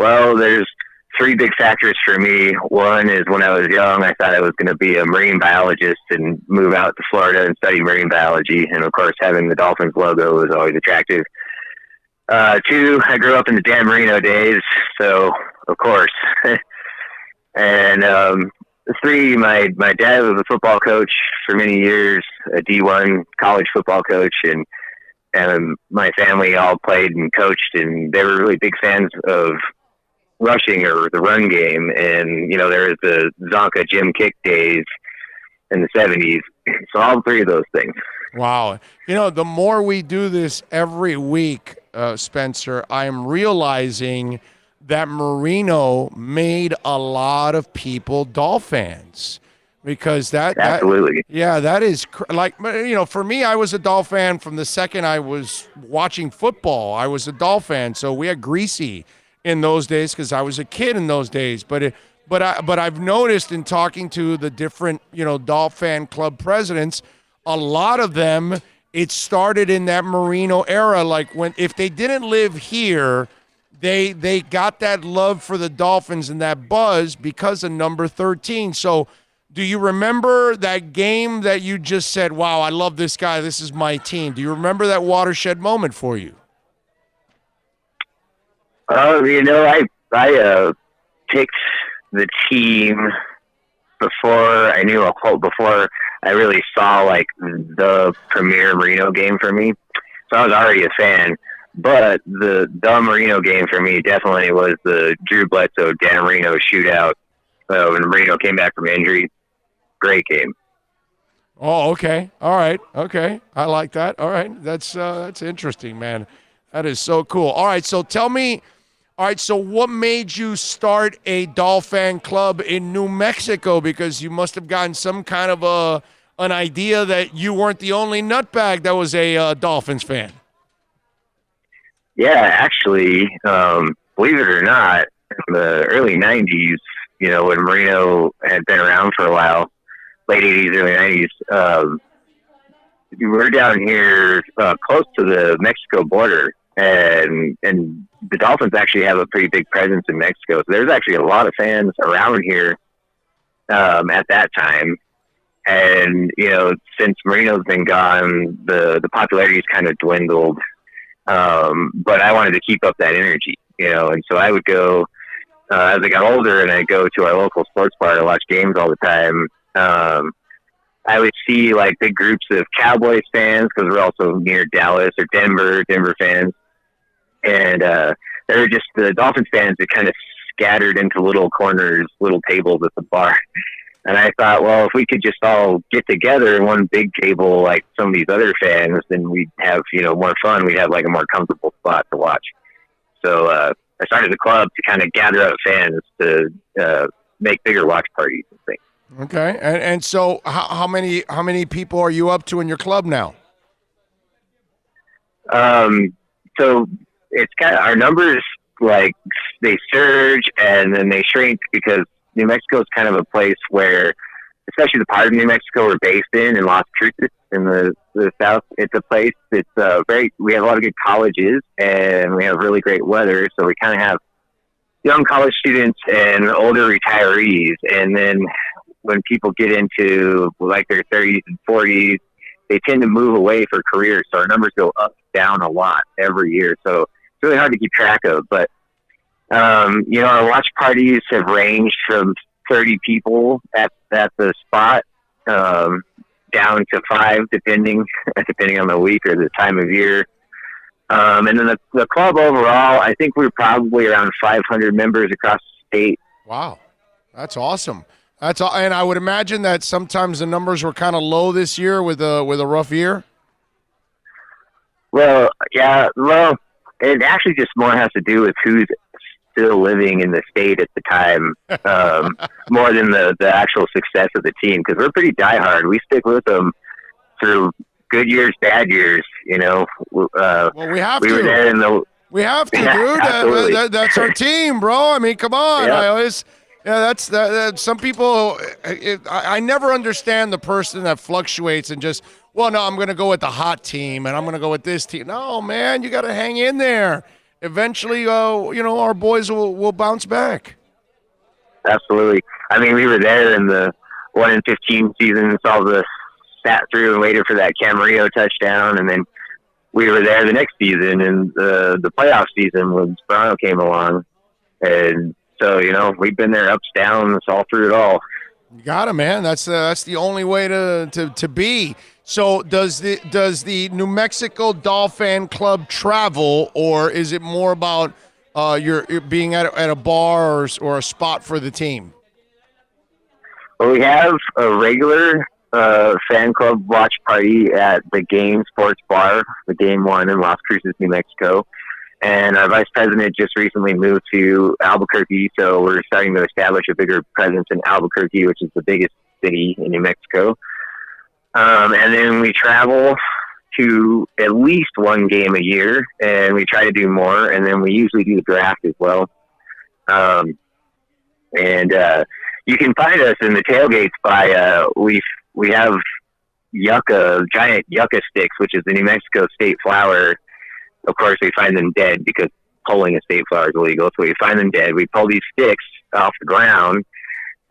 Well, there's three big factors for me. One is when I was young, I thought I was going to be a marine biologist and move out to Florida and study marine biology. And of course, having the Dolphins logo was always attractive. Two, I grew up in the Dan Marino days, so of course. And three, my dad was a football coach for many years, a D1 college football coach, and my family all played and coached, and they were really big fans of rushing or the run game. And, there was the Zonka Jim Kick days in the 70s. So all three of those things. Wow. The more we do this every week, Spencer, I am realizing that Marino made a lot of people Dolphins. Because absolutely. That is for me, I was a Dolphin fan from the second I was watching football. I was a Dolphin fan. So we had Greasy in those days because I was a kid in those days. But I've noticed in talking to the different, Dolphin club presidents, a lot of them, it started in that Marino era. Like if they didn't live here, they got that love for the Dolphins and that buzz because of number 13. So do you remember that game that you just said, wow, I love this guy, this is my team? Do you remember that watershed moment for you? I picked the team before I knew a quote, before I really saw like the premier Marino game for me. So I was already a fan, but the Marino game for me definitely was the Drew Bledsoe, Dan Marino shootout when Marino came back from injury. Great game. Oh, okay. All right. Okay. I like that. All right. That's interesting, man. That is so cool. All right. So tell me, so what made you start a Dolphin club in New Mexico? Because you must have gotten some kind of an idea that you weren't the only nutbag that was a Dolphins fan. Yeah, actually, believe it or not, in the early 90s, when Marino had been around for a while, late 80s, early 90s, we're down here close to the Mexico border, and the Dolphins actually have a pretty big presence in Mexico. So there's actually a lot of fans around here at that time. And, since Marino's been gone, the popularity's kind of dwindled. But I wanted to keep up that energy, and so I would go as I got older, and I'd go to our local sports bar to watch games all the time. I would see like big groups of Cowboys fans because we're also near Dallas or Denver fans. And there were just the Dolphins fans that kind of scattered into little corners, little tables at the bar. And I thought, well, if we could just all get together in one big table like some of these other fans, then we'd have, more fun. We'd have like a more comfortable spot to watch. So I started the club to kind of gather up fans to make bigger watch parties and things. Okay. And so how many people are you up to in your club now? So it's kind of, our numbers, like, they surge and then they shrink because New Mexico is kind of a place where, especially the part of New Mexico we're based in Las Cruces in the south, it's a place that's we have a lot of good colleges and we have really great weather. So we kind of have young college students and older retirees. And then when people get into like their 30s and 40s, they tend to move away for careers. So our numbers go up, down a lot every year. So it's really hard to keep track of. But, our watch parties have ranged from 30 people at the spot down to 5, depending on the week or the time of year. And then the club overall, I think we're probably around 500 members across the state. Wow. That's awesome. And I would imagine that sometimes the numbers were kind of low this year with a rough year. Well, yeah. Well, it actually just more has to do with who's still living in the state at the time, more than the actual success of the team. Because we're pretty diehard. We stick with them through good years, bad years. Well, we have to. Were there we have to, dude. That's our team, bro. I mean, come on. Yeah. That's some people. I never understand the person that fluctuates and just, well, no, I'm going to go with the hot team and I'm going to go with this team. No, man, you got to hang in there. eventually, our boys will bounce back. Absolutely. I mean, we were there in the 1-15 season, sat through and waited for that Camarillo touchdown, and then we were there the next season in the playoff season when Sperano came along. And so, we've been there ups, downs, all through it all. You got it, man. That's the only way to be. So does the New Mexico Dolphin Club travel, or is it more about you're being at a bar or a spot for the team? Well, we have a regular fan club watch party at the Game Sports Bar, the Game 1 in Las Cruces, New Mexico. And our vice president just recently moved to Albuquerque, so we're starting to establish a bigger presence in Albuquerque, which is the biggest city in New Mexico. And then we travel to at least one game a year, and we try to do more, and then we usually do the draft as well. You can find us in the tailgates by we have giant yucca sticks, which is the New Mexico state flower. Of course, we find them dead because pulling a state flower is illegal. So we find them dead. We pull these sticks off the ground,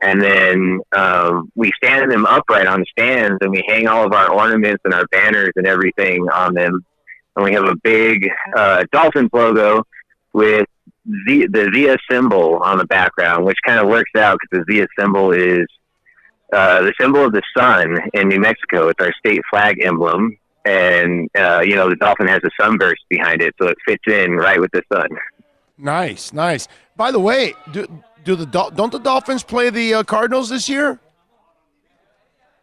and then we stand them upright on the stands, and we hang all of our ornaments and our banners and everything on them. And we have a big Dolphins logo with the Zia symbol on the background, which kind of works out because the Zia symbol is the symbol of the sun in New Mexico. It's our state flag emblem. And, the dolphin has a sunburst behind it, so it fits in right with the sun. Nice. By the way, don't the Dolphins play the Cardinals this year?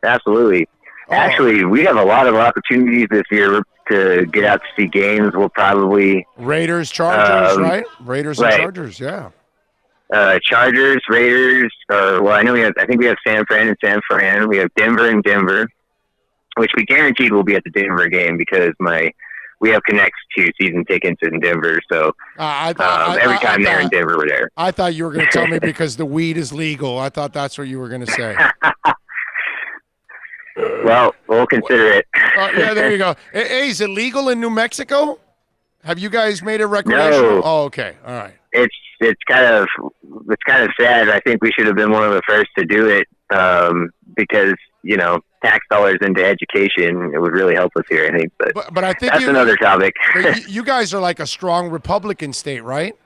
Absolutely. Oh. Actually, we have a lot of opportunities this year to get out to see games. We'll probably Raiders, Chargers, right? Raiders and Chargers, yeah. Chargers, Raiders, I think we have San Fran and San Fran. We have Denver and Denver, which we guaranteed will be at the Denver game because we have connects to season tickets in Denver. So every time they're in Denver, we're there. I thought you were going to tell me because the weed is legal. I thought that's what you were going to say. Well, we'll consider it. Yeah, there you go. Hey, is it legal in New Mexico? Have you guys made it recreational? No. Oh, okay. All right. It's kind of sad. I think we should have been one of the first to do it because, tax dollars into education, it would really help us here, I think. But I think that's another topic. But you guys are like a strong Republican state, right?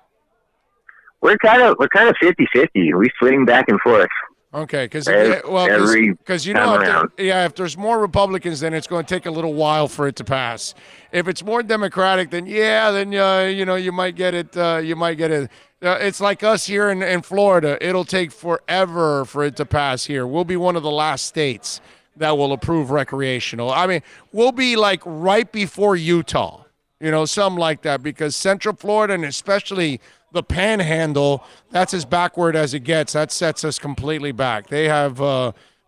We're kind of 50-50. We swing back and forth. Okay, because if there's more Republicans, then it's going to take a little while for it to pass. If it's more Democratic, then you might get it. It's like us here in Florida. It'll take forever for it to pass here. We'll be one of the last states that will approve recreational. I mean, we'll be like right before Utah, something like that, because Central Florida and especially the Panhandle, that's as backward as it gets. That sets us completely back. They have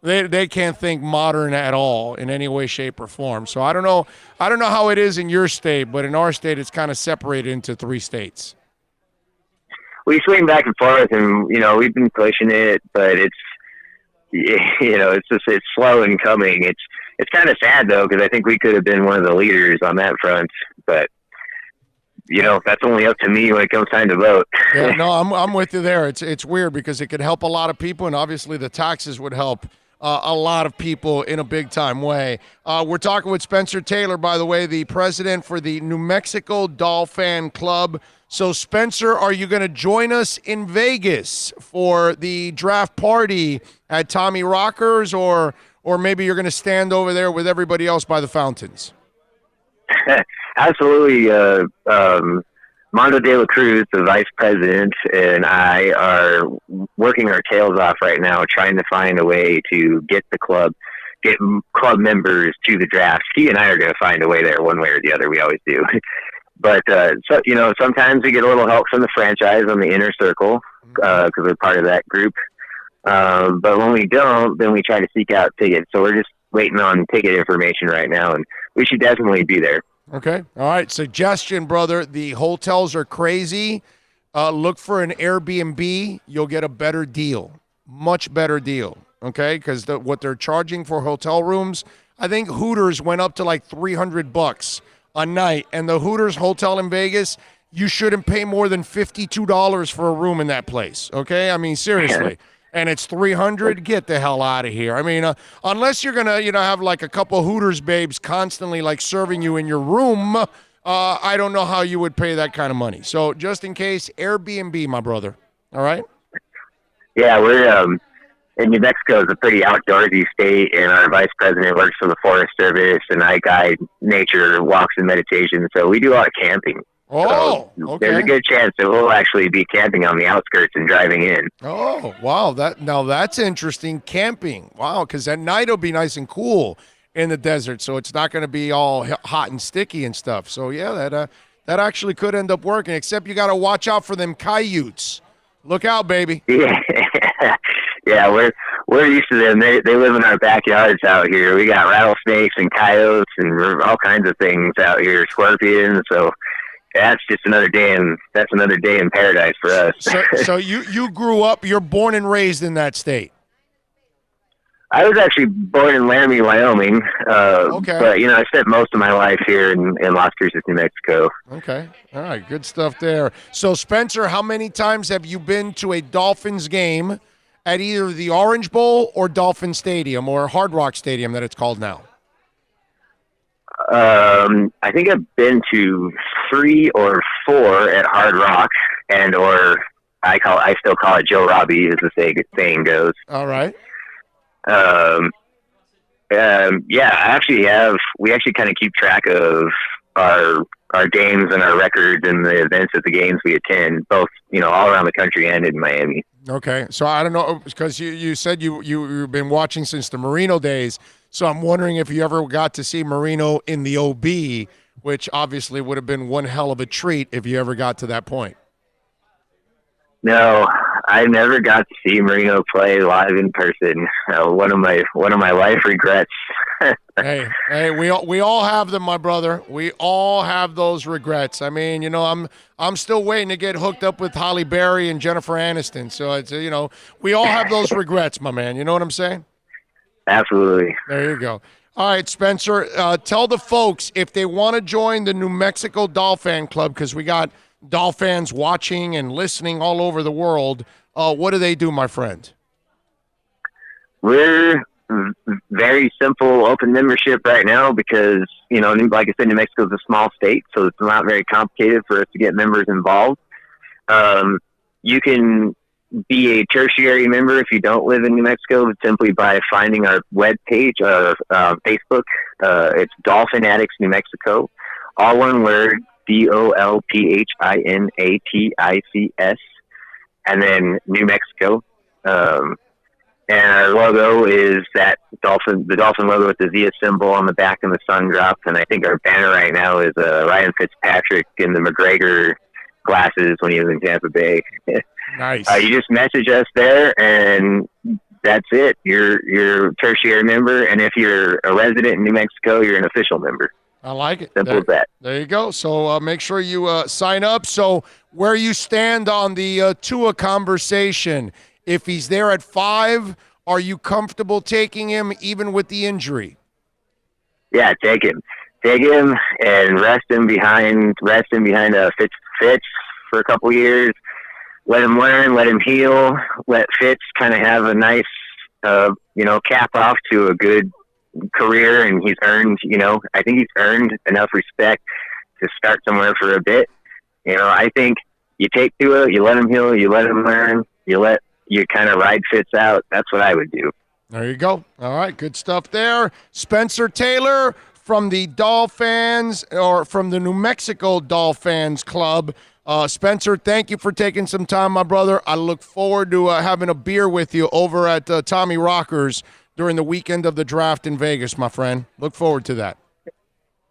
they can't think modern at all in any way, shape, or form. So I don't know how it is in your state, but in our state, it's kind of separated into 3 states. We swing back and forth, and we've been pushing it, but it's slow in coming. It's kind of sad though, because I think we could have been one of the leaders on that front, but that's only up to me when it comes time to vote. Yeah, no, I'm with you there. It's weird because it could help a lot of people, and obviously the taxes would help a lot of people in a big time way. We're talking with Spencer Taylor, by the way, the president for the New Mexico Dolphin Club. So, Spencer, are you going to join us in Vegas for the draft party at Tommy Rocker's, or maybe you're going to stand over there with everybody else by the fountains? Absolutely. Mondo de la Cruz, the vice president, and I are working our tails off right now trying to find a way to get club members to the draft. He and I are going to find a way there one way or the other. We always do. But, sometimes we get a little help from the franchise on the inner circle because we're part of that group. But when we don't, then we try to seek out tickets. So we're just waiting on ticket information right now, and we should definitely be there. Okay. All right. Suggestion, brother. The hotels are crazy. Look for an Airbnb. You'll get a better deal. Much better deal. Okay. Because what they're charging for hotel rooms, I think Hooters went up to like $300 a night. And the Hooters hotel in Vegas you shouldn't pay more than $52 for a room in that place. Okay, I mean seriously. And it's $300. Get the hell out of here. I mean, unless you're gonna, have like a couple Hooters babes constantly like serving you in your room, I don't know how you would pay that kind of money. So just in case, Airbnb, my brother. All right. Yeah, we're in New Mexico is a pretty outdoorsy state, and our vice president works for the Forest Service, and I guide nature walks and meditation. So we do a lot of camping. Oh, so okay. There's a good chance that we'll actually be camping on the outskirts and driving in. Oh, wow. That's interesting. Camping. Wow, because at night it'll be nice and cool in the desert, so it's not going to be all hot and sticky and stuff. So, yeah, that actually could end up working, except you got to watch out for them coyotes. Look out, baby. Yeah, yeah, we're used to them. They live in our backyards out here. We got rattlesnakes and coyotes and all kinds of things out here, scorpions, so... That's another day in paradise for us. So you grew up, you're born and raised in that state? I was actually born in Laramie, Wyoming. Okay. But, I spent most of my life here in Las Cruces, New Mexico. Okay. All right. Good stuff there. So, Spencer, how many times have you been to a Dolphins game at either the Orange Bowl or Dolphin Stadium or Hard Rock Stadium that it's called now? I think I've been to 3 or 4 at Hard Rock, I still call it Joe Robbie, as the saying goes. All right. We actually kind of keep track of our games and our records and the events at the games we attend, both all around the country and in Miami. Okay, so I don't know, because you said you've been watching since the Marino days. So I'm wondering if you ever got to see Marino in the OB, which obviously would have been one hell of a treat if you ever got to that point. No, I never got to see Marino play live in person. One of my life regrets. hey, we all have them, my brother. We all have those regrets. I mean, I'm still waiting to get hooked up with Halle Berry and Jennifer Aniston. So it's we all have those regrets, my man. You know what I'm saying? Absolutely. There you go. All right, Spencer, tell the folks if they want to join the New Mexico Dolphin Club, because we got Dolphins watching and listening all over the world. What do they do, my friend? We're very simple, open membership right now because, like I said, New Mexico is a small state, so it's not very complicated for us to get members involved. You can be a tertiary member if you don't live in New Mexico simply by finding our webpage, Facebook. It's Dolphin Addicts New Mexico, all one word, DOLPHINATICS, and then New Mexico. And our logo is the dolphin logo with the Zia symbol on the back and the sun drop. And I think our banner right now is Ryan Fitzpatrick in the McGregor glasses when he was in Tampa Bay. Nice. You just message us there, and that's it. You're a tertiary member, and if you're a resident in New Mexico, you're an official member. I like it. Simple as that. There you go. So make sure you sign up. So where you stand on the Tua conversation, if he's there at 5, are you comfortable taking him even with the injury? Yeah, take him and rest him behind Fitz for a couple years. Let him learn, let him heal, let Fitz kind of have a nice, cap off to a good career, and he's earned, I think he's earned enough respect to start somewhere for a bit. I think you take Tua, you let him heal, you let him learn, you kind of ride Fitz out. That's what I would do. There you go. All right, good stuff there. Spencer Taylor from the Dolphins, or from the New Mexico Dolphins Club. Spencer, thank you for taking some time, my brother. I look forward to having a beer with you over at Tommy Rockers during the weekend of the draft in Vegas, my friend. Look forward to that.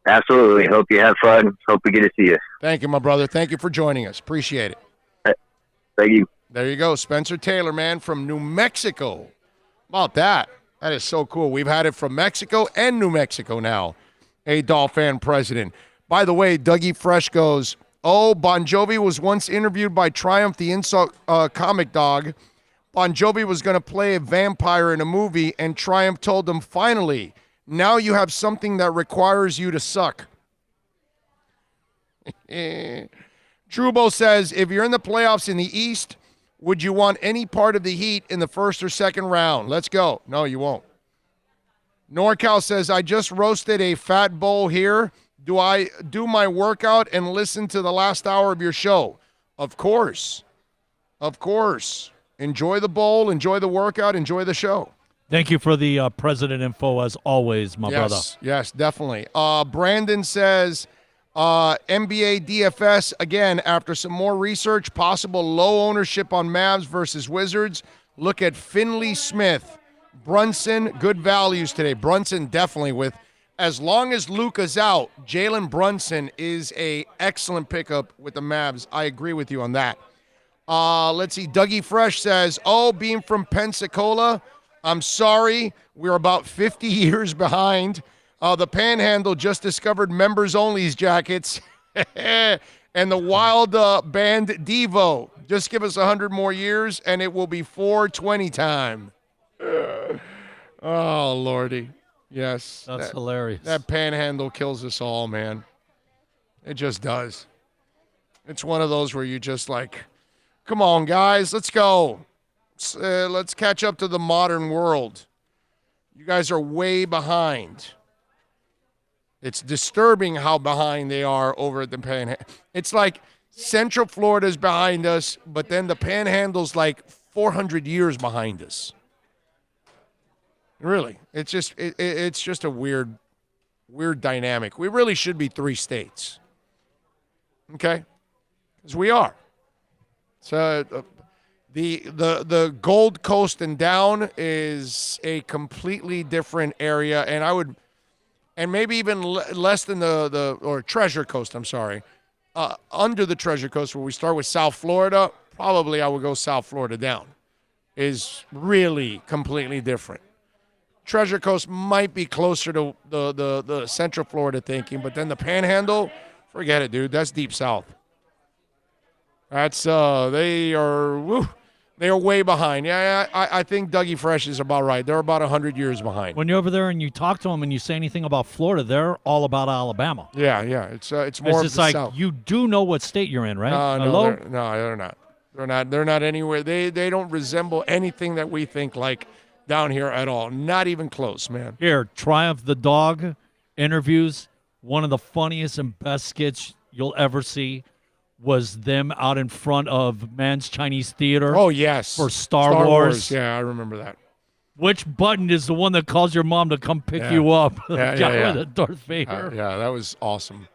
Absolutely. Hope you have fun. Hope we get to see you. Thank you, my brother. Thank you for joining us. Appreciate it. Thank you. There you go. Spencer Taylor, man, from New Mexico. How about that? That is so cool. We've had it from Mexico and New Mexico now, a Dolphin president. By the way, Dougie Fresh goes, Bon Jovi was once interviewed by Triumph the Insult Comic Dog. Bon Jovi was going to play a vampire in a movie, and Triumph told him, finally, now you have something that requires you to suck. Trubo says, if you're in the playoffs in the East, would you want any part of the Heat in the first or second round? Let's go. No, you won't. NorCal says, I just roasted a fat bowl here. Do I do my workout and listen to the last hour of your show? Of course. Of course. Enjoy the bowl, enjoy the workout, enjoy the show. Thank you for the president info, as always, my brother. Yes, definitely. Brandon says, NBA DFS, again, after some more research, possible low ownership on Mavs versus Wizards. Look at Finley Smith. Brunson, good values today. Brunson definitely with, as long as Luka's out, Jalen Brunson is a excellent pickup with the Mavs. I agree with you on that. Let's see. Dougie Fresh says, being from Pensacola, I'm sorry. We're about 50 years behind. The Panhandle just discovered members-only jackets. And the wild band Devo. Just give us 100 more years, and it will be 420 time. Oh, Lordy. Yes. That's hilarious. That Panhandle kills us all, man. It just does. It's one of those where you just like, come on, guys, let's go. Let's catch up to the modern world. You guys are way behind. It's disturbing how behind they are over at the Panhandle. It's like Central Florida's behind us, but then the Panhandle's like 400 years behind us. Really, it's just a weird dynamic. We really should be 3 states, okay? Because we are. So the Gold Coast and down is a completely different area, and maybe even less than or Treasure Coast. I'm sorry, under the Treasure Coast, where we start with South Florida. Probably I would go South Florida down. Is really completely different. Treasure Coast might be closer to the Central Florida thinking, but then the Panhandle, forget it, dude. That's deep south. That's they are way behind. Yeah, I think Dougie Fresh is about right. They're about 100 years behind. When you're over there and you talk to them and you say anything about Florida, they're all about Alabama. Yeah. It's more it's of just the like south. You do know what state you're in, right? No, they're not. They're not anywhere. They don't resemble anything that we think like down here at all. Not even close, man. Here, Triumph the Dog interviews. One of the funniest and best skits you'll ever see was them out in front of Man's Chinese Theater. Oh, yes. For Star Wars. Yeah, I remember that. Which button is the one that calls your mom to come pick you up? Yeah. With Darth Vader. That was awesome.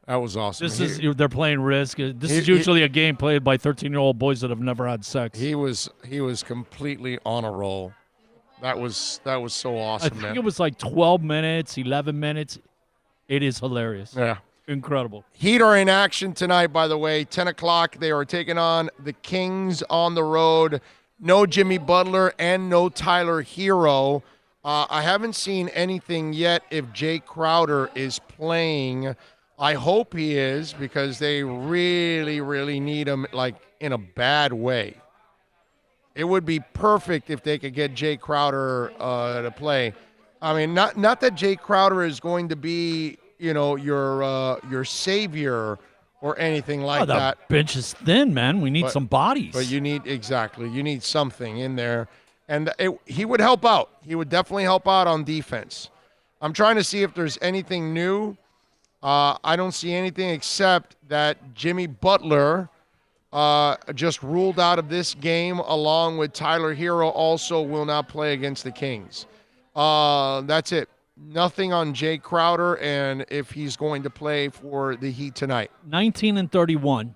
That was awesome. They're playing Risk. This is usually a game played by 13-year-old boys that have never had sex. He was completely on a roll. That was so awesome, I think it was like 12 minutes, 11 minutes. It is hilarious. Yeah. Incredible. Heat are in action tonight, by the way. 10 o'clock, they are taking on the Kings on the road. No Jimmy Butler and no Tyler Hero. I haven't seen anything yet if Jay Crowder is playing. I hope he is, because they really, really need him, like, in a bad way. It would be perfect if they could get Jay Crowder to play. I mean, not that Jay Crowder is going to be, your savior or anything like that. The bench is thin, man. We need some bodies. But you need something in there. And he would help out. He would definitely help out on defense. I'm trying to see if there's anything new. I don't see anything except that Jimmy Butler just ruled out of this game, along with Tyler Hero also will not play against the Kings. That's it. Nothing on Jay Crowder and if he's going to play for the Heat tonight. 19-31,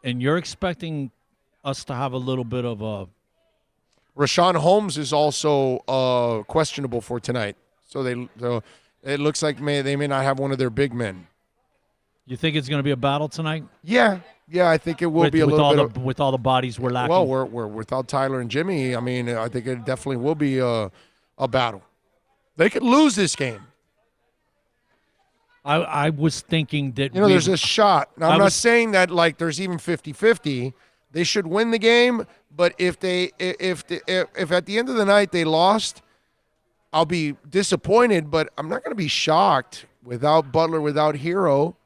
and you're expecting us to have a little bit of a... Rashawn Holmes is also questionable for tonight. So it looks like they may not have one of their big men. You think it's going to be a battle tonight? Yeah, I think it will be a little bit. With all the bodies we're lacking. Well, we're without Tyler and Jimmy. I mean, I think it definitely will be a battle. They could lose this game. I was thinking that there's a shot. Now, I'm not saying that like there's even 50-50. They should win the game, but if at the end of the night they lost, I'll be disappointed. But I'm not going to be shocked without Butler, without Hero.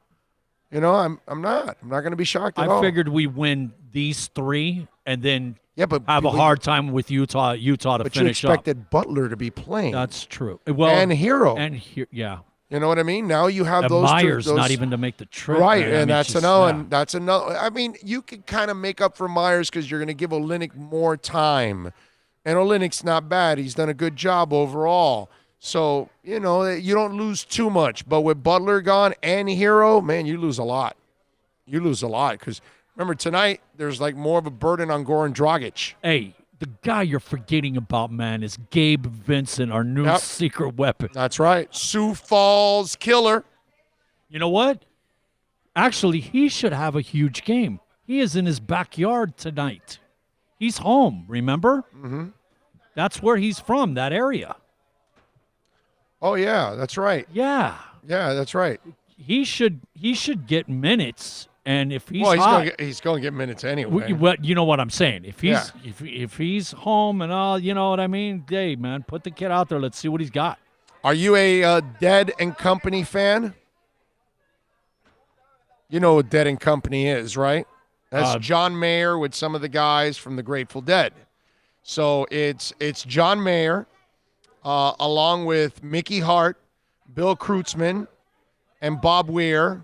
You know, I'm not going to be shocked at all. I figured we win these 3 and then but have a hard time with Utah to finish up. But you expected Butler to be playing. That's true. Well, and Hero. Yeah. You know what I mean? Now you have and those Myers those, not even to make the trip. Right, man. and that's another. And that's another. I mean, you could kind of make up for Myers because you're going to give Olynyk more time, and Olynyk's not bad. He's done a good job overall. So you know you don't lose too much. But with Butler gone and Hero, man, you lose a lot. You lose a lot because remember tonight there's like more of a burden on Goran Dragic. Hey. The guy you're forgetting about, man, is Gabe Vincent, our new secret weapon. That's right. Sioux Falls killer. You know what? Actually, he should have a huge game. He is in his backyard tonight. He's home, remember? Mm-hmm. That's where he's from, that area. Oh, yeah, that's right. Yeah. Yeah, that's right. He should get minutes. And if he's he's going to get minutes anyway. Well, you know what I'm saying. If he's if he's home and all, you know what I mean. Hey, man, put the kid out there. Let's see what he's got. Are you a Dead and Company fan? You know what Dead and Company is, right? That's John Mayer with some of the guys from the Grateful Dead. So it's John Mayer, along with Mickey Hart, Bill Kreutzmann, and Bob Weir.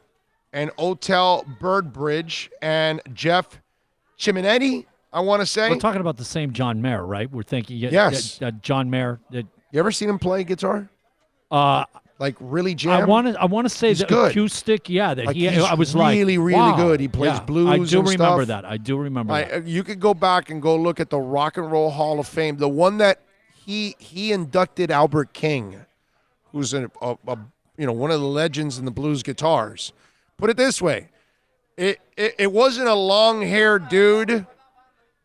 And Otel Birdbridge and Jeff Chiminetti, I want to say. We're talking about the same John Mayer, right? We're thinking, yes, John Mayer. You ever seen him play guitar? Like really jam? I want to say the acoustic. Yeah, that like I was really, like, really wow. good. He plays blues. I do and remember stuff. that. I do remember that. You could go back and go look at the Rock and Roll Hall of Fame, the one that he inducted Albert King, who's one of the legends in the blues guitars. Put it this way, it wasn't a long-haired dude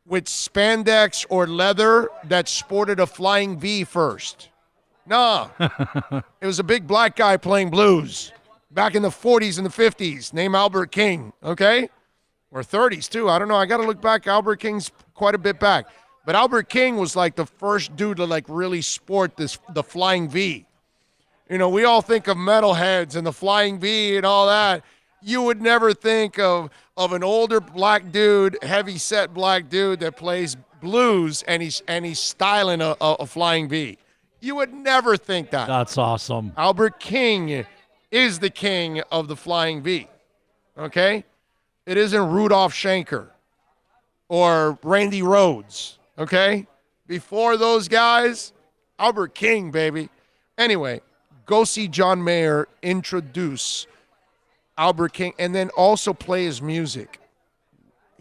with spandex or leather that sported a flying V first. No, it was a big black guy playing blues back in the 40s and the 50s named Albert King, okay? Or 30s too, I don't know. I got to look back. Albert King's quite a bit back. But Albert King was like the first dude to like really sport the flying V. You know, we all think of metalheads and the flying V and all that. You would never think of an older black dude, heavy-set black dude that plays blues and he's styling a flying V. You would never think that. That's awesome. Albert King is the king of the flying V. Okay? It isn't Rudolph Schenker or Randy Rhoads. Okay? Before those guys, Albert King, baby. Anyway, go see John Mayer introduce Albert King, and then also play his music.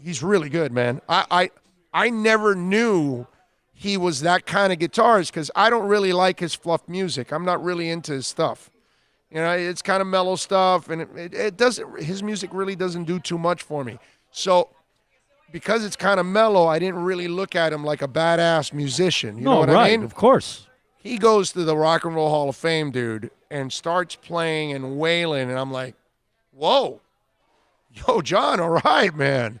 He's really good, man. I never knew he was that kind of guitarist because I don't really like his fluff music. I'm not really into his stuff. You know, it's kind of mellow stuff, and it doesn't. His music really doesn't do too much for me. So, because it's kind of mellow, I didn't really look at him like a badass musician. You know what I mean? Of course. He goes to the Rock and Roll Hall of Fame, dude, and starts playing and wailing, and I'm like, whoa, yo, John, all right, man.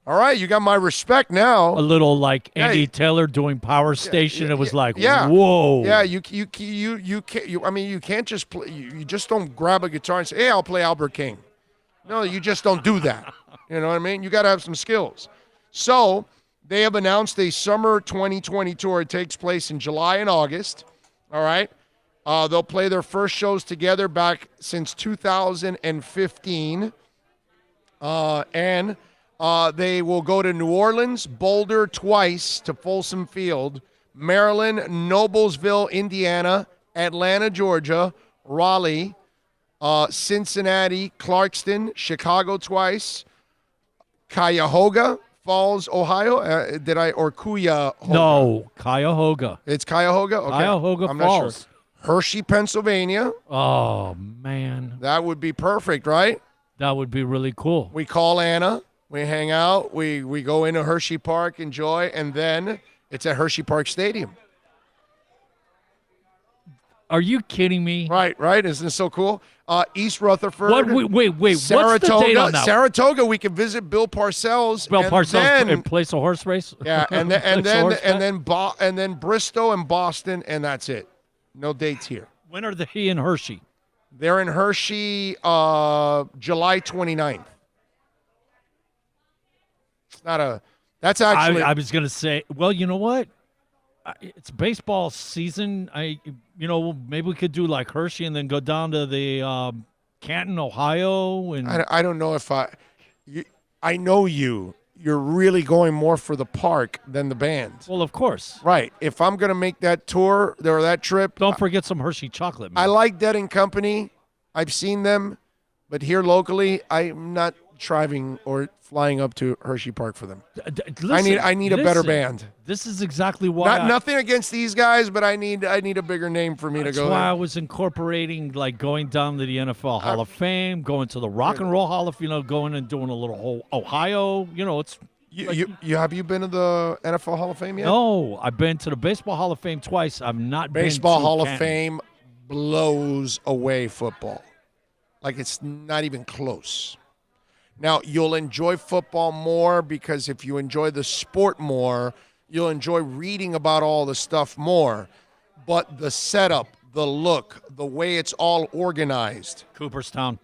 All right, you got my respect now. A little like Andy Taylor doing Power Station. It was like, yeah. Whoa. Yeah, you can't. I mean, you can't just play. You just don't grab a guitar and say, "Hey, I'll play Albert King." No, you just don't do that. You know what I mean? You got to have some skills. So they have announced a summer 2020 tour. It takes place in July and August. All right. They'll play their first shows together back since 2015. And they will go to New Orleans, Boulder twice to Folsom Field, Maryland, Noblesville, Indiana, Atlanta, Georgia, Raleigh, Cincinnati, Clarkston, Chicago twice, Cuyahoga Falls, Ohio. Or Cuyahoga? No, Cuyahoga. It's Cuyahoga? Okay. Cuyahoga I'm Falls. Not sure. Hershey, Pennsylvania. Oh, man. That would be perfect, right? That would be really cool. We call Anna. We hang out. We go into Hershey Park, enjoy, and then it's at Hershey Park Stadium. Are you kidding me? Right. Isn't this so cool? East Rutherford. Wait. Saratoga. What's the date on that? Saratoga. We can visit Bill Parcells. And place a horse race. Yeah, and then Bristol and Boston, and that's it. No dates here. When are he in Hershey? They're in Hershey July 29th. It's not a – that's actually – I was going to say, well, you know what? It's baseball season. Maybe we could do like Hershey and then go down to the Canton, Ohio. And I don't know if I know you. You're really going more for the park than the band. Well, of course. Right. If I'm going to make that tour or that trip. Don't forget some Hershey chocolate. Man. I like Dead & Company. I've seen them. But here locally, I'm not driving or flying up to Hershey Park for them. Listen, I need a better band. This is exactly why. Nothing against these guys, but I need a bigger name for me to go. That's why there. I was incorporating like going down to the NFL Hall of Fame, going to the Rock and Roll Hall of going and doing a little whole Ohio. It's. Have you been to the NFL Hall of Fame yet? No, I've been to the Baseball Hall of Fame twice. I've not been to Baseball Hall Canton. of Fame blows away football. Like it's not even close. Now, you'll enjoy football more because if you enjoy the sport more, you'll enjoy reading about all the stuff more. But the setup, the look, the way it's all organized. Cooperstown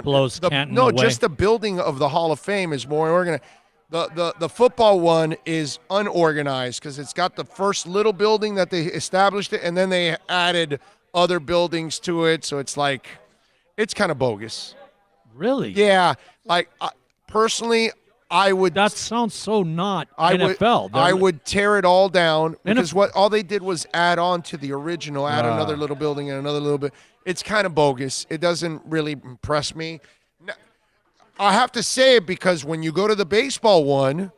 blows Canton away. Just the building of the Hall of Fame is more organized. The football one is unorganized because it's got the first little building that they established it, and then they added other buildings to it. So it's like, it's kind of bogus. Really? Yeah. Like, personally, I would. That sounds so not NFL. I would tear it all down because all they did was add on to the original, add another little building and another little bit. It's kind of bogus. It doesn't really impress me. I have to say it because when you go to the baseball one,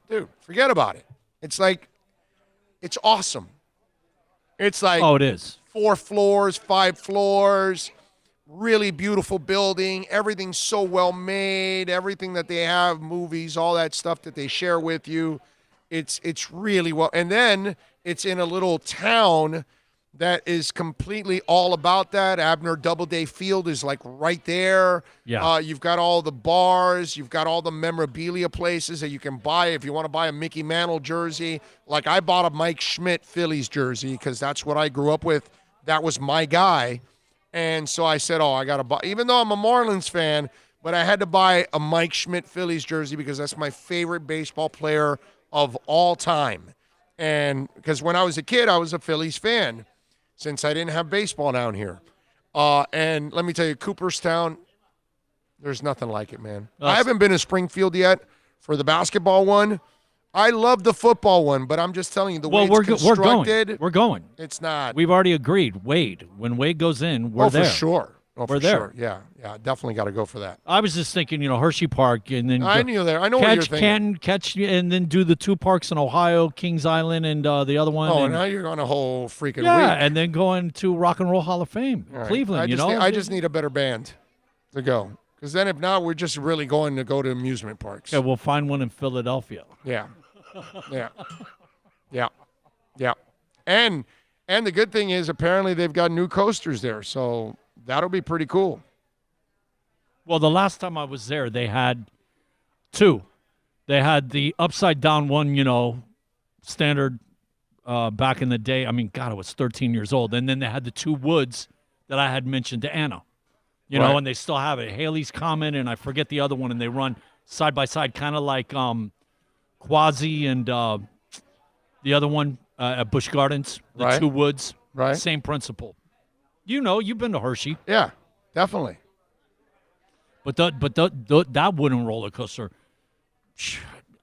dude, forget about it. It's like, it's awesome. It's like, it is 4 floors, 5 floors, really beautiful building. Everything's so well made. Everything that they have, movies, all that stuff that they share with you, it's really well. And then it's in a little town that is completely all about that. Abner Doubleday Field is like right there. Yeah. You've got all the bars. You've got all the memorabilia places that you can buy if you want to buy a Mickey Mantle jersey. Like I bought a Mike Schmidt Phillies jersey because that's what I grew up with. That was my guy. And so I said, I got to buy, even though I'm a Marlins fan, but I had to buy a Mike Schmidt Phillies jersey because that's my favorite baseball player of all time. And because when I was a kid, I was a Phillies fan. Since I didn't have baseball down here. And let me tell you, Cooperstown, there's nothing like it, man. I haven't been to Springfield yet for the basketball one. I love the football one, but I'm just telling you, the way it's constructed. We're going. It's not. We've already agreed. Wade, when Wade goes in, we're there. For sure. We're there. Sure. Yeah, definitely got to go for that. I was just thinking, Hershey Park, and then I knew there. I know what you're thinking. Catch, and then do the 2 parks in Ohio, Kings Island, and the other one. Oh, now you're on a whole freaking week. And then going to Rock and Roll Hall of Fame, Cleveland. I just need a better band to go, because then if not, we're just really going to go to amusement parks. Yeah, we'll find one in Philadelphia. Yeah. And the good thing is apparently they've got new coasters there, so that'll be pretty cool. Well, the last time I was there, they had 2. They had the upside down one, standard back in the day. I mean, God, I was 13 years old. And then they had the 2 woods that I had mentioned to Anna, know, and they still have it. Haley's Comet, and I forget the other one, and they run side by side, kind of like Quasi and the other one at Busch Gardens, the 2 woods. Right. Same principle. You've been to Hershey. Yeah, definitely. But that wooden roller coaster,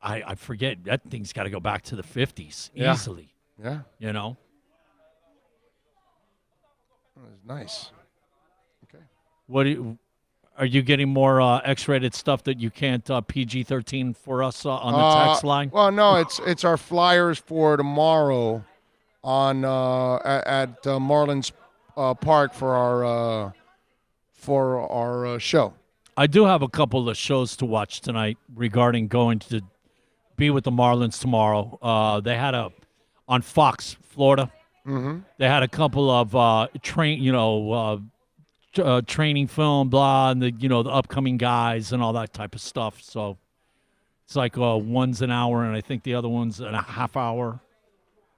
I forget. That thing's got to go back to the 50s easily. Yeah. That was nice. Okay. Are you getting more X-rated stuff that you can't PG-13 for us on the text line? Well, no, it's our flyers for tomorrow on at Marlins Park for our show. I do have a couple of shows to watch tonight regarding going to be with the Marlins tomorrow. They had on Fox, Florida. Mm-hmm. They had a couple of training film, blah, and the upcoming guys and all that type of stuff. So it's like one's an hour, and I think the other one's a half hour.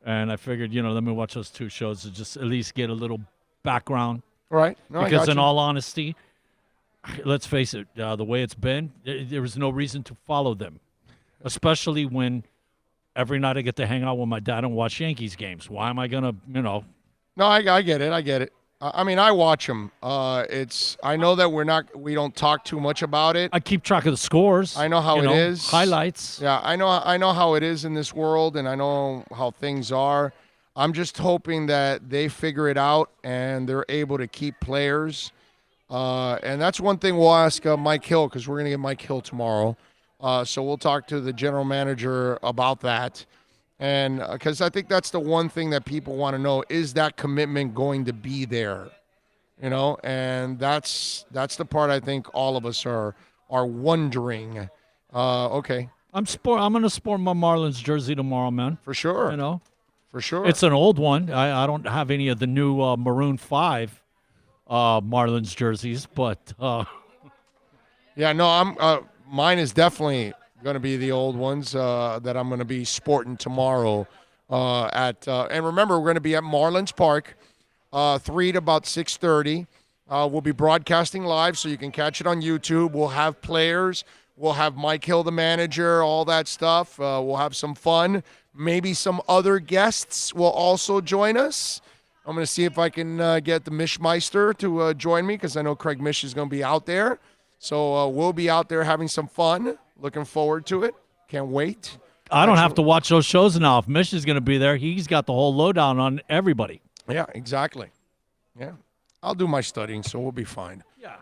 And I figured, let me watch those 2 shows to just at least get a little background. Right. No, because in all honesty, let's face it, the way it's been, there was no reason to follow them, especially when every night I get to hang out with my dad and watch Yankees games. Why am I going to, No, I get it. I get it. I mean, I watch them. I know that we don't talk too much about it. I keep track of the scores. I know how it is. Highlights. Yeah, I know how it is in this world, and I know how things are. I'm just hoping that they figure it out and they're able to keep players. And that's one thing we'll ask Mike Hill, because we're going to get Mike Hill tomorrow. So we'll talk to the general manager about that. And because I think that's the one thing that people want to know, is that commitment going to be there? And that's the part I think all of us are wondering. Okay. I'm going to sport my Marlins jersey tomorrow, man. For sure. For sure. It's an old one. I don't have any of the new Maroon 5 Marlins jerseys, but yeah, no, mine is definitely going to be the old ones that I'm going to be sporting tomorrow and remember, we're going to be at Marlins Park 3 to about 6:30. We'll be broadcasting live, so you can catch it on YouTube. We'll have players. We'll have Mike Hill, the manager, all that stuff. We'll have some fun. Maybe some other guests will also join us. I'm going to see if I can get the Mishmeister to join me, because I know Craig Mish is going to be out there. So we'll be out there having some fun. Looking forward to it. Can't wait. I don't have to watch those shows now. If Mish is going to be there, he's got the whole lowdown on everybody. Yeah, exactly. Yeah. I'll do my studying, so we'll be fine. Yeah.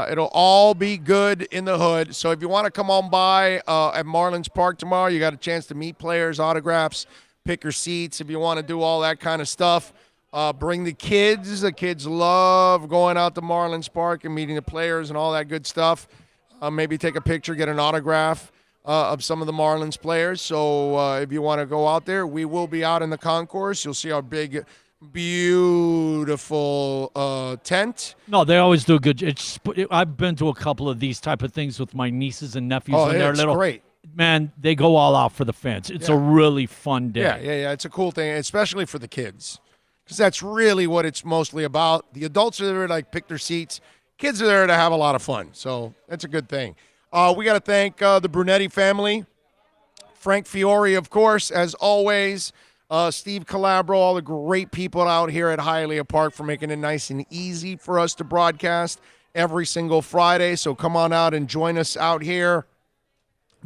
It'll all be good in the hood. So if you want to come on by at Marlins Park tomorrow, you got a chance to meet players, autographs, pick your seats. If you want to do all that kind of stuff, bring the kids. The kids love going out to Marlins Park and meeting the players and all that good stuff. Maybe take a picture, get an autograph of some of the Marlins players. So if you want to go out there, we will be out in the concourse. You'll see our big, beautiful tent. No, they always do a good. I've been to a couple of these type of things with my nieces and nephews. Oh, when they're little. Great. Man, they go all out for the fans. It's a really fun day. Yeah. It's a cool thing, especially for the kids, because that's really what it's mostly about. The adults are there to pick their seats. Kids are there to have a lot of fun, so that's a good thing. We got to thank the Brunetti family, Frank Fiore, of course, as always, Steve Calabro, all the great people out here at Hialeah Park for making it nice and easy for us to broadcast every single Friday. So come on out and join us out here.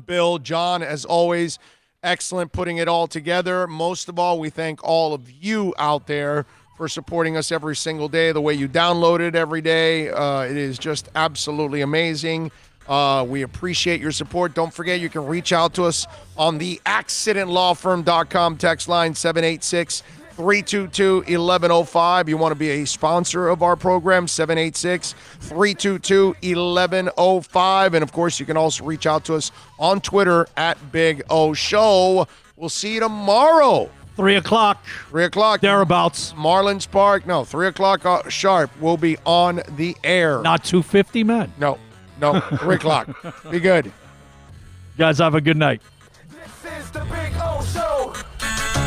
Bill, John, as always, excellent putting it all together. Most of all, we thank all of you out there for supporting us every single day, the way you download it every day. It is just absolutely amazing. We appreciate your support. Don't forget, you can reach out to us on the accidentlawfirm.com text line, 786-322-1105. You want to be a sponsor of our program, 786-322-1105. And, of course, you can also reach out to us on Twitter at Big O Show. We'll see you tomorrow. 3 o'clock. 3 o'clock. Thereabouts. Marlins Park. No, 3 o'clock sharp. We'll be on the air. Not 2:50, man. No, 3 o'clock. Be good. Guys, have a good night.